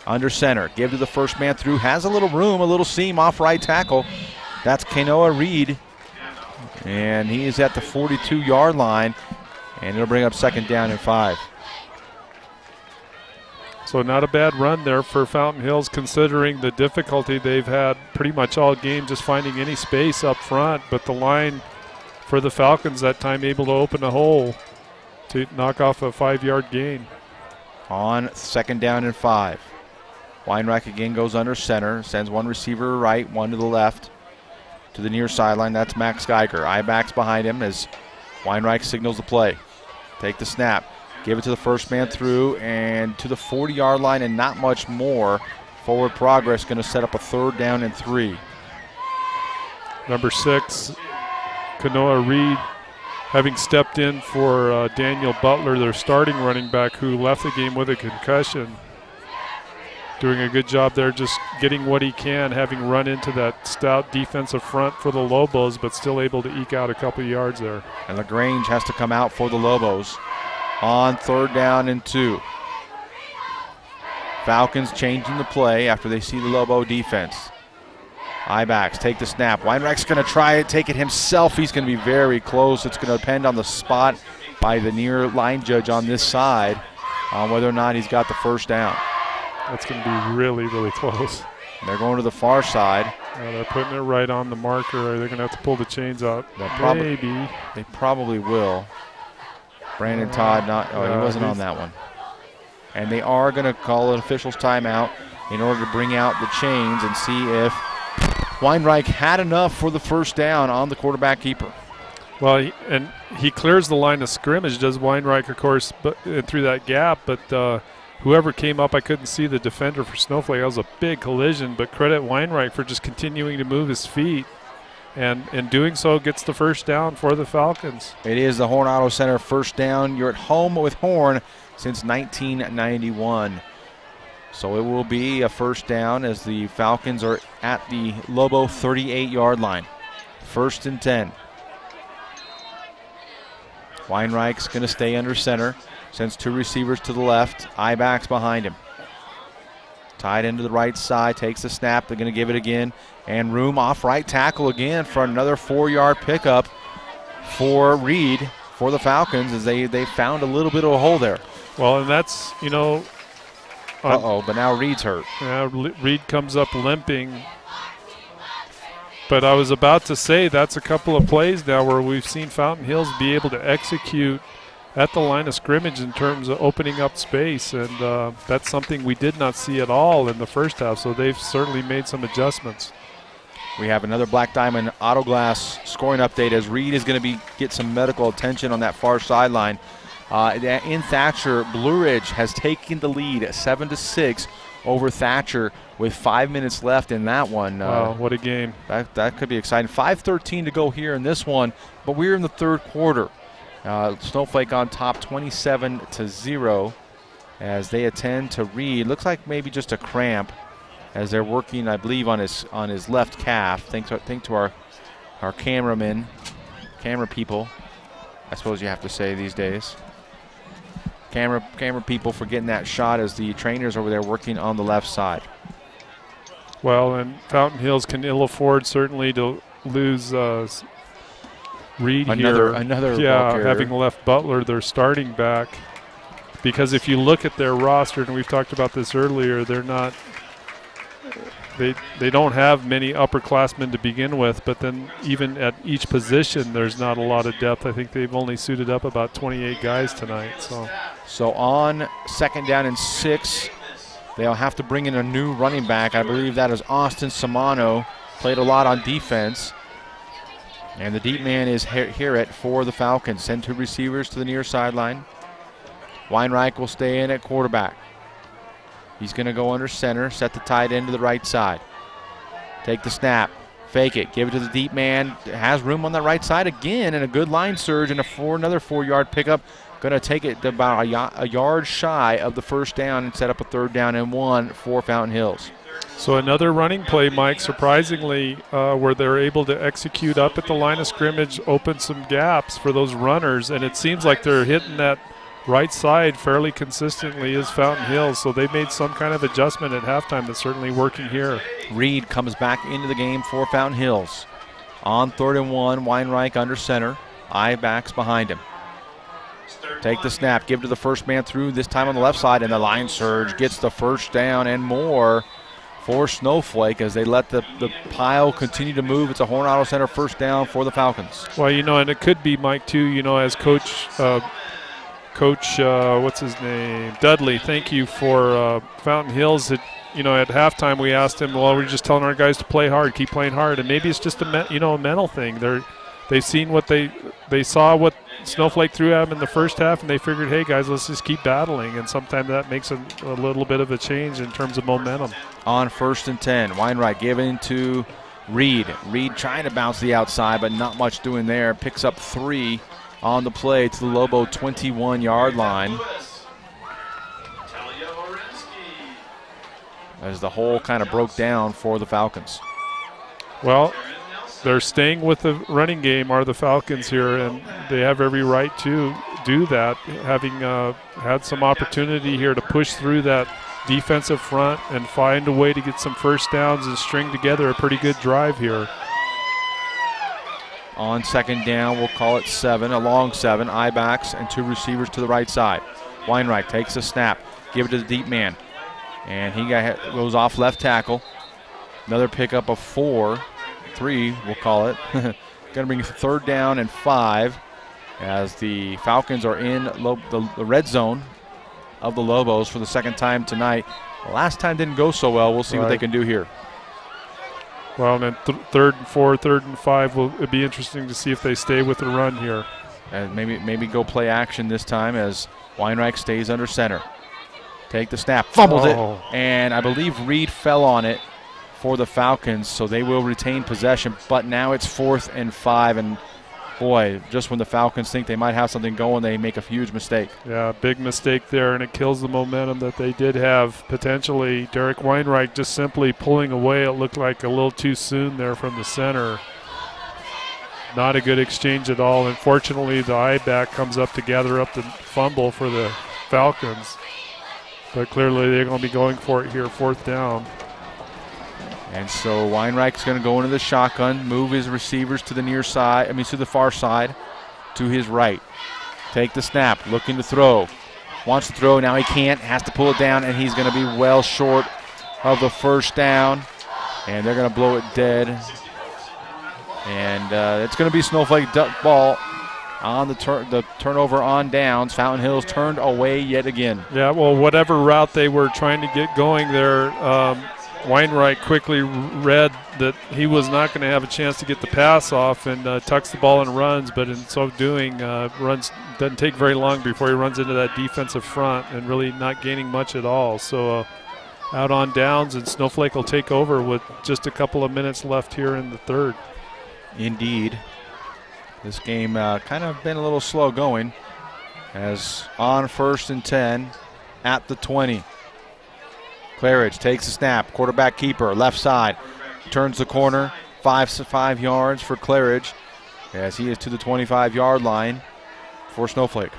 S1: Under center. Give to the first man through. Has a little room, a little seam off right tackle. That's Kanoa Reed. And he is at the 42-yard line. And it'll bring up 2nd down and 5.
S2: So not a bad run there for Fountain Hills, considering the difficulty they've had pretty much all game just finding any space up front. But the line for the Falcons that time able to open a hole to knock off a 5-yard gain.
S1: On 2nd down and 5. Weinreich again goes under center, sends one receiver right, one to the left to the near sideline. That's Max Geiger. I-backs behind him as Weinreich signals the play. Take the snap. Give it to the first man through and to the 40-yard line and not much more. Forward progress going to set up a 3rd down and 3.
S2: Number 6, Kanoa Reed, having stepped in for Daniel Butler, their starting running back, who left the game with a concussion. Doing a good job there, just getting what he can, having run into that stout defensive front for the Lobos, but still able to eke out a couple of yards there.
S1: And LaGrange has to come out for the Lobos on 3rd down and 2. Falcons changing the play after they see the Lobo defense. I-backs take the snap. Weinreich's going to try it, take it himself. He's going to be very close. It's going to depend on the spot by the near line judge on this side on whether or not he's got the 1st down.
S2: That's going to be really, really close.
S1: And they're going to the far side.
S2: They're putting it right on the marker. They're going to have to pull the chains out. Maybe.
S1: They probably will. Brandon Todd, he wasn't on that one. And they are going to call an official's timeout in order to bring out the chains and see if Weinreich had enough for the 1st down on the quarterback keeper.
S2: Well, he clears the line of scrimmage, does Weinreich, of course, through that gap, but whoever came up, I couldn't see the defender for Snowflake. That was a big collision, but credit Weinreich for just continuing to move his feet. And in doing so, gets the 1st down for the Falcons.
S1: It is the Horn Auto Center 1st down. You're at home with Horn since 1991. So it will be a 1st down as the Falcons are at the Lobo 38-yard line. 1st and 10. Weinreich's going to stay under center. Sends 2 receivers to the left. I-backs behind him. Tied into the right side, takes the snap. They're going to give it again. And room off right tackle again for another 4-yard pickup for Reed for the Falcons as they found a little bit of a hole there.
S2: Well, and that's,
S1: but now Reed's hurt.
S2: Yeah, Reed comes up limping. But I was about to say that's a couple of plays now where we've seen Fountain Hills be able to execute at the line of scrimmage in terms of opening up space, and that's something we did not see at all in the 1st half, so they've certainly made some adjustments.
S1: We have another Black Diamond Auto Glass scoring update as Reed is going to get some medical attention on that far sideline. In Thatcher, Blue Ridge has taken the lead 7-6 over Thatcher with 5 minutes left in that one.
S2: Wow, what a game.
S1: That could be exciting. 5:13 to go here in this one, but we're in the 3rd quarter. Snowflake on top 27-0 as they attend to Reed. Looks like maybe just a cramp as they're working, I believe, on his left calf. Thanks to our camera people, I suppose you have to say these days. Camera people for getting that shot as the trainers over there working on the left side.
S2: Well, and Fountain Hills can ill afford certainly to lose Reed
S3: Another
S2: here.
S3: ball
S2: Yeah,
S3: carrier.
S2: having left Butler, their starting back. Because if you look at their roster, and we've talked about this earlier, they're not. They don't have many upperclassmen to begin with, but then even at each position, there's not a lot of depth. I think they've only suited up about 28 guys tonight.
S3: So on 2nd down and 6, they'll have to bring in a new running back. I believe that is Austin Samano. Played a lot on defense. And the deep man is Harrett for the Falcons. Send 2 receivers to the near sideline. Weinreich will stay in at quarterback. He's going to go under center, set the tight end to the right side. Take the snap, fake it, give it to the deep man. Has room on the right side again, and a good line surge and another 4-yard pickup. Going to take it to about a yard shy of the first down and set up a 3rd down and 1 for Fountain Hills.
S2: So another running play, Mike, surprisingly, where they're able to execute up at the line of scrimmage, open some gaps for those runners, and it seems like they're hitting that right side fairly consistently is Fountain Hills, so they made some kind of adjustment at halftime that's certainly working here.
S3: Reed comes back into the game for Fountain Hills. On 3rd and 1, Weinreich under center. I-backs behind him. Take the snap, give to the first man through, this time on the left side, and the line surge gets the 1st down and more for Snowflake as they let the pile continue to move. It's a Horn Auto Center 1st down for the Falcons.
S2: Well, and it could be, Mike, too, as Coach what's his name? Dudley, thank you for Fountain Hills. At halftime we asked him, well, we're just telling our guys to play hard, keep playing hard, and maybe it's just a mental thing. They've seen what they saw what Snowflake threw at them in the first half, and they figured, hey guys, let's just keep battling. And sometimes that makes a little bit of a change in terms of momentum.
S3: On 1st and 10, Weinreich giving to Reed. Reed trying to bounce the outside, but not much doing there. Picks up 3 on the play to the Lobo 21-yard line. As the hole kind of broke down for the Falcons.
S2: Well, they're staying with the running game, are the Falcons here, and they have every right to do that, having had some opportunity here to push through that defensive front and find a way to get some 1st downs and string together a pretty good drive here.
S3: On 2nd down, we'll call it 7, a long 7, I-backs and 2 receivers to the right side. Weinreich takes a snap, give it to the deep man, and he goes off left tackle. Another pickup of 3, we'll call it. Going to bring 3rd down and 5 as the Falcons are in the red zone of the Lobos for the 2nd time tonight. The last time didn't go so well. We'll see what they can do here.
S2: Well, then 3rd and 4, 3rd and 5 it'll be interesting to see if they stay with the run here.
S3: And maybe go play action this time as Weinreich stays under center. Take the snap, fumbles it, and I believe Reed fell on it for the Falcons, so they will retain possession. But now it's 4th and 5, and boy, just when the Falcons think they might have something going, they make a huge mistake.
S2: Yeah, big mistake there, and it kills the momentum that they did have potentially. Derek Weinreich just simply pulling away. It looked like a little too soon there from the center. Not a good exchange at all. Unfortunately, the I-back comes up to gather up the fumble for the Falcons. But clearly they're going to be going for it here, 4th down.
S3: And so Weinreich's going to go into the shotgun, move his receivers to the to the far side, to his right. Take the snap, looking to throw. Wants to throw, now he can't, has to pull it down, and he's going to be well short of the 1st down. And they're going to blow it dead. And it's going to be Snowflake ball on the turnover on downs. Fountain Hills turned away yet again.
S2: Yeah, well, whatever route they were trying to get going there, Weinreich quickly read that he was not going to have a chance to get the pass off and tucks the ball and runs, but in so doing, doesn't take very long before he runs into that defensive front and really not gaining much at all. So out on downs, and Snowflake will take over with just a couple of minutes left here in the 3rd.
S3: Indeed. This game kind of been a little slow going, as on 1st and 10 at the 20. Claridge takes a snap, quarterback keeper, left side, turns the corner, 5 yards for Claridge as he is to the 25-yard line for Snowflake.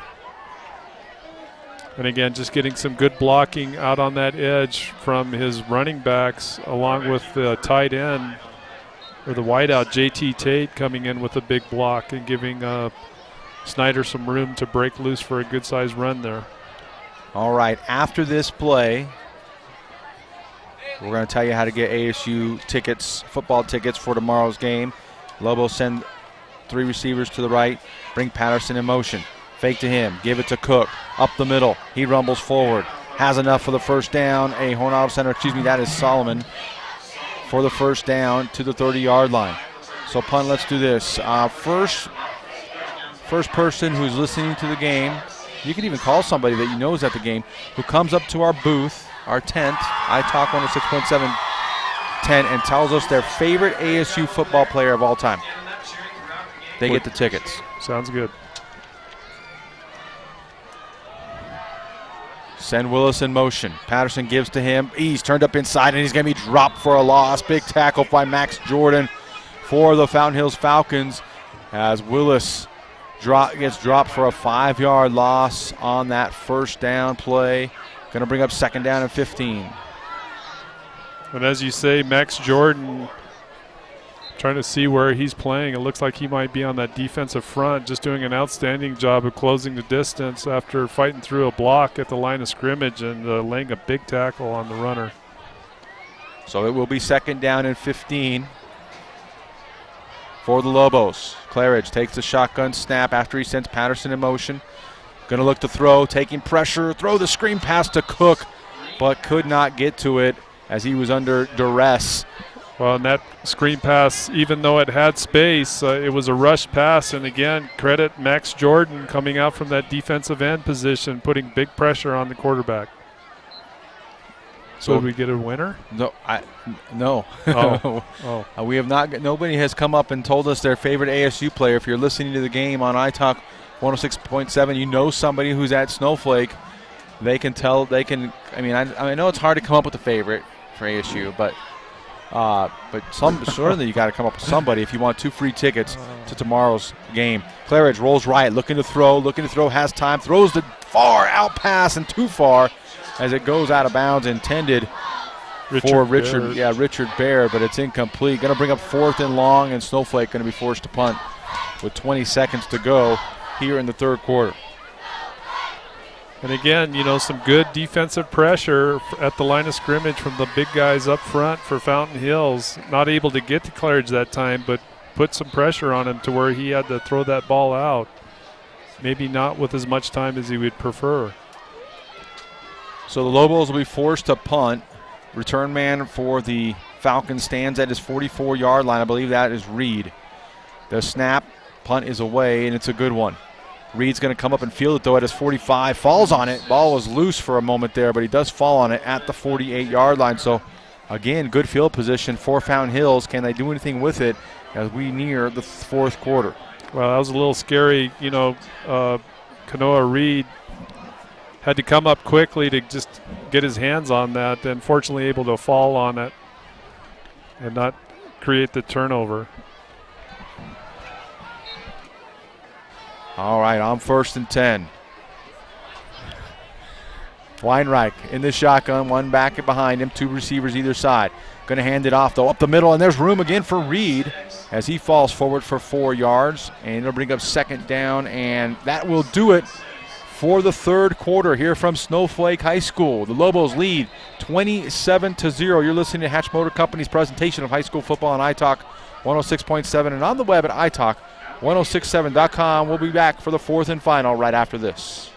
S2: And again, just getting some good blocking out on that edge from his running backs, along with the tight end or the wideout, J.T. Tate, coming in with a big block and giving Snyder some room to break loose for a good-sized run there.
S3: All right, after this play, we're going to tell you how to get ASU tickets, football tickets for tomorrow's game. Lobos send 3 receivers to the right, bring Patterson in motion. Fake to him, give it to Cook, up the middle. He rumbles forward, has enough for the first down. A Horn Auto Center, that is Solomon, for the first down to the 30-yard line. So punt, let's do this. First person who's listening to the game, you can even call somebody that you know is at the game, who comes up to our booth, our tent, iTalk 106.7 tent, and tells us their favorite ASU football player of all time. They get the tickets.
S2: Sounds good.
S3: Send Willis in motion. Patterson gives to him. He's turned up inside, and he's going to be dropped for a loss. Big tackle by Max Jordan for the Fountain Hills Falcons as Willis gets dropped for a 5-yard loss on that first down play. Going to bring up second down and 15.
S2: And as you say, Max Jordan, trying to see where he's playing. It looks like he might be on that defensive front, just doing an outstanding job of closing the distance after fighting through a block at the line of scrimmage and laying a big tackle on the runner.
S3: So it will be second down and 15 for the Lobos. Claridge takes the shotgun snap after he sends Patterson in motion. Going to look to throw, taking pressure, throw the screen pass to Cook, but could not get to it as he was under duress.
S2: Well, and that screen pass, even though it had space, it was a rush pass. And again, credit Max Jordan coming out from that defensive end position, putting big pressure on the quarterback. So did we get a winner?
S3: No, no.
S2: Oh.
S3: We have not. Nobody has come up and told us their favorite ASU player. If you're listening to the game on iTalk 106.7, you know somebody who's at Snowflake. They can tell. They can. I mean, I know it's hard to come up with a favorite for ASU, but certainly you got to come up with somebody if you want 2 free tickets to tomorrow's game. Claridge rolls right, looking to throw, has time, throws the far out pass and too far as it goes out of bounds, intended for Richard Baird, but it's incomplete. Going to bring up 4th and long, and Snowflake going to be forced to punt with 20 seconds to go here in the third quarter.
S2: And again, some good defensive pressure at the line of scrimmage from the big guys up front for Fountain Hills. Not able to get to Claridge that time, but put some pressure on him to where he had to throw that ball out. Maybe not with as much time as he would prefer.
S3: So the Lobos will be forced to punt. Return man for the Falcons stands at his 44-yard line. I believe that is Reed. The snap, punt is away, and it's a good one. Reed's going to come up and field it, though, at his 45. Falls on it. Ball was loose for a moment there, but he does fall on it at the 48-yard line. So, again, good field position for Fountain Hills. Can they do anything with it as we near the fourth quarter?
S2: Well, that was a little scary. Kanoa Reed had to come up quickly to just get his hands on that, and fortunately able to fall on it and not create the turnover.
S3: All right, on 1st and 10. Weinreich in the shotgun, one back behind him, 2 receivers either side. Going to hand it off, though, up the middle, and there's room again for Reed as he falls forward for 4 yards. And it'll bring up second down, and that will do it for the third quarter here from Snowflake High School. The Lobos lead 27-0. You're listening to Hatch Motor Company's presentation of high school football on iTalk 106.7 and on the web at iTalk1067.com. We'll be back for the fourth and final right after this.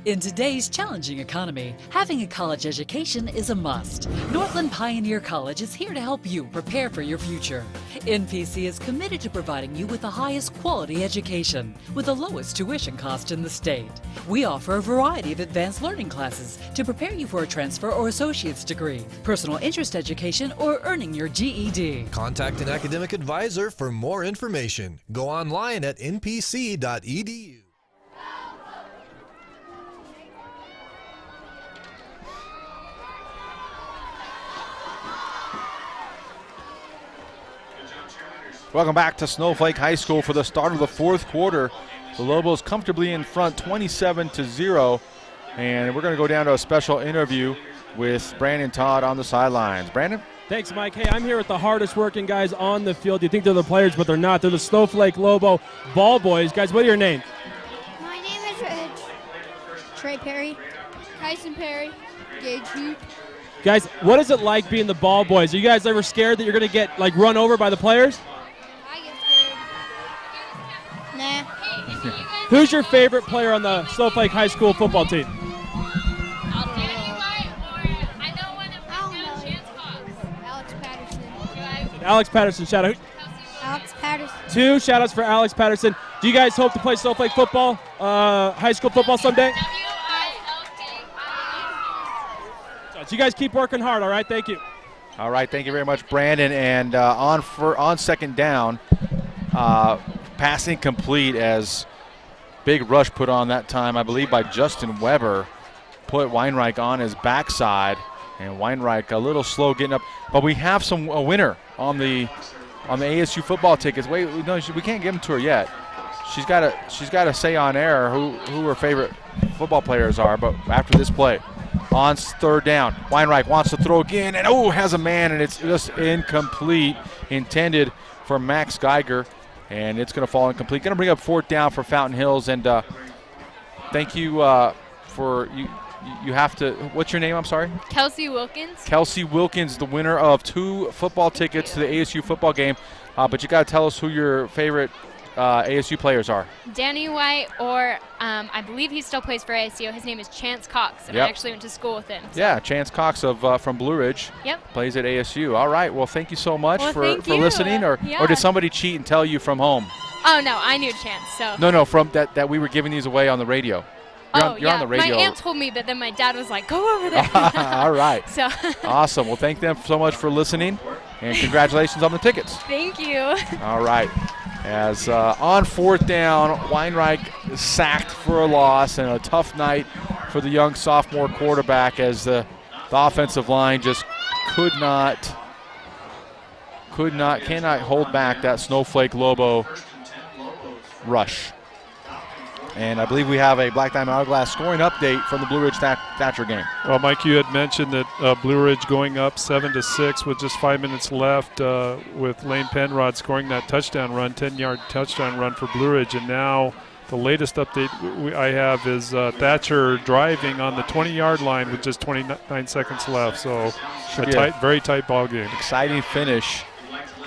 S12: In today's challenging economy, having a college education is a must. Northland Pioneer College is here to help you prepare for your future. NPC is committed to providing you with the highest quality education with the lowest tuition cost in the state. We offer a variety of advanced learning classes to prepare you for a transfer or associate's degree, personal interest education, or earning your GED.
S13: Contact an academic advisor for more information. Go online at npc.edu.
S3: Welcome back to Snowflake High School for the start of the fourth quarter. The Lobos comfortably in front, 27-0. And we're going to go down to a special interview with Brandon Todd on the sidelines. Brandon?
S6: Thanks, Mike. Hey, I'm here with the hardest working guys on the field. You think they're the players, but they're not. They're the Snowflake Lobo ball boys. Guys, what are your names?
S20: My name is Trey Perry. Tyson Perry. Gage Hoop.
S6: Guys, what is it like being the ball boys? Are you guys ever scared that you're going to get run over by the players?
S20: I get scared. Nah.
S6: Who's your favorite player on the Snowflake High School football team? Alex Patterson, shout out.
S20: Alex Patterson.
S6: 2 shout outs for Alex Patterson. Do you guys hope to play Snowflake football, high school football someday? So you guys keep working hard, all right? Thank you.
S3: All right, thank you very much, Brandon. And on second down, passing complete as big rush put on that time, I believe, by Justin Weber. Put Weinreich on his backside, and Weinreich a little slow getting up. But we have a winner on the ASU football tickets. Wait, no, we can't give them to her yet. She's got to say on air who her favorite football players are. But after this play, on third down, Weinreich wants to throw again, and has a man, and it's just incomplete. Intended for Max Geiger, and it's going to fall incomplete. Going to bring up fourth down for Fountain Hills, and thank you for you. You have to, what's your name, I'm sorry?
S21: Kelsey Wilkins.
S3: Kelsey Wilkins, the winner of 2 football tickets to the ASU football game. But you got to tell us who your favorite ASU players are.
S21: Danny White, or I believe he still plays for ASU. His name is Chance Cox, and I actually went to school with him. So.
S3: Yeah, Chance Cox from Blue Ridge.
S21: Yep.
S3: Plays at ASU. All right, well, thank you so much for listening. Or did somebody cheat and tell you from home?
S21: Oh, no, I knew Chance. So.
S3: No, from that we were giving these away on the radio. You're on the radio.
S21: My aunt told me, but then my dad was like, go over there.
S3: All right.
S21: So.
S3: Awesome. Well, thank them so much for listening, and congratulations on the tickets.
S21: Thank you.
S3: All right. As on fourth down, Weinreich sacked for a loss, and a tough night for the young sophomore quarterback as the offensive line just cannot hold back that Snowflake Lobo rush. And I believe we have a Black Diamond Hourglass scoring update from the Blue Ridge Thatcher game.
S2: Well, Mike, you had mentioned that Blue Ridge going up 7-6 with just 5 minutes left with Lane Penrod scoring that touchdown run, 10-yard touchdown run for Blue Ridge. And now the latest update I have is Thatcher driving on the 20-yard line with just 29 seconds left. So very tight ball game.
S3: Exciting finish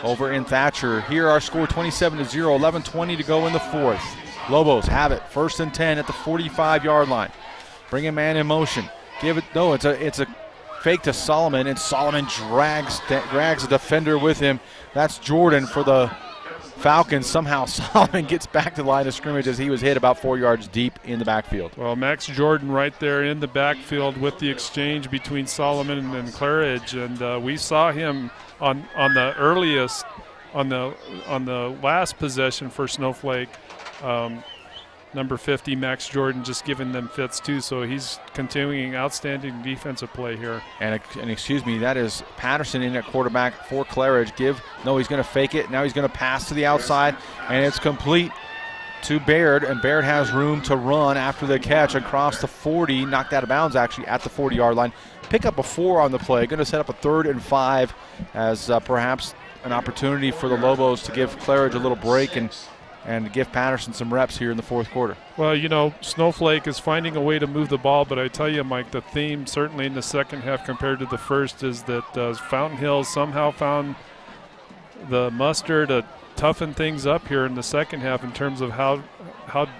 S3: over in Thatcher. Here our score 27-0, 11:20 to go in the fourth. Lobos have it, 1st and 10 at the 45-yard line. Bring a man in motion. It's a fake to Solomon, and Solomon drags a defender with him. That's Jordan for the Falcons. Somehow Solomon gets back to the line of scrimmage as he was hit about 4 yards deep in the backfield.
S2: Well, Max Jordan right there in the backfield with the exchange between Solomon and Claridge, and we saw him on the last possession for Snowflake. Number 50, Max Jordan, just giving them fits too, so he's continuing outstanding defensive play here.
S3: And excuse me, that is Patterson in at quarterback for Claridge. He's going to fake it. Now he's going to pass to the outside, and it's complete to Baird, and Baird has room to run after the catch across the 40, knocked out of bounds actually at the 40-yard line. Pick up a 4 on the play, going to set up a 3rd and 5 as perhaps an opportunity for the Lobos to give Claridge a little break and give Patterson some reps here in the fourth quarter.
S2: Well, Snowflake is finding a way to move the ball, but I tell you, Mike, the theme certainly in the second half compared to the first is that Fountain Hills somehow found the muster to toughen things up here in the second half in terms of how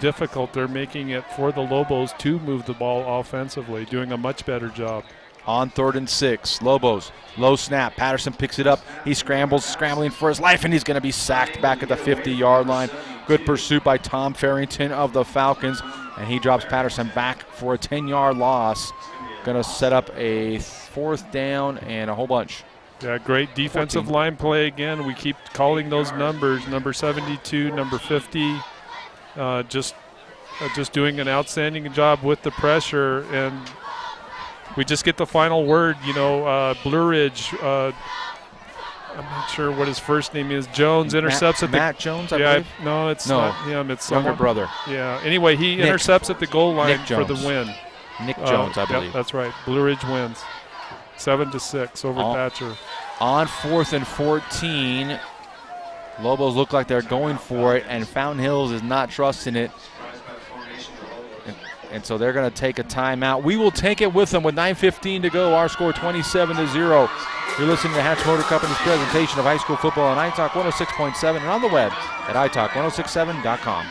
S2: difficult they're making it for the Lobos to move the ball offensively, doing a much better job.
S3: On 3rd and 6, Lobos, low snap. Patterson picks it up. He scrambling for his life, and he's going to be sacked back at the 50-yard line. Good pursuit by Tom Farrington of the Falcons, and he drops Patterson back for a 10-yard loss. Going to set up a 4th down and a whole bunch.
S2: Yeah, great defensive line play again. We keep calling those numbers, number 72, number 50, just doing an outstanding job with the pressure, and we just get the final word. Blue Ridge I'm not sure what his first name is. Jones intercepts at the
S3: Matt Jones, I believe?
S2: No, it's not him. It's
S3: younger
S2: someone.
S3: brother.
S2: Yeah. Anyway, he intercepts at the goal line for the
S3: Jones.
S2: win.
S3: Nick Jones, I believe.
S2: Yep, that's right. Blue Ridge wins 7-6 over Thatcher.
S3: On 4th and 14, Lobos look like they're going for it, and Fountain Hills is not trusting it. And so they're going to take a timeout. We will take it with them with 9:15 to go. Our score 27-0. You're listening to Hatch Motor Company's presentation of high school football on iTalk 106.7 and on the web at iTalk1067.com.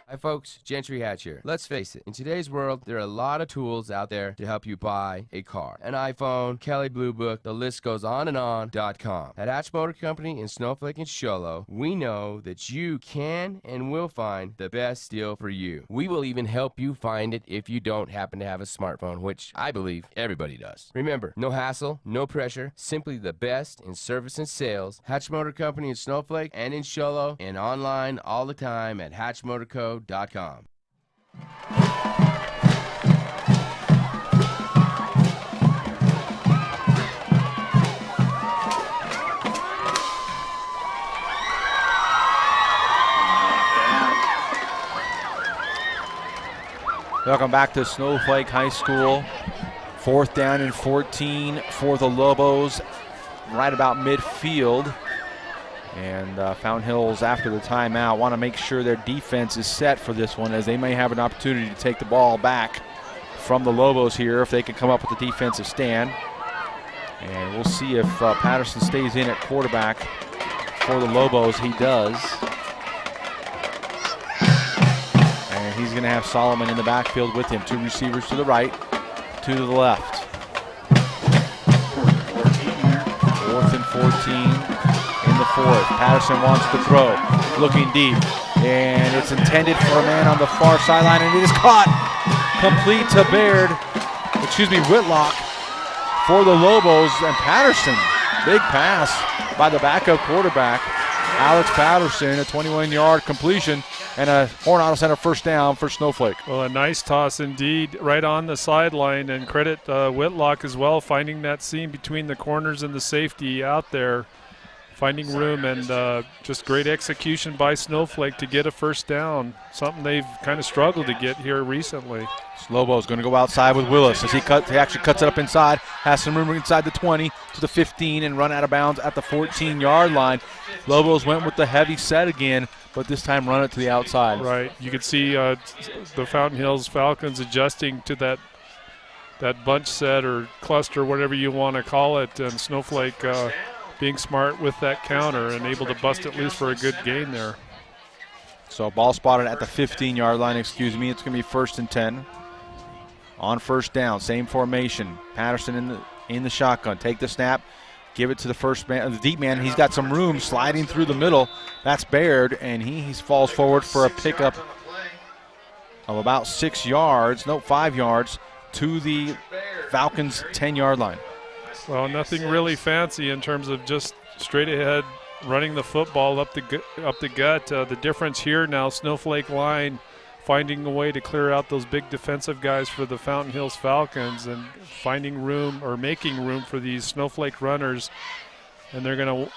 S5: Hi folks, Gentry Hatch here. Let's face it, in today's world, there are a lot of tools out there to help you buy a car. An iPhone, Kelly Blue Book, the list goes on and on.com. At Hatch Motor Company in Snowflake and Show Low, we know that you can and will find the best deal for you. We will even help you find it if you don't happen to have a smartphone, which I believe everybody does. Remember, no hassle, no pressure, simply the best in service and sales. Hatch Motor Company in Snowflake and in Show Low, and online all the time at hatchmotorco.com.
S3: Welcome back to Snowflake High School. 4th down and 14 for the Lobos, right about midfield. And Fountain Hills, after the timeout, want to make sure their defense is set for this one, as they may have an opportunity to take the ball back from the Lobos here if they can come up with a defensive stand. And we'll see if Patterson stays in at quarterback for the Lobos. He does. And he's going to have Solomon in the backfield with him. 2 receivers to the right, 2 to the left. 4th and 14. The 4th. Patterson wants to throw, looking deep, and it's intended for a man on the far sideline, and it is caught complete to Whitlock for the Lobos, and Patterson, big pass by the backup quarterback, Alex Patterson, a 21-yard completion, and a Horn Auto Center first down for Snowflake.
S2: Well, a nice toss indeed, right on the sideline, and credit Whitlock as well, finding that seam between the corners and the safety out there. Finding room, and just great execution by Snowflake to get a first down, something they've kind of struggled to get here recently.
S3: Lobo's going to go outside with Willis as he actually cuts it up inside, has some room inside the 20 to the 15 and run out of bounds at the 14-yard line. Lobos went with the heavy set again, but this time run it to the outside.
S2: Right. You can see the Fountain Hills Falcons adjusting to that bunch set or cluster, whatever you want to call it, and Snowflake being smart with that counter and able to bust it loose for a good gain there.
S3: So ball spotted at the 15-yard line, It's going to be 1st and 10. On first down, same formation. Patterson in the shotgun. Take the snap, give it to the first man, the deep man. He's got some room sliding through the middle. That's Baird, and he falls forward for a pickup of about 5 yards to the Falcons' 10-yard line.
S2: Well, nothing really fancy in terms of just straight ahead running the football up the gut. The difference here now, Snowflake line finding a way to clear out those big defensive guys for the Fountain Hills Falcons and finding room or making room for these Snowflake runners. And they're going to,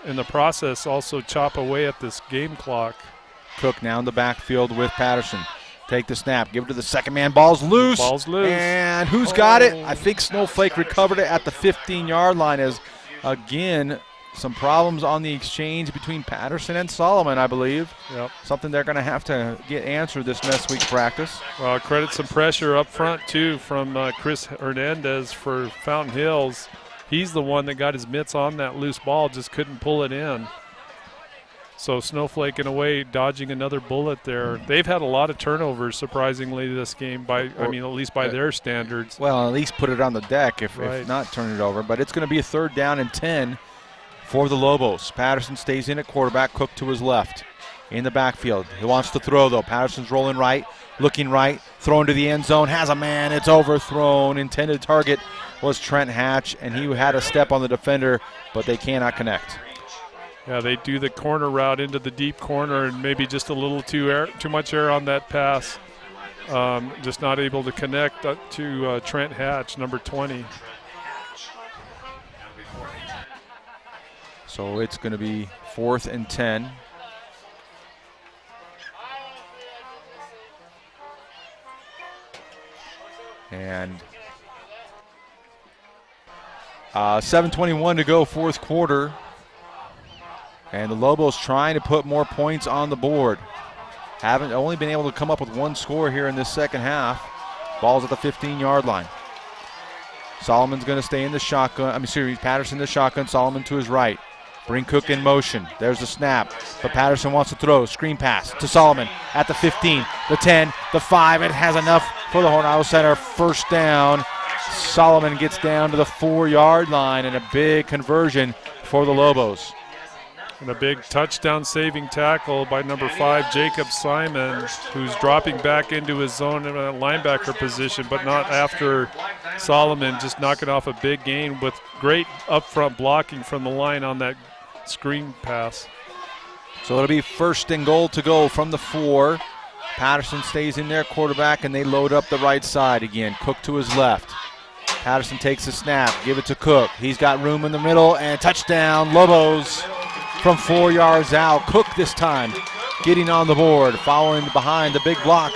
S2: in the process, also chop away at this game clock.
S3: Cook now in the backfield with Patterson. Take the snap, give it to the second man, ball's loose. And who's got it? I think Snowflake recovered it at the 15-yard line, as, again, some problems on the exchange between Patterson and Solomon, I believe.
S2: Yep.
S3: Something they're going to have to get answered this next week's practice.
S2: Well, credit some pressure up front, too, from Chris Hernandez for Fountain Hills. He's the one that got his mitts on that loose ball, just couldn't pull it in. So Snowflake, in a way, dodging another bullet there. They've had a lot of turnovers, surprisingly, this game, at least by their standards.
S3: Well, at least put it on the deck, if not turn it over. But it's going to be a 3rd down and 10 for the Lobos. Patterson stays in at quarterback, Cook to his left. In the backfield. He wants to throw, though. Patterson's rolling right, looking right, throwing to the end zone, has a man, it's overthrown. Intended target was Trent Hatch, and he had a step on the defender, but they cannot connect.
S2: Yeah, they do the corner route into the deep corner, and maybe just a little too much air on that pass. Just not able to connect to Trent Hatch, number 20.
S3: So it's going to be 4th and 10. And 7:21 to go, fourth quarter. And the Lobos trying to put more points on the board. Haven't only been able to come up with one score here in this second half. Ball's at the 15-yard line. Solomon's going to stay in the shotgun. Patterson the shotgun. Solomon to his right. Bring Cook in motion. There's the snap. But Patterson wants to throw. Screen pass to Solomon at the 15, the 10, the 5. It has enough for the Horn Center. First down. Solomon gets down to the 4-yard line, and a big conversion for the Lobos.
S2: And a big touchdown-saving tackle by number 5, Jacob Simon, who's dropping back into his zone linebacker position, but not after Solomon, just knocking off a big gain with great up-front blocking from the line on that screen pass.
S3: So it'll be 1st and goal to go from the 4. Patterson stays in there, quarterback, and they load up the right side again. Cook to his left. Patterson takes the snap, give it to Cook. He's got room in the middle, and touchdown, Lobos. From 4 yards out. Cook this time getting on the board, following behind the big block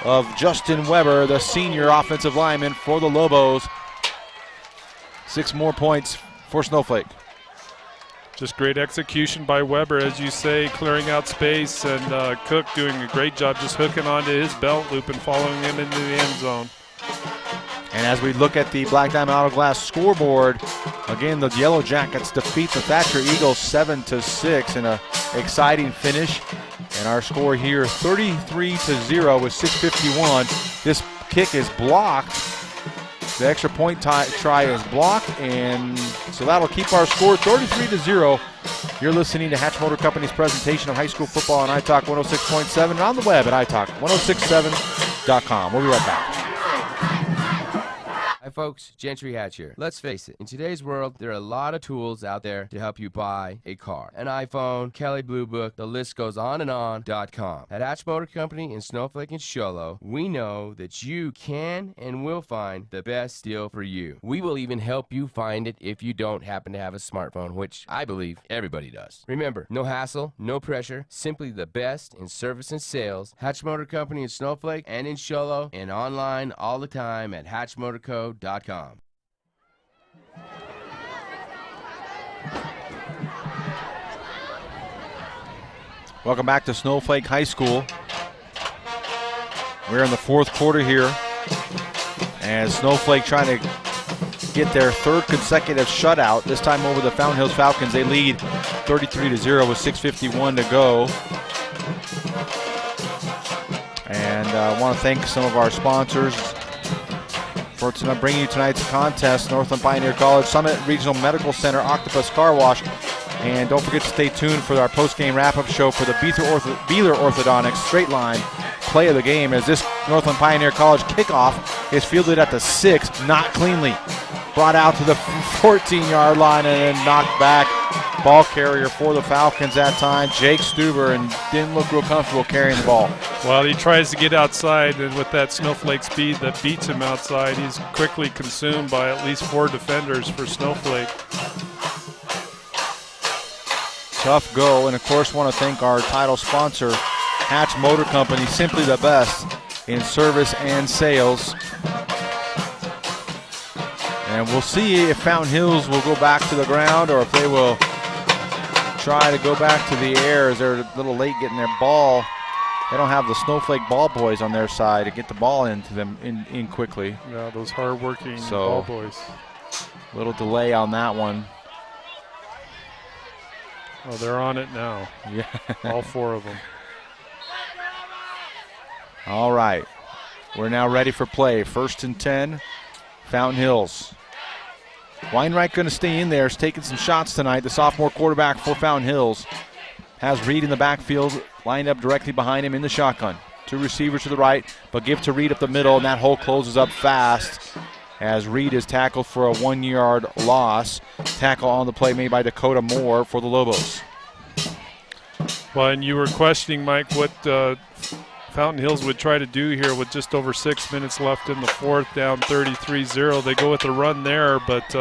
S3: of Justin Weber, the senior offensive lineman for the Lobos. 6 more points for Snowflake.
S2: Just great execution by Weber, as you say, clearing out space, and Cook doing a great job just hooking onto his belt loop and following him into the end zone.
S3: And as we look at the Black Diamond Auto Glass scoreboard, again, the Yellow Jackets defeat the Thatcher Eagles 7-6 in an exciting finish. And our score here, 33-0 with 6:51. This kick is blocked. The extra point try is blocked, and so that'll keep our score 33-0. You're listening to Hatch Motor Company's presentation of high school football on iTalk 106.7 and on the web at iTalk1067.com. We'll be right back.
S5: Hi folks, Gentry Hatch here. Let's face it, in today's world, there are a lot of tools out there to help you buy a car. An iPhone, Kelly Blue Book, the list goes on and on.com. At Hatch Motor Company in Snowflake and Show Low, we know that you can and will find the best deal for you. We will even help you find it if you don't happen to have a smartphone, which I believe everybody does. Remember, no hassle, no pressure, simply the best in service and sales. Hatch Motor Company in Snowflake and in Show Low, and online all the time at hatchmotorco.com.
S3: Welcome back to Snowflake High School. We're in the fourth quarter here as Snowflake trying to get their 3rd consecutive shutout, this time over the Fountain Hills Falcons. They lead 33-0 with 6:51 to go. And I want to thank some of our sponsors for bringing you tonight's contest: Northland Pioneer College, Summit Regional Medical Center, Octopus Car Wash, and don't forget to stay tuned for our post-game wrap-up show for the Beeler Orthodontics Straight Line play of the game, as this Northland Pioneer College kickoff is fielded at the 6, not cleanly. Brought out to the 14-yard line and then knocked back. Ball carrier for the Falcons that time, Jake Stuber, and didn't look real comfortable carrying the ball.
S2: Well, he tries to get outside, and with that Snowflake speed that beats him outside, he's quickly consumed by at least 4 defenders for Snowflake.
S3: Tough go, and of course want to thank our title sponsor, Hatch Motor Company, simply the best in service and sales. And we'll see if Fountain Hills will go back to the ground or if they will try to go back to the air, as they're a little late getting their ball. They don't have the Snowflake ball boys on their side to get the ball into them in quickly.
S2: Yeah, those hard-working ball boys.
S3: A little delay on that one.
S2: Oh, they're on it now.
S3: Yeah.
S2: All 4 of them.
S3: All right. We're now ready for play. 1st and 10, Fountain Hills. Weinreich going to stay in there. He's taking some shots tonight. The sophomore quarterback for Fountain Hills has Reed in the backfield, lined up directly behind him in the shotgun. 2 receivers to the right, but give to Reed up the middle, and that hole closes up fast as Reed is tackled for a 1-yard loss. Tackle on the play made by Dakota Moore for the Lobos.
S2: Well, and you were questioning, Mike, what Fountain Hills would try to do here with just over 6 minutes left in the fourth, down 33-0. They go with the run there, but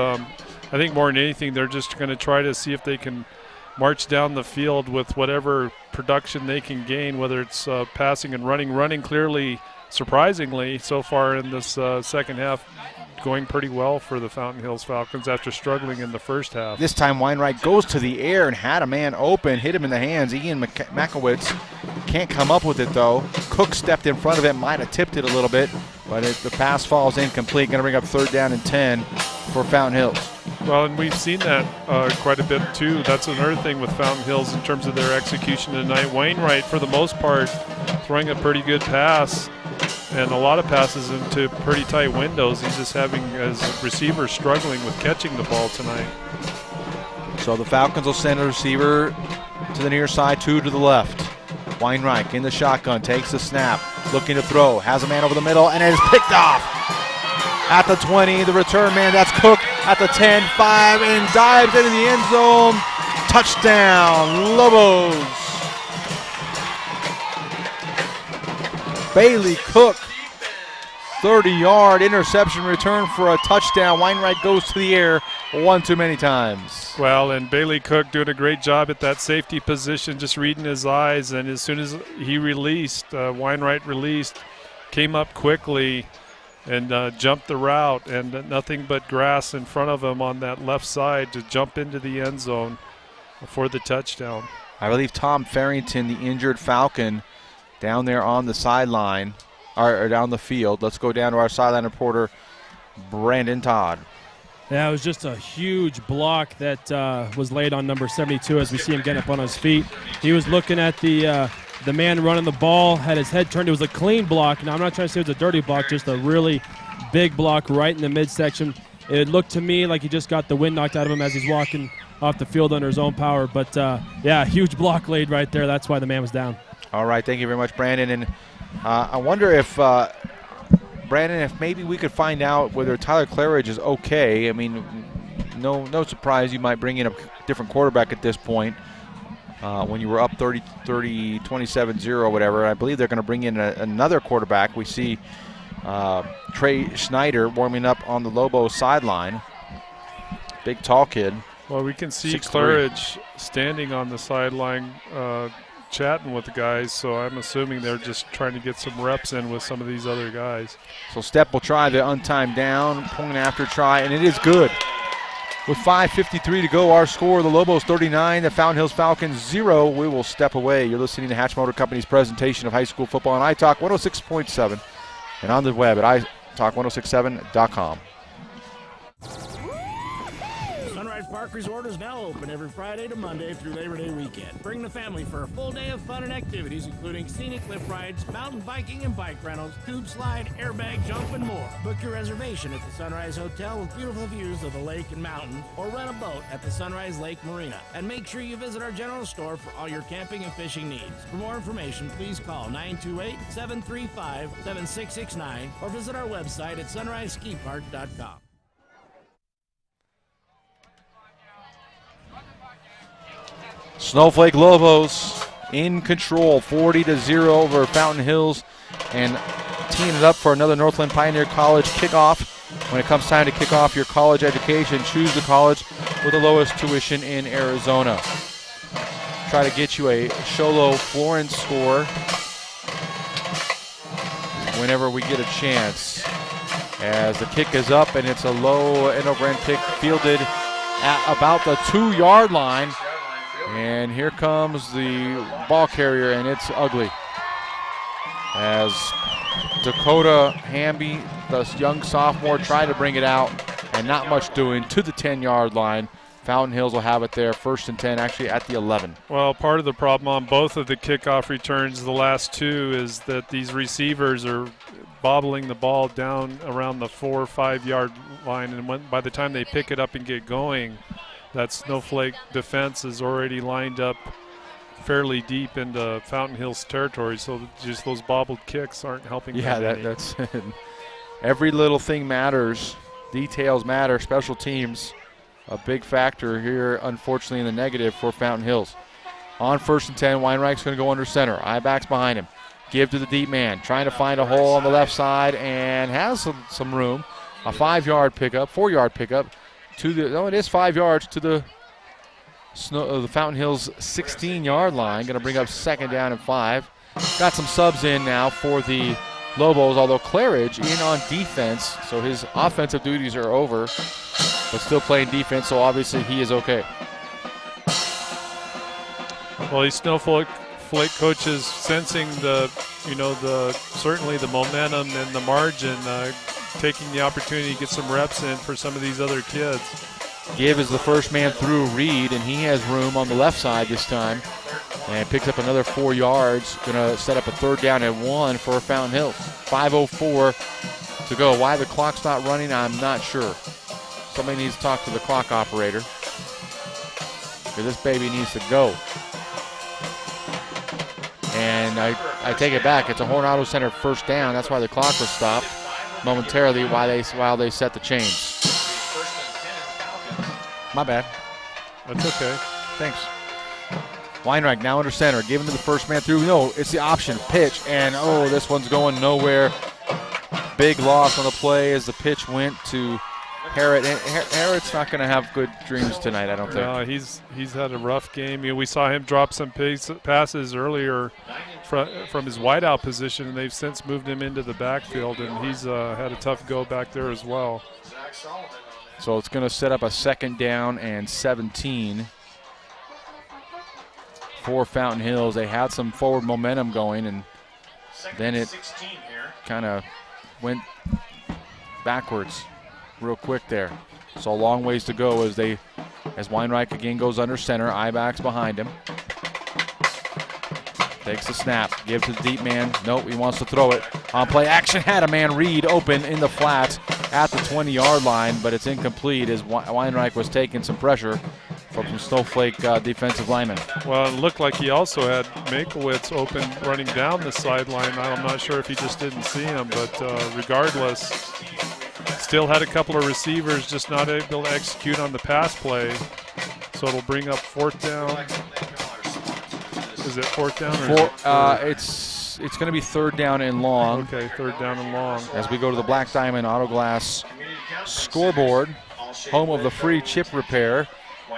S2: I think more than anything, they're just going to try to see if they can march down the field with whatever production they can gain, whether it's passing and running. Running clearly, surprisingly, so far in this second half, going pretty well for the Fountain Hills Falcons after struggling in the first half.
S3: This time Weinreich goes to the air and had a man open, hit him in the hands. Ian Makowitz can't come up with it though. Cook stepped in front of it, might have tipped it a little bit, but the pass falls incomplete. Going to bring up 3rd down and 10 for Fountain Hills.
S2: Well, and we've seen that quite a bit too. That's another thing with Fountain Hills in terms of their execution tonight. Wainwright, for the most part, throwing a pretty good pass and a lot of passes into pretty tight windows. He's just having, as receivers, struggling with catching the ball tonight.
S3: So the Falcons will send a receiver to the near side, 2 to the left. Weinreich in the shotgun, takes the snap, looking to throw, has a man over the middle, and it is picked off. At the 20, the return man, that's Cook at the 10, 5, and dives into the end zone. Touchdown, Lobos. Bailey Cook, 30-yard interception return for a touchdown. Weinreich goes to the air one too many times.
S2: Well, and Bailey Cook doing a great job at that safety position, just reading his eyes, and as soon as he released, Weinreich released, came up quickly and jumped the route, and nothing but grass in front of him on that left side to jump into the end zone for the touchdown.
S3: I believe Tom Farrington, the injured Falcon, down there on the sideline, or down the field. Let's go down to our sideline reporter, Brandon Todd.
S6: Yeah, it was just a huge block that was laid on number 72 as we see him getting up on his feet. He was looking at the man running the ball, had his head turned. It was a clean block. Now, I'm not trying to say it was a dirty block, just a really big block right in the midsection. It looked to me like he just got the wind knocked out of him as he's walking off the field under his own power. But, yeah, huge block laid right there. That's why the man was down.
S3: All right, thank you very much, Brandon. And I wonder if, Brandon, if maybe we could find out whether Tyler Claridge is okay. I mean, no surprise you might bring in a different quarterback at this point when you were up 30, 27-0 or whatever. I believe they're going to bring in another quarterback. We see Trey Schneider warming up on the Lobos sideline. Big, tall kid.
S2: Well, we can see
S3: 6'3".
S2: Claridge standing on the sideline chatting with the guys, so I'm assuming they're just trying to get some reps in with some of these other guys.
S3: So Stepp will try the untimed down, point after try, and it is good. With 5:53 to go, our score, the Lobos 39, the Fountain Hills Falcons 0. We will step away. You're listening to Hatch Motor Company's presentation of high school football on iTalk 106.7 and on the web at iTalk1067.com.
S15: Park Resort is now open every Friday to Monday through Labor Day weekend. Bring the family for a full day of fun and activities, including scenic cliff rides, mountain biking and bike rentals, tube slide, airbag jump, and more. Book your reservation at the Sunrise Hotel with beautiful views of the lake and mountain, or rent a boat at the Sunrise Lake Marina. And make sure you visit our general store for all your camping and fishing needs. For more information, please call 928-735-7669 or visit our website at sunriseskipark.com.
S3: Snowflake Lobos in control, 40-0 over Fountain Hills, and teeing it up for another Northland Pioneer College kickoff. When it comes time to kick off your college education, choose the college with the lowest tuition in Arizona. Try to get you a Sholo Florence score whenever we get a chance. As the kick is up, and it's a low Eno Grande kick fielded at about the 2-yard line. And here comes the ball carrier, and it's ugly. As Dakota Hamby, the young sophomore, tried to bring it out, and not much doing to the 10-yard line. Fountain Hills will have it there, 1st and 10, actually at the 11.
S2: Well, part of the problem on both of the kickoff returns, the last two, is that these receivers are bobbling the ball down around the 4 or 5 yard line, and by the time they pick it up and get going, that Snowflake defense is already lined up fairly deep into Fountain Hills territory, so just those bobbled kicks aren't helping.
S3: Yeah, that's every little thing matters. Details matter. Special teams, a big factor here, unfortunately, in the negative for Fountain Hills. On 1st and 10, Weinreich's going to go under center. I-backs behind him. Give to the deep man, trying to find a hole on the left side, and has some room. A 5-yard pickup, 4-yard pickup,
S1: it is 5 yards to the Fountain Hills 16-yard line. Going to bring up 2nd down and 5. Got some subs in now for the Lobos, although Claridge in on defense, so his offensive duties are over, but still playing defense, so obviously he is okay.
S2: Well, these Snowflake coaches sensing certainly the momentum and the margin, taking the opportunity to get some reps in for some of these other kids.
S1: Give is the first man through Reed, and he has room on the left side this time. And picks up another 4 yards. Going to set up a 3rd down and 1 for Fountain Hills. 5:04 to go. Why the clock's not running, I'm not sure. Somebody needs to talk to the clock operator, because this baby needs to go. And I take it back. It's a Horn Auto Center 1st down. That's why the clock was stopped momentarily while they set the chains. My bad.
S2: That's okay.
S1: Thanks. Weinreich now under center, giving to the first man through. No, it's the option pitch, and this one's going nowhere. Big loss on the play as the pitch went to Harrod. And Harrod's not going to have good dreams tonight, I don't think.
S2: No, he's had a rough game. We saw him drop some passes earlier from his wideout position, and they've since moved him into the backfield, and he's had a tough go back there as well.
S1: So it's going to set up a 2nd down and 17 for Fountain Hills. They had some forward momentum going, and then it kind of went backwards real quick there. So a long ways to go as Weinreich again goes under center. Ibach's behind him. Takes the snap, gives to the deep man. Nope, he wants to throw it. On play action, had a man Reed open in the flats at the 20-yard line, but it's incomplete as Weinreich was taking some pressure from some Snowflake defensive linemen.
S2: Well, it looked like he also had Makowitz open running down the sideline. I'm not sure if he just didn't see him, but regardless, still had a couple of receivers just not able to execute on the pass play. So it'll bring up 4th down. Is it 4th down? Or
S1: it's going to be 3rd down and long.
S2: Okay, 3rd down and long.
S1: As we go to the Black Diamond Auto Glass scoreboard, home of the free chip repair.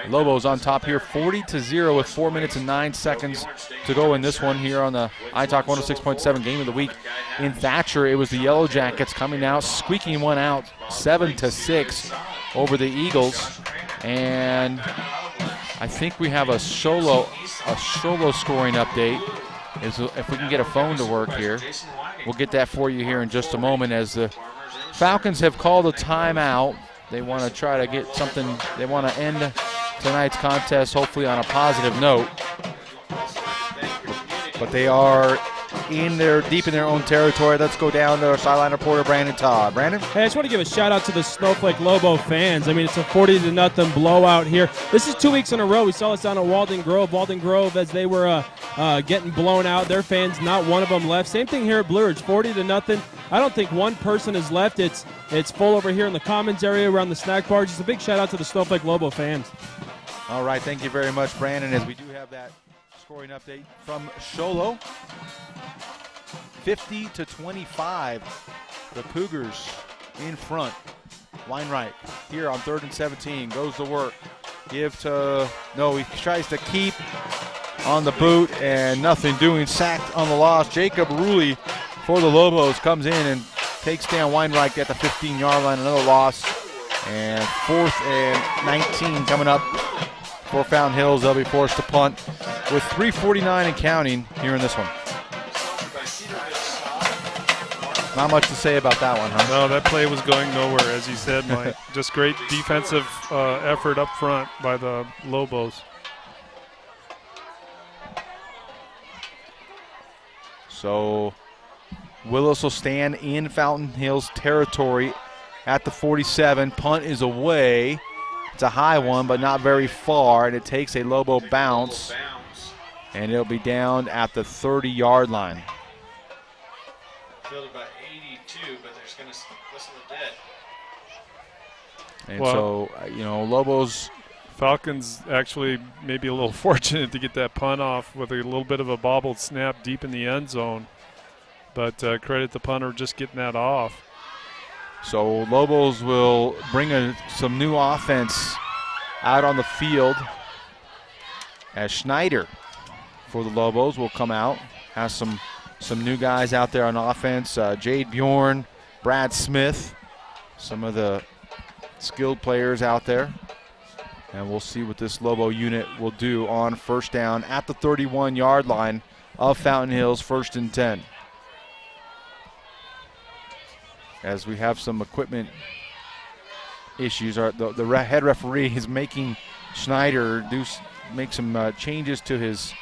S1: Lobos on top here, 40-0 with 4 minutes and 9 seconds to go in this one here on the iTalk 106.7 Game of the Week. In Thatcher, it was the Yellow Jackets coming out, squeaking one out, 7-6 over the Eagles. And I think we have a solo scoring update. If we can get a phone to work here, we'll get that for you here in just a moment, as the Falcons have called a timeout. They want to try to get something. They want to end tonight's contest hopefully on a positive note. But they are deep in their own territory. Let's go down to our sideline reporter, Brandon Todd. Brandon?
S6: Hey, I just want to give a shout out to the Snowflake Lobo fans. I mean, it's a 40-0 blowout here. This is 2 weeks in a row. We saw this down at Walden Grove. Walden Grove, as they were getting blown out, their fans, not one of them left. Same thing here at Blue Ridge, 40-0. I don't think one person has left. It's full over here in the commons area around the snack bar. Just a big shout out to the Snowflake Lobo fans.
S1: All right, thank you very much, Brandon, as we do have that scoring update from Sholo. 50-25, the Cougars in front. Weinreich here on 3rd and 17, goes to work. He tries to keep on the boot and nothing doing. Sacked on the loss. Jacob Rulli for the Lobos comes in and takes down Weinreich at the 15-yard line. Another loss. And 4th and 19 coming up for Fountain Hills. They'll be forced to punt with 3:49 and counting here in this one. Not much to say about that one, huh?
S2: No, that play was going nowhere, as you said, Mike. Just great defensive effort up front by the Lobos.
S1: So Willis will stand in Fountain Hills territory at the 47. Punt is away. It's a high one, but not very far, and it takes a Lobo bounce, and it'll be down at the 30-yard line.
S14: Filled about 82, but there's going to listen to dead.
S1: And so, Lobos.
S2: Falcons actually maybe a little fortunate to get that punt off with a little bit of a bobbled snap deep in the end zone. But credit the punter just getting that off.
S3: So Lobos will bring some new offense out on the field as Schneider for the Lobos will come out. Has some new guys out there on offense. Jade Bjorn, Brad Smith, some of the skilled players out there. And we'll see what this Lobo unit will do on first down at the 31-yard line of Fountain Hills, 1st and 10. As we have some equipment issues, the head referee is making Schneider make some changes to his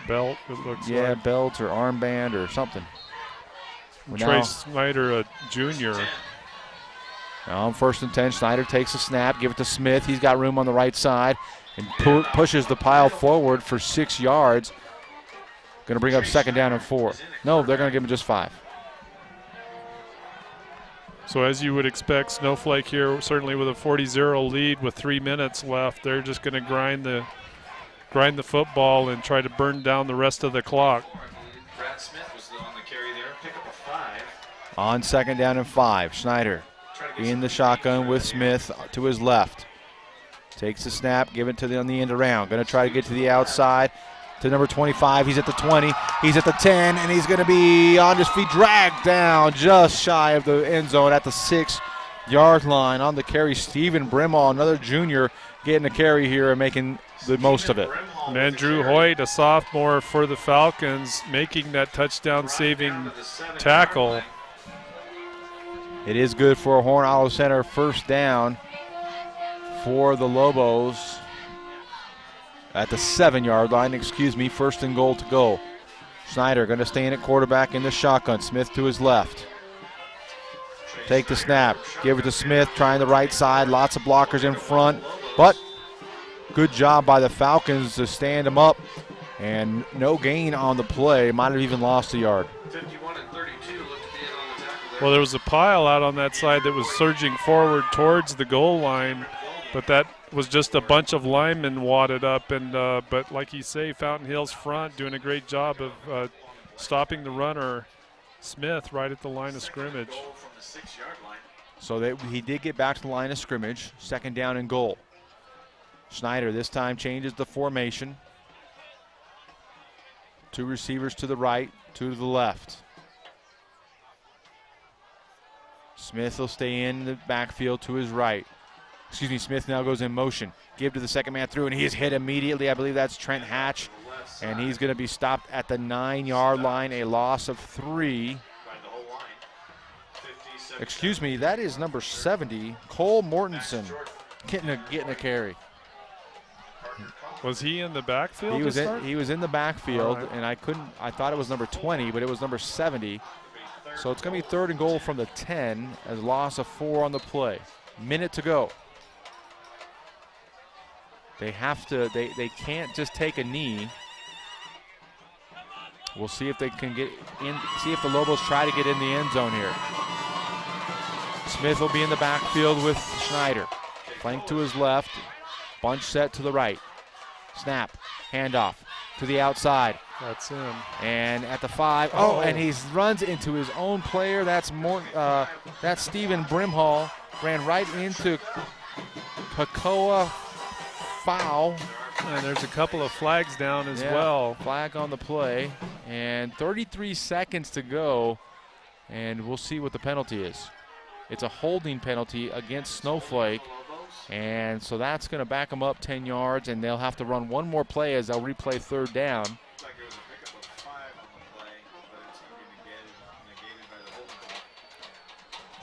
S2: belt, it looks like.
S3: Belt or armband or something.
S2: Trey Snyder, a junior.
S3: Now on 1st and 10, Schneider takes a snap, give it to Smith. He's got room on the right side and pushes the pile forward for 6 yards. Going to bring up 2nd down and 4. No, they're going to give him just 5.
S2: So as you would expect, Snowflake here, certainly with a 40-0 lead with 3 minutes left, they're just going to grind the football and try to burn down the rest of the clock.
S14: Brad Smith was on the carry there, pick up a 5.
S3: On 2nd down and 5, Schneider in the shotgun with Smith to his left. Takes the snap, give it to on the end around. Going to try to get to the outside to number 25. He's at the 20, he's at the 10, and he's going to be on his feet, dragged down just shy of the end zone at the 6-yard line. On the carry, Stephen Brimhall, another junior, getting a carry here and making the most of it.
S2: And Andrew Hoyt, a sophomore for the Falcons, making that touchdown-saving tackle.
S3: It is good for a Horn Auto Center 1st down for the Lobos at the 7-yard line, 1st and goal to go. Schneider going to stay in at quarterback in the shotgun. Smith to his left. Take the snap, give it to Smith, trying the right side, lots of blockers in front, but good job by the Falcons to stand him up, and no gain on the play, might have even lost a yard.
S14: 51 and 32 looked to be in on the tackle there.
S2: Well, there was a pile out on that side that was surging forward towards the goal line, but that was just a bunch of linemen wadded up. And but like you say, Fountain Hills front doing a great job of stopping the runner, Smith, right at the line of scrimmage.
S3: So he did get back to the line of scrimmage, 2nd down and goal. Schneider this time changes the formation. 2 receivers to the right, 2 to the left. Smith will stay in the backfield to his right. Smith now goes in motion. Give to the 2nd man through, and he is hit immediately. I believe that's Trent Hatch, and he's going to be stopped at the 9-yard line, a loss of 3. That is number 70, Cole Mortensen, getting a carry.
S2: Was he in the backfield?
S3: He was in the backfield,
S2: right.
S3: And I thought it was number 20, but it was number 70. So it's going to be 3rd and goal from the 10, as loss of 4 on the play. Minute to go. They can't just take a knee. We'll see if they can get in, see if the Lobos try to get in the end zone here. Smith will be in the backfield with Schneider. Flank to his left, bunch set to the right. Snap, handoff to the outside.
S2: That's him.
S3: And at the 5, and he runs into his own player. That's Stephen Brimhall. Ran right into Kakoa. Foul.
S2: And there's a couple of flags down as well.
S3: Flag on the play. And 33 seconds to go. And we'll see what the penalty is. It's a holding penalty against Snowflake. And so that's going to back them up 10 yards. And they'll have to run one more play as they'll replay 3rd down.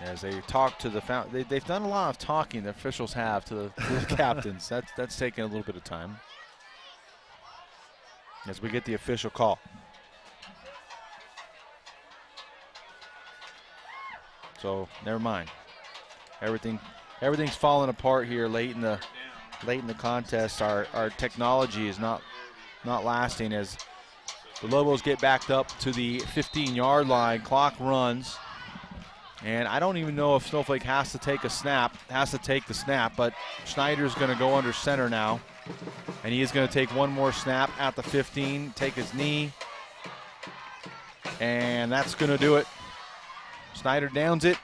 S3: As they talk to the Fountain, they've done a lot of talking. The officials have to the captains. That's taking a little bit of time. As we get the official call. So never mind. Everything's falling apart here late in the contest. Our technology is not lasting as the Lobos get backed up to the 15-yard line. Clock runs. And I don't even know if Snowflake has to take the snap, but Schneider's going to go under center now. And he is going to take one more snap at the 15, take his knee. And that's going to do it. Schneider downs it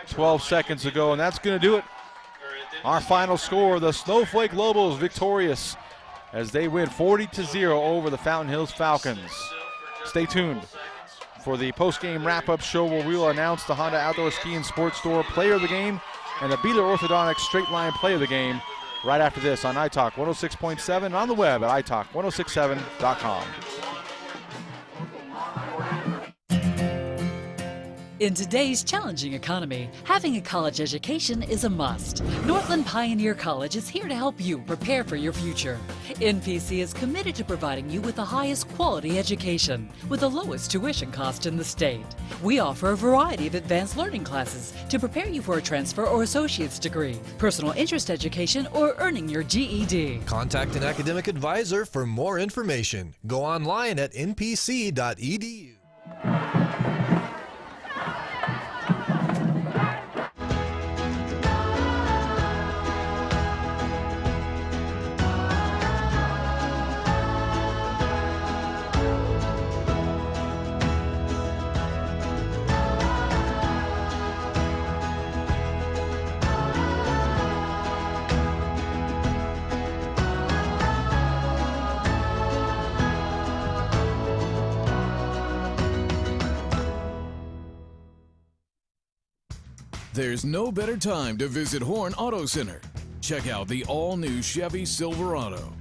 S1: 12 seconds ago, and that's going to do it. Our final score, the Snowflake Lobos victorious as they win 40-0 over the Fountain Hills Falcons. Stay tuned for the post-game wrap-up show where we will announce the Honda Outdoor Ski and Sports Store Player of the Game and the Beeler Orthodontics Straight Line Play of the Game right after this on iTalk 106.7 and on the web at iTalk1067.com.
S12: In today's challenging economy, having a college education is a must. Northland Pioneer College is here to help you prepare for your future. NPC is committed to providing you with the highest quality education with the lowest tuition cost in the state. We offer a variety of advanced learning classes to prepare you for a transfer or associate's degree, personal interest education, or earning your GED.
S13: Contact an academic advisor for more information. Go online at npc.edu.
S19: There's no better time to visit Horn Auto Center. Check out the all-new Chevy Silverado.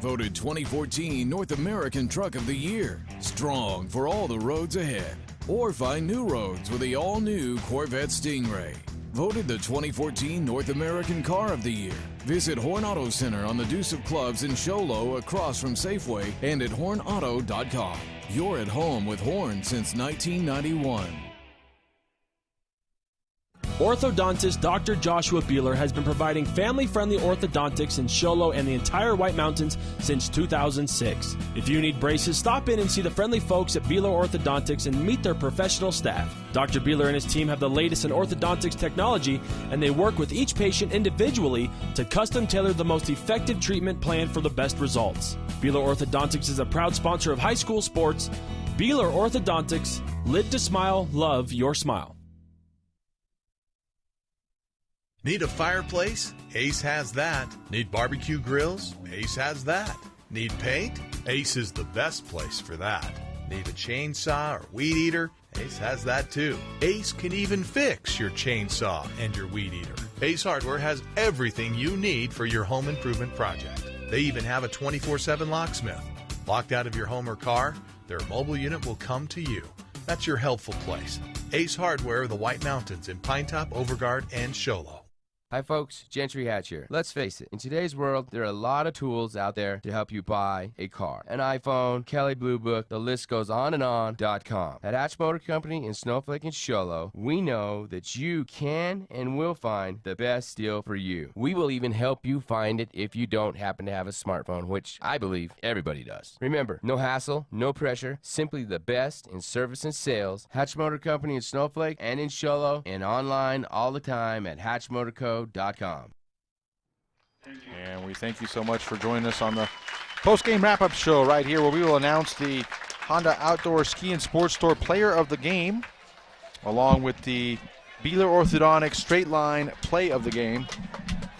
S19: Voted 2014 North American Truck of the Year. Strong for all the roads ahead. Or find new roads with the all-new Corvette Stingray. Voted the 2014 North American Car of the Year. Visit Horn Auto Center on the Deuce of Clubs in Show Low across from Safeway and at hornauto.com. You're at home with Horn since 1991.
S6: Orthodontist Dr. Joshua Beeler has been providing family-friendly orthodontics in Show Low and the entire White Mountains since 2006. If you need braces, stop in and see the friendly folks at Beeler Orthodontics and meet their professional staff. Dr. Beeler and his team have the latest in orthodontics technology, and they work with each patient individually to custom tailor the most effective treatment plan for the best results. Beeler Orthodontics is a proud sponsor of high school sports. Beeler Orthodontics, live to smile, love your smile.
S11: Need a fireplace? Ace has that. Need barbecue grills? Ace has that. Need paint? Ace is the best place for that. Need a chainsaw or weed eater? Ace has that too. Ace can even fix your chainsaw and your weed eater. Ace Hardware has everything you need for your home improvement project. They even have a 24/7 locksmith. Locked out of your home or car? Their mobile unit will come to you. That's your helpful place. Ace Hardware of the White Mountains in Pinetop, Overguard, and Show Low.
S5: Hi folks, Gentry Hatch here. Let's face it, in today's world, there are a lot of tools out there to help you buy a car. An iPhone, Kelly Blue Book, the list goes on and on.com. At Hatch Motor Company in Snowflake and Show Low, we know that you can and will find the best deal for you. We will even help you find it if you don't happen to have a smartphone, which I believe everybody does. Remember, no hassle, no pressure, simply the best in service and sales. Hatch Motor Company in Snowflake and in Show Low, and online all the time at hatchmotorco.com.
S1: And we thank you so much for joining us on the post-game wrap-up show right here where we will announce the Honda Outdoor Ski and Sports Store Player of the Game along with the Beeler Orthodontics Straight Line Play of the Game.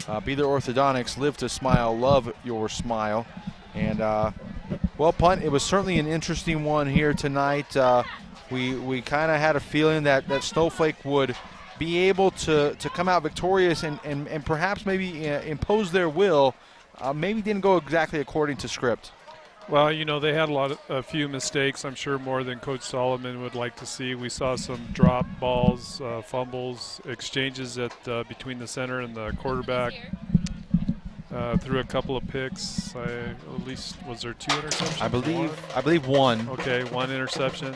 S1: Beeler Orthodontics, live to smile, love your smile. And, well, Punt, it was certainly an interesting one here tonight. We kind of had a feeling that Snowflake would be able to come out victorious and perhaps maybe impose their will. Maybe didn't go exactly according to script.
S2: Well, you know, they had a few mistakes, I'm sure more than Coach Solomon would like to see. We saw some drop balls, fumbles, exchanges between the center and the quarterback. Threw a couple of picks. At least, was there 2 interceptions?
S1: I believe one.
S2: Okay, 1 interception.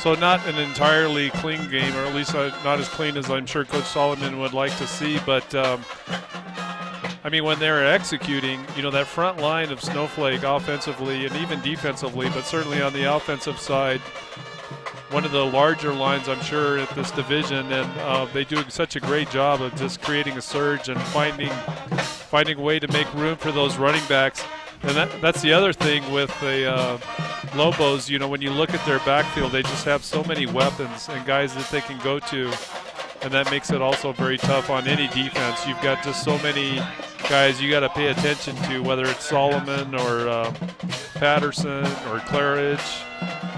S2: So not an entirely clean game, or at least not as clean as I'm sure Coach Solomon would like to see. But, I mean, when they're executing, you know, that front line of Snowflake offensively and even defensively, but certainly on the offensive side, one of the larger lines, I'm sure, at this division, and they do such a great job of just creating a surge and finding a way to make room for those running backs. And that's the other thing with the Lobos. You know, when you look at their backfield, they just have so many weapons and guys that they can go to. and that makes it also very tough on any defense. You've got just so many guys you got to pay attention to, whether it's Solomon or Patterson or Claridge,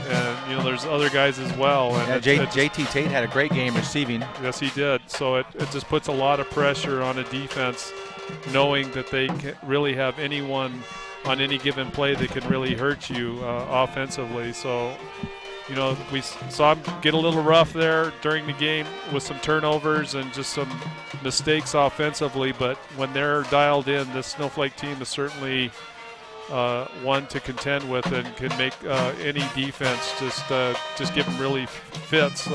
S2: and there's other guys as well. And
S3: JT Tate had a great game receiving.
S2: Yes, he did. So it just puts a lot of pressure on a defense, knowing that they can really have anyone on any given play that can really hurt you offensively. So, we saw him get a little rough there during the game with some turnovers and just some mistakes offensively. But when they're dialed in, this Snowflake team is certainly one to contend with and can make any defense just give them really fits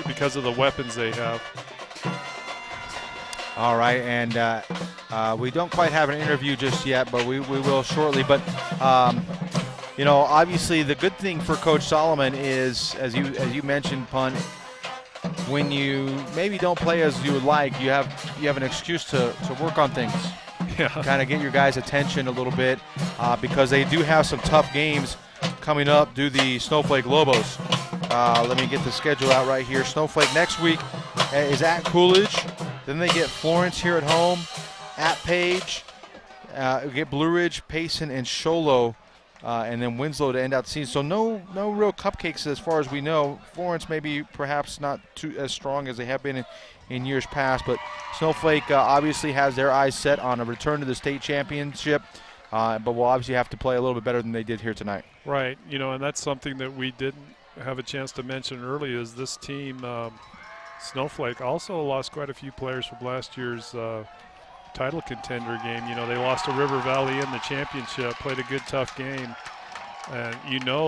S2: because of the weapons they have.
S3: All right, and we don't quite have an interview just yet, but we will shortly. But obviously the good thing for Coach Solomon is, as you mentioned, Punt, when you maybe don't play as you would like, you have an excuse to work on things. Yeah. Kind of get your guys' attention a little bit because they do have some tough games coming up due to the Snowflake Lobos. Let me get the schedule out right here. Snowflake next week is at Coolidge. Then they get Florence here at home, at Page. We get Blue Ridge, Payson, and Sholo, and then Winslow to end out the season. So no real cupcakes as far as we know. Florence maybe perhaps not as strong as they have been in years past, but Snowflake obviously has their eyes set on a return to the state championship, but will obviously have to play a little bit better than they did here tonight.
S2: Right, and that's something that we didn't have a chance to mention earlier is this team, Snowflake, also lost quite a few players from last year's title contender game. They lost to River Valley in the championship, played a good, tough game. And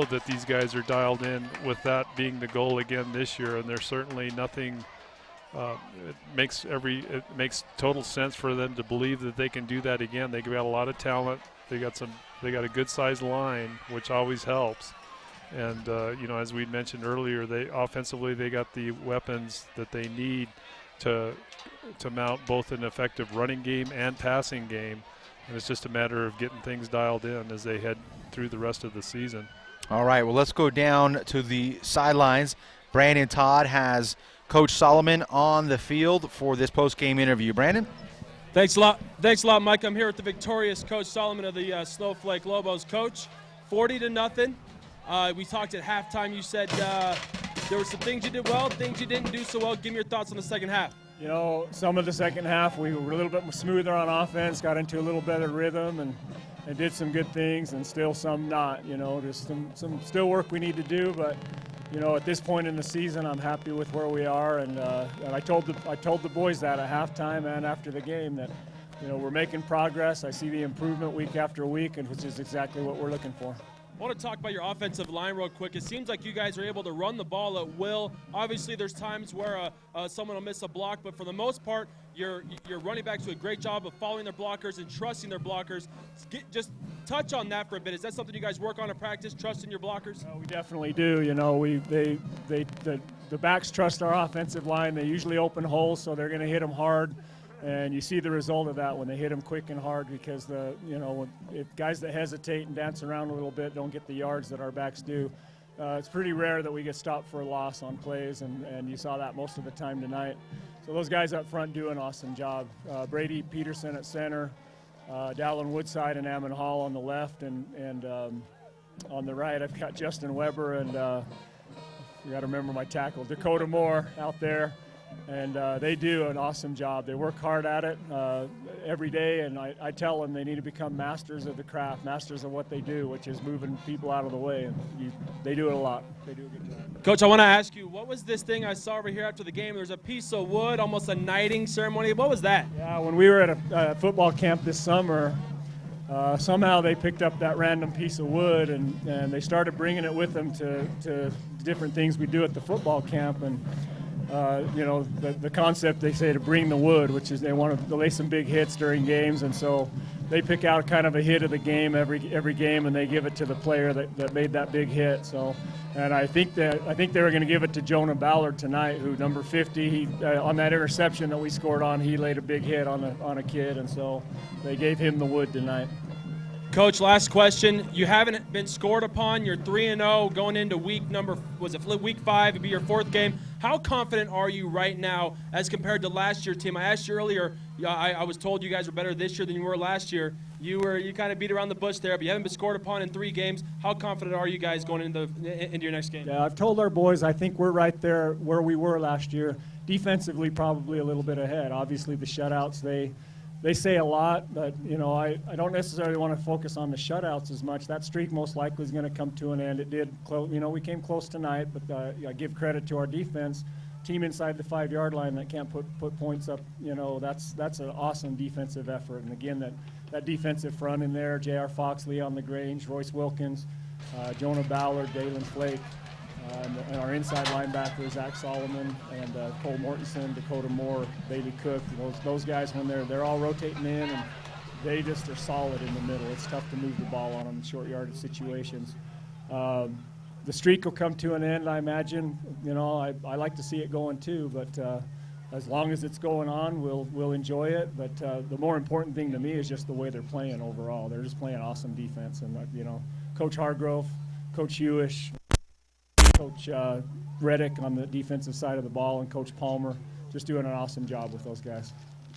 S2: that these guys are dialed in with that being the goal again this year, and there's certainly nothing it makes total sense for them to believe that they can do that again. They got a lot of talent. They got a good sized line, which always helps. And as we mentioned earlier, offensively they got the weapons that they need to mount both an effective running game and passing game. And it's just a matter of getting things dialed in as they head through the rest of the season.
S3: All right, well, let's go down to the sidelines. Brandon Todd has Coach Solomon on the field for this post-game interview. Brandon?
S6: Thanks a lot, Mike. I'm here with the victorious Coach Solomon of the Snowflake Lobos. Coach, 40-0. We talked at halftime. You said there were some things you did well, things you didn't do so well. Give me your thoughts on the second half.
S16: Some of the second half we were a little bit smoother on offense, got into a little better rhythm, and did some good things, and still some not. Just some still work we need to do, but at this point in the season, I'm happy with where we are, and I told the boys that at halftime and after the game that we're making progress. I see the improvement week after week, and which is exactly what we're looking for.
S6: I want to talk about your offensive line real quick. It seems like you guys are able to run the ball at will. Obviously, there's times where someone will miss a block, but for the most part, your running backs do a great job of following their blockers and trusting their blockers. Just touch on that for a bit. Is that something you guys work on in practice, trusting your blockers?
S16: We definitely do. The backs trust our offensive line. They usually open holes, so they're going to hit them hard. And you see the result of that when they hit them quick and hard, because if guys that hesitate and dance around a little bit don't get the yards that our backs do. It's pretty rare that we get stopped for a loss on plays, and you saw that most of the time tonight. So those guys up front do an awesome job. Brady Peterson at center, Dallin Woodside and Ammon Hall on the left, and on the right I've got Justin Weber and you got to remember my tackle, Dakota Moore out there. And they do an awesome job. They work hard at it every day, and I tell them they need to become masters of the craft, masters of what they do, which is moving people out of the way. And they do it a lot. They do a good job.
S6: Coach, I want to ask you, what was this thing I saw over here after the game? There's a piece of wood, almost a knighting ceremony. What was that?
S16: Yeah, when we were at a football camp this summer, somehow they picked up that random piece of wood, and they started bringing it with them to different things we do at the football camp. And the concept, they say, to bring the wood, which is they want to lay some big hits during games, and so they pick out kind of a hit of the game every game, and they give it to the player that made that big hit. So, and I think they were going to give it to Jonah Ballard tonight, who number 50, on that interception that we scored on, he laid a big hit on a kid, and so they gave him the wood tonight.
S6: Coach, last question. You haven't been scored upon. You're 3-0 going into week 5? It'd be your 4th game. How confident are you right now as compared to last year's team? I asked you earlier, I was told you guys were better this year than you were last year. You kind of beat around the bush there, but you haven't been scored upon in 3 games. How confident are you guys going into your next game?
S16: Yeah, I've told our boys I think we're right there where we were last year. Defensively, probably a little bit ahead. Obviously, the shutouts, they say a lot, but, I don't necessarily want to focus on the shutouts as much. That streak most likely is going to come to an end. It did, we came close tonight, but I give credit to our defense. Team inside the 5-yard line that can't put points up, that's an awesome defensive effort. And again, that defensive front in there, J.R. Foxley on the Grange, Royce Wilkins, Jonah Ballard, Dalen Flake, and our inside linebackers, Zach Solomon and Cole Mortensen, Dakota Moore, Bailey Cook. Those guys, when they're all rotating in, and they just are solid in the middle. It's tough to move the ball on them in short yardage situations. The streak will come to an end, I imagine. I like to see it going too, but as long as it's going on, we'll enjoy it. But the more important thing to me is just the way they're playing overall. They're just playing awesome defense, and Coach Hargrove, Coach Hewish, Coach Reddick on the defensive side of the ball, and Coach Palmer just doing an awesome job with those guys.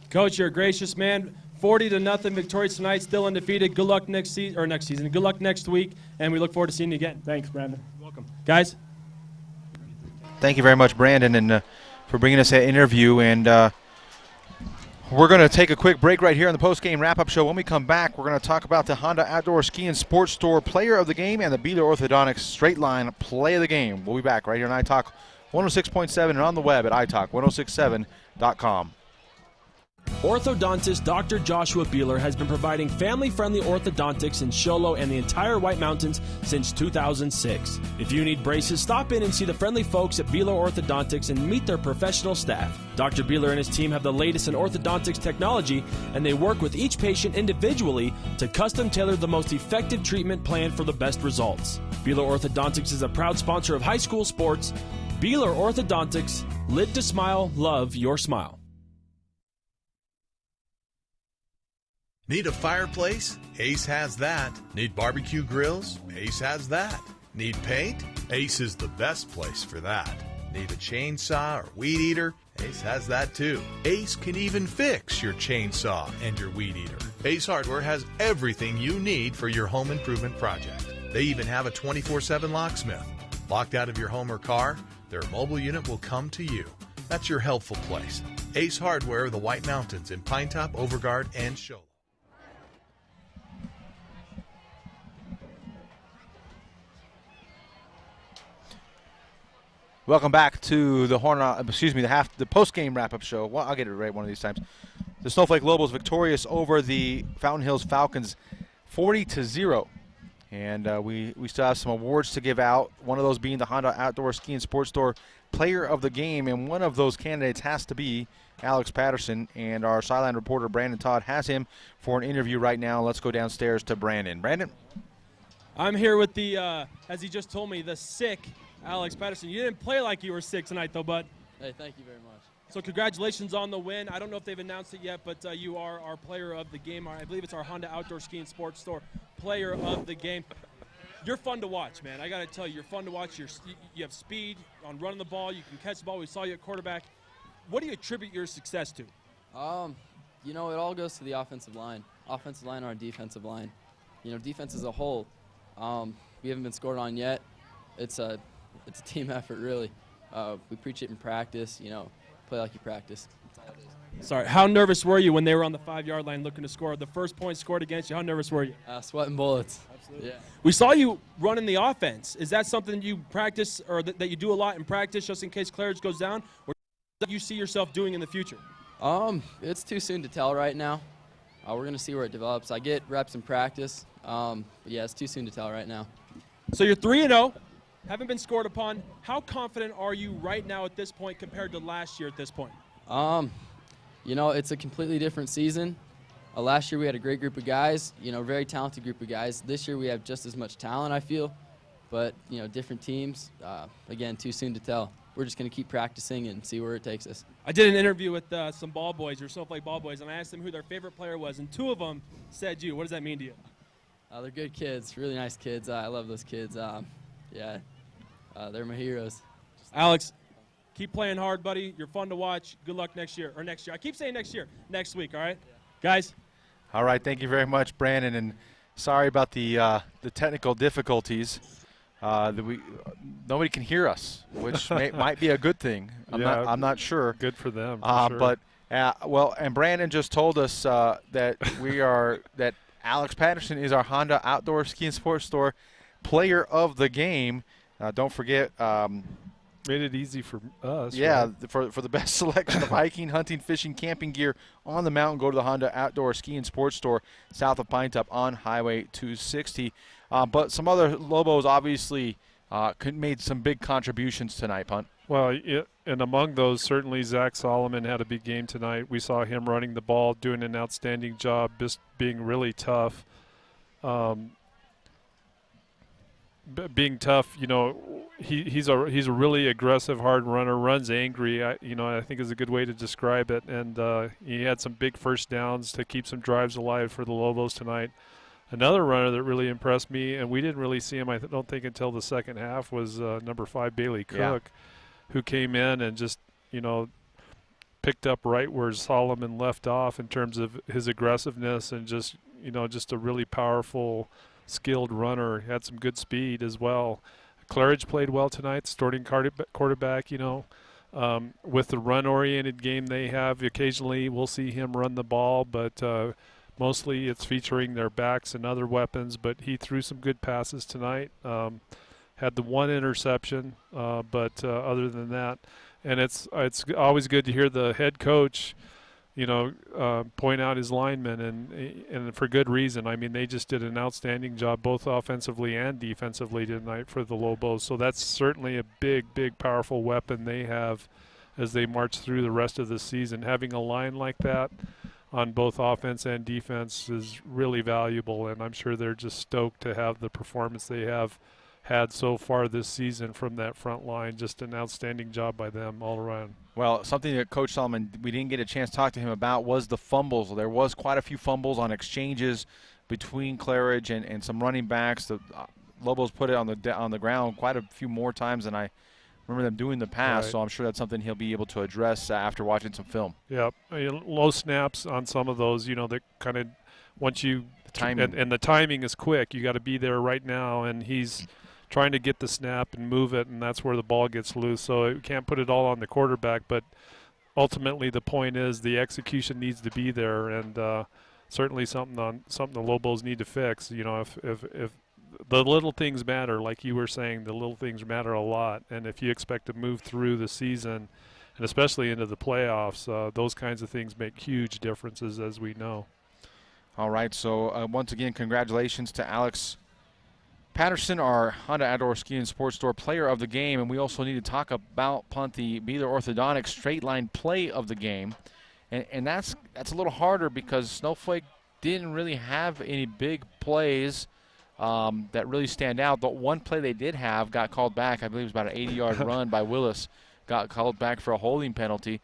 S6: Coach, you're a gracious man. 40-0 victorious tonight, still undefeated. Good luck next season. Good luck next week, and we look forward to seeing you again.
S16: Thanks, Brandon.
S6: You're welcome. Guys.
S3: Thank you very much, Brandon, and for bringing us that interview. And we're going to take a quick break right here on the post-game wrap-up show. When we come back, we're going to talk about the Honda Outdoor Ski and Sports Store Player of the Game and the Beeler Orthodontics Straight Line Play of the Game. We'll be back right here on iTalk 106.7 and on the web at iTalk1067.com.
S6: Orthodontist Dr. Joshua Beeler has been providing family-friendly orthodontics in Show Low and the entire White Mountains since 2006. If you need braces, stop in and see the friendly folks at Beeler Orthodontics and meet their professional staff. Dr. Beeler and his team have the latest in orthodontics technology, and they work with each patient individually to custom tailor the most effective treatment plan for the best results. Beeler Orthodontics is a proud sponsor of high school sports. Beeler Orthodontics, lit to smile, love your smile.
S11: Need a fireplace? Ace has that. Need barbecue grills? Ace has that. Need paint? Ace is the best place for that. Need a chainsaw or weed eater? Ace has that too. Ace can even fix your chainsaw and your weed eater. Ace Hardware has everything you need for your home improvement project. They even have a 24/7 locksmith. Locked out of your home or car? Their mobile unit will come to you. That's your helpful place. Ace Hardware of the White Mountains in Pinetop, Overguard, and Show.
S3: Welcome back to the the post-game wrap-up show. Well, I'll get it right one of these times. The Snowflake Lobos victorious over the Fountain Hills Falcons, 40-0. And we still have some awards to give out. One of those being the Honda Outdoor Ski and Sports Store Player of the Game, and one of those candidates has to be Alex Patterson. And our sideline reporter Brandon Todd has him for an interview right now. Let's go downstairs to Brandon. Brandon,
S6: I'm here with the, as he just told me, the sick Alex Patterson. You didn't play like you were sick tonight, though, bud.
S7: Hey, thank you very much.
S6: So congratulations on the win. I don't know if they've announced it yet, but you are our player of the game. I believe it's our Honda Outdoor Ski and Sports Store Player of the Game. You're fun to watch, man. I got to tell you, you're fun to watch. You have speed on running the ball. You can catch the ball. We saw you at quarterback. What do you attribute your success to?
S7: It all goes to the offensive line or our defensive line. Defense as a whole, we haven't been scored on yet. It's a team effort, really. We preach it in practice, play like you practice. That's all it is.
S6: Sorry, how nervous were you when they were on the 5-yard line looking to score? The first point scored against you, how nervous were you?
S7: Sweating bullets.
S6: Absolutely.
S7: Yeah.
S6: We saw you running the offense. Is that something you practice or that you do a lot in practice just in case Claridge goes down? Or do you see yourself doing in the future?
S7: It's too soon to tell right now. We're going to see where it develops. I get reps in practice. But yeah, it's too soon to tell right now.
S6: So you're 3-0. Haven't been scored upon. How confident are you right now at this point compared to last year at this point?
S7: It's a completely different season. Last year we had a great group of guys, very talented group of guys. This year we have just as much talent, I feel, but, different teams. Again, too soon to tell. We're just going to keep practicing and see where it takes us.
S6: I did an interview with some ball boys, or Snowflake ball boys, and I asked them who their favorite player was, and 2 of them said you. What does that mean to you?
S7: They're good kids, really nice kids. I love those kids. Yeah, they're my heroes.
S6: Alex, keep playing hard, buddy. You're fun to watch. Good luck next year. I keep saying next year. Next week, all right? Yeah. Guys?
S3: All right, thank you very much, Brandon. And sorry about the technical difficulties. Nobody can hear us, which might be a good thing. I'm not sure.
S2: Good for them. For sure.
S3: But and Brandon just told us that that Alex Patterson is our Honda Outdoor Ski and Sports Store Player of the Game. Don't forget.
S2: Made it easy for us.
S3: Yeah,
S2: right?
S3: for the best selection of hiking, hunting, fishing, camping gear on the mountain, go to the Honda Outdoor Ski and Sports Store south of Pine Top on Highway 260. But some other Lobos obviously made some big contributions tonight, Punt.
S2: Well, and among those, certainly Zach Solomon had a big game tonight. We saw him running the ball, doing an outstanding job, just being really tough. Being tough, he's a really aggressive, hard runner. Runs angry, I think is a good way to describe it. And he had some big first downs to keep some drives alive for the Lobos tonight. Another runner that really impressed me, and we didn't really see him, I don't think, until the second half, was number 5 Bailey Cook, who came in and just picked up right where Solomon left off in terms of his aggressiveness and just a really powerful, skilled runner. He had some good speed as well. Claridge played well tonight, starting quarterback, with the run-oriented game they have. Occasionally we'll see him run the ball, but mostly it's featuring their backs and other weapons, but he threw some good passes tonight. Had the one interception, but other than that, and it's always good to hear the head coach point out his linemen, and for good reason. I mean, they just did an outstanding job both offensively and defensively tonight for the Lobos. So that's certainly a big, powerful weapon they have as they march through the rest of the season. Having a line like that on both offense and defense is really valuable, and I'm sure they're just stoked to have the performance they have had so far this season from that front line. Just an outstanding job by them all around.
S3: Well, something that Coach Solomon, we didn't get a chance to talk to him about was the fumbles. There was quite a few fumbles on exchanges between Claridge and some running backs. The Lobos put it on the ground quite a few more times than I remember them doing in the past, so I'm sure that's something he'll be able to address after watching some film.
S2: Yeah, low snaps on some of those, that kind of once you – and the timing is quick. You got to be there right now, and he's – trying to get the snap and move it, and that's where the ball gets loose. So you can't put it all on the quarterback, but ultimately the point is the execution needs to be there, and certainly something the Lobos need to fix. If the little things matter, like you were saying, the little things matter a lot, and if you expect to move through the season and especially into the playoffs, those kinds of things make huge differences, as we know.
S3: All right, so once again, congratulations to Alex Patterson, our Honda Outdoor Ski and Sports Store Player of the Game, and we also need to talk about the Beeler Orthodontics Straight Line Play of the Game, and that's a little harder because Snowflake didn't really have any big plays that really stand out. The one play they did have got called back. I believe it was about an 80-yard run by Willis, got called back for a holding penalty.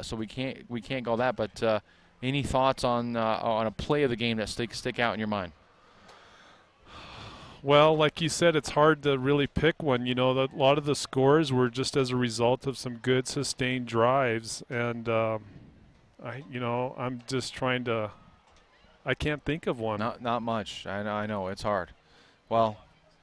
S3: So we can't call that. But any thoughts on a play of the game that stick out in your mind?
S2: Well, like you said, it's hard to really pick one. A lot of the scores were just as a result of some good sustained drives, and I'm just trying to. I can't think of one.
S3: Not much. I know it's hard. Well,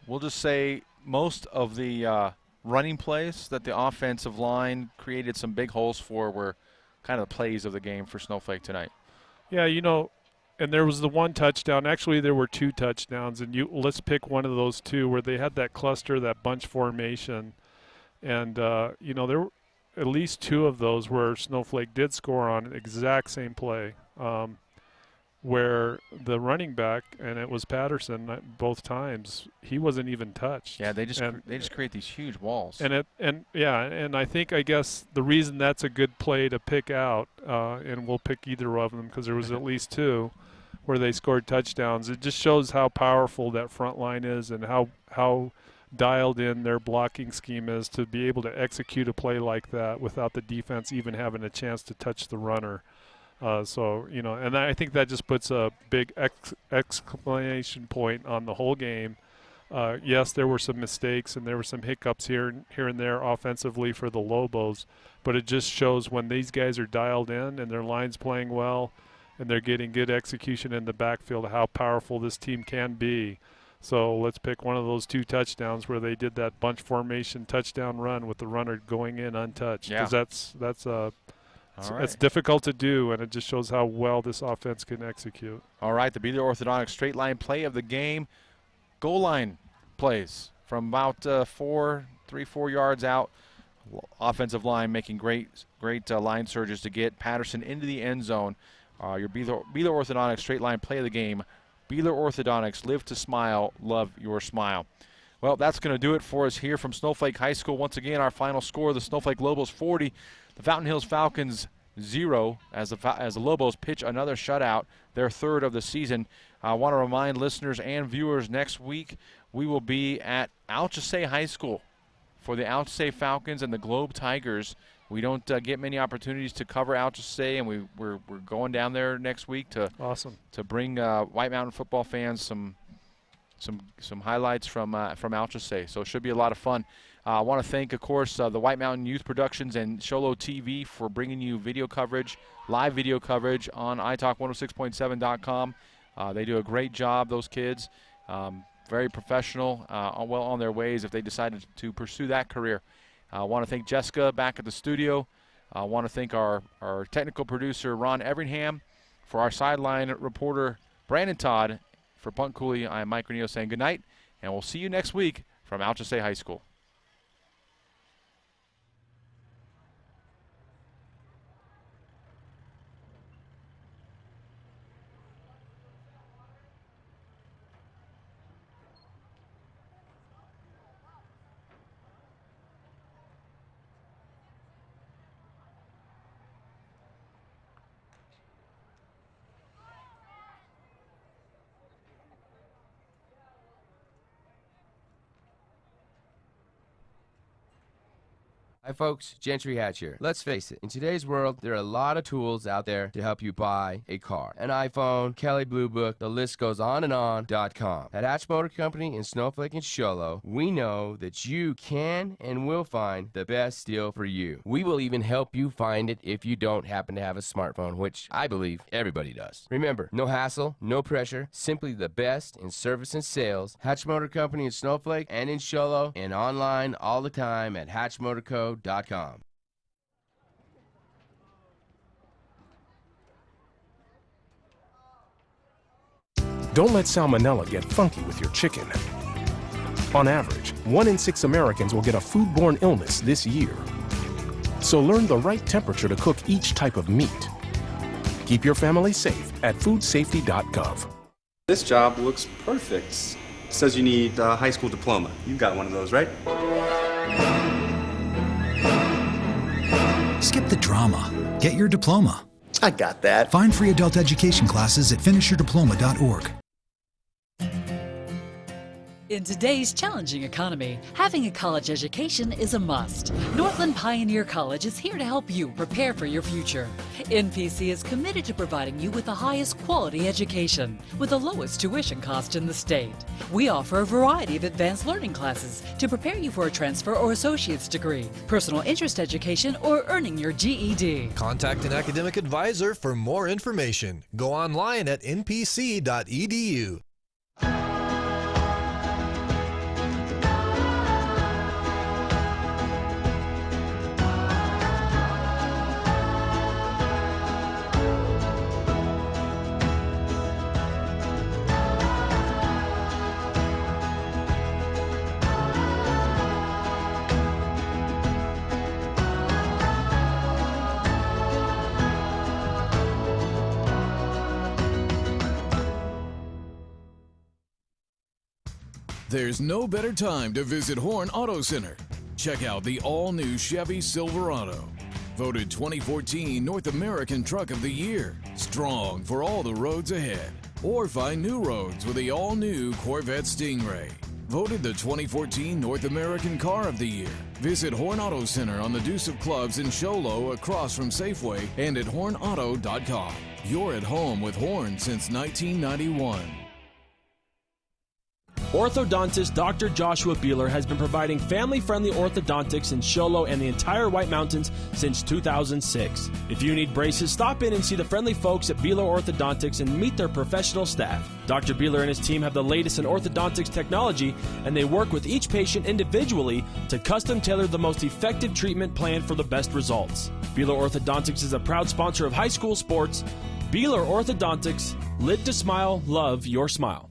S3: we'll just say most of the running plays that the offensive line created some big holes for were kind of the plays of the game for Snowflake tonight.
S2: Yeah, and there was the one touchdown. Actually, there were two touchdowns, and let's pick one of those two where they had that cluster, that bunch formation, and there were at least two of those where Snowflake did score on exact same play, where the running back, and it was Patterson both times, he wasn't even touched.
S3: Yeah, they just create these huge walls.
S2: And I guess the reason that's a good play to pick out, and we'll pick either of them because there was at least two where they scored touchdowns. It just shows how powerful that front line is and how dialed in their blocking scheme is to be able to execute a play like that without the defense even having a chance to touch the runner. So, and I think that just puts a big exclamation point on the whole game. Yes, there were some mistakes and there were some hiccups here and there offensively for the Lobos, but it just shows when these guys are dialed in and their line's playing well and they're getting good execution in the backfield, how powerful this team can be. So let's pick one of those 2 touchdowns where they did that bunch formation touchdown run with the runner going in untouched.
S1: Yeah.
S2: Because that's difficult to do, and it just shows how well this offense can execute.
S1: All right, the Beeler Orthodontics straight line play of the game. Goal line plays from about 3-4 yards out. Offensive line making great line surges to get Patterson into the end zone. Your Beeler Orthodontics straight line play of the game. Beeler Orthodontics, live to smile, love your smile. Well, that's going to do it for us here from Snowflake High School. Once again, our final score, the Snowflake Lobos 40, the Fountain Hills Falcons 0, as the Lobos pitch another shutout, their 3rd of the season. I want to remind listeners and viewers next week we will be at Alchesay High School for the Alchesay Falcons and the Globe Tigers. We don't get many opportunities to cover Alchesay, and we're going down there next week to bring White Mountain football fans some highlights from Alchesay. So it should be a lot of fun. I want to thank, of course, the White Mountain Youth Productions and Sholo TV for bringing you video coverage, live video coverage on iTalk106.7.com. They do a great job, those kids. Very professional, well on their ways if they decided to pursue that career. I want to thank Jessica back at the studio. I want to thank our technical producer, Ron Everingham. For our sideline reporter, Brandon Todd. For Punt Cooley, I'm Mike Granillo saying good night, and we'll see you next week from Alchesay High School.
S5: Hi folks, Gentry Hatch here. Let's face it, in today's world, there are a lot of tools out there to help you buy a car. An iPhone, Kelly Blue Book, the list goes on and on.com. At Hatch Motor Company in Snowflake and Sholo, we know that you can and will find the best deal for you. We will even help you find it if you don't happen to have a smartphone, which I believe everybody does. Remember, no hassle, no pressure, simply the best in service and sales. Hatch Motor Company in Snowflake and in Sholo, and online all the time at hatchmotorco.com.
S17: Don't let salmonella get funky with your chicken. On average, 1 in 6 Americans will get a foodborne illness this year. So learn the right temperature to cook each type of meat. Keep your family safe at foodsafety.gov.
S9: This job looks perfect. It says you need a high school diploma. You've got one of those, right?
S10: Skip the drama. Get your diploma.
S22: I got that.
S10: Find free adult education classes at finishyourdiploma.org.
S12: In today's challenging economy, having a college education is a must. Northland Pioneer College is here to help you prepare for your future. NPC is committed to providing you with the highest quality education with the lowest tuition cost in the state. We offer a variety of advanced learning classes to prepare you for a transfer or associate's degree, personal interest education, or earning your GED.
S13: Contact an academic advisor for more information. Go online at npc.edu.
S19: There's no better time to visit Horn Auto Center. Check out the all-new Chevy Silverado. Voted 2014 North American Truck of the Year. Strong for all the roads ahead. Or find new roads with the all-new Corvette Stingray. Voted the 2014 North American Car of the Year. Visit Horn Auto Center on the Deuce of Clubs in Sholo across from Safeway and at hornauto.com. You're at home with Horn since 1991.
S6: Orthodontist Dr. Joshua Beeler has been providing family-friendly orthodontics in Sholo and the entire White Mountains since 2006. If you need braces, stop in and see the friendly folks at Beeler Orthodontics and meet their professional staff. Dr. Beeler and his team have the latest in orthodontics technology, and they work with each patient individually to custom tailor the most effective treatment plan for the best results. Beeler Orthodontics is a proud sponsor of high school sports. Beeler Orthodontics, live to smile, love your smile.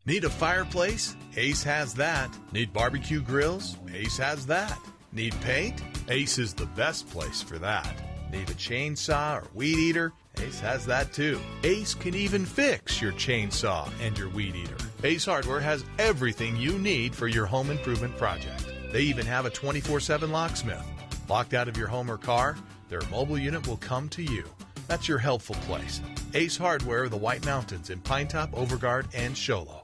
S11: Need a fireplace? Ace has that. Need barbecue grills? Ace has that. Need paint? Ace is the best place for that. Need a chainsaw or weed eater? Ace has that too. Ace can even fix your chainsaw and your weed eater. Ace Hardware has everything you need for your home improvement project. They even have a 24/7 locksmith. Locked out of your home or car? Their mobile unit will come to you. That's your helpful place. Ace Hardware of the White Mountains in Pinetop, Overguard, and Sholo.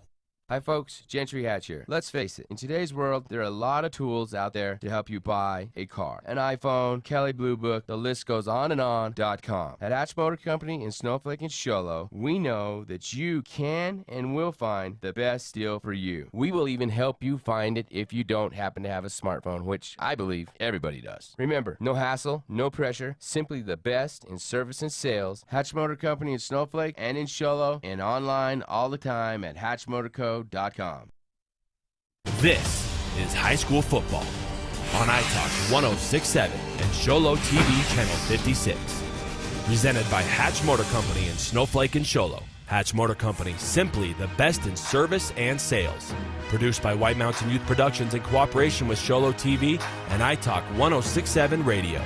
S5: Hi folks, Gentry Hatch here. Let's face it, in today's world, there are a lot of tools out there to help you buy a car. An iPhone, Kelley Blue Book, the list goes on and on.com. At Hatch Motor Company in Snowflake and Sholo, we know that you can and will find the best deal for you. We will even help you find it if you don't happen to have a smartphone, which I believe everybody does. Remember, no hassle, no pressure, simply the best in service and sales. Hatch Motor Company in Snowflake and in Sholo, and online all the time at hatchmotorco.com.
S8: This is high school football on iTalk 106.7 and Sholo TV channel 56. Presented by Hatch Motor Company in Snowflake and Sholo. Hatch Motor Company, simply the best in service and sales. Produced by White Mountain Youth Productions in cooperation with Sholo TV and iTalk 106.7 Radio.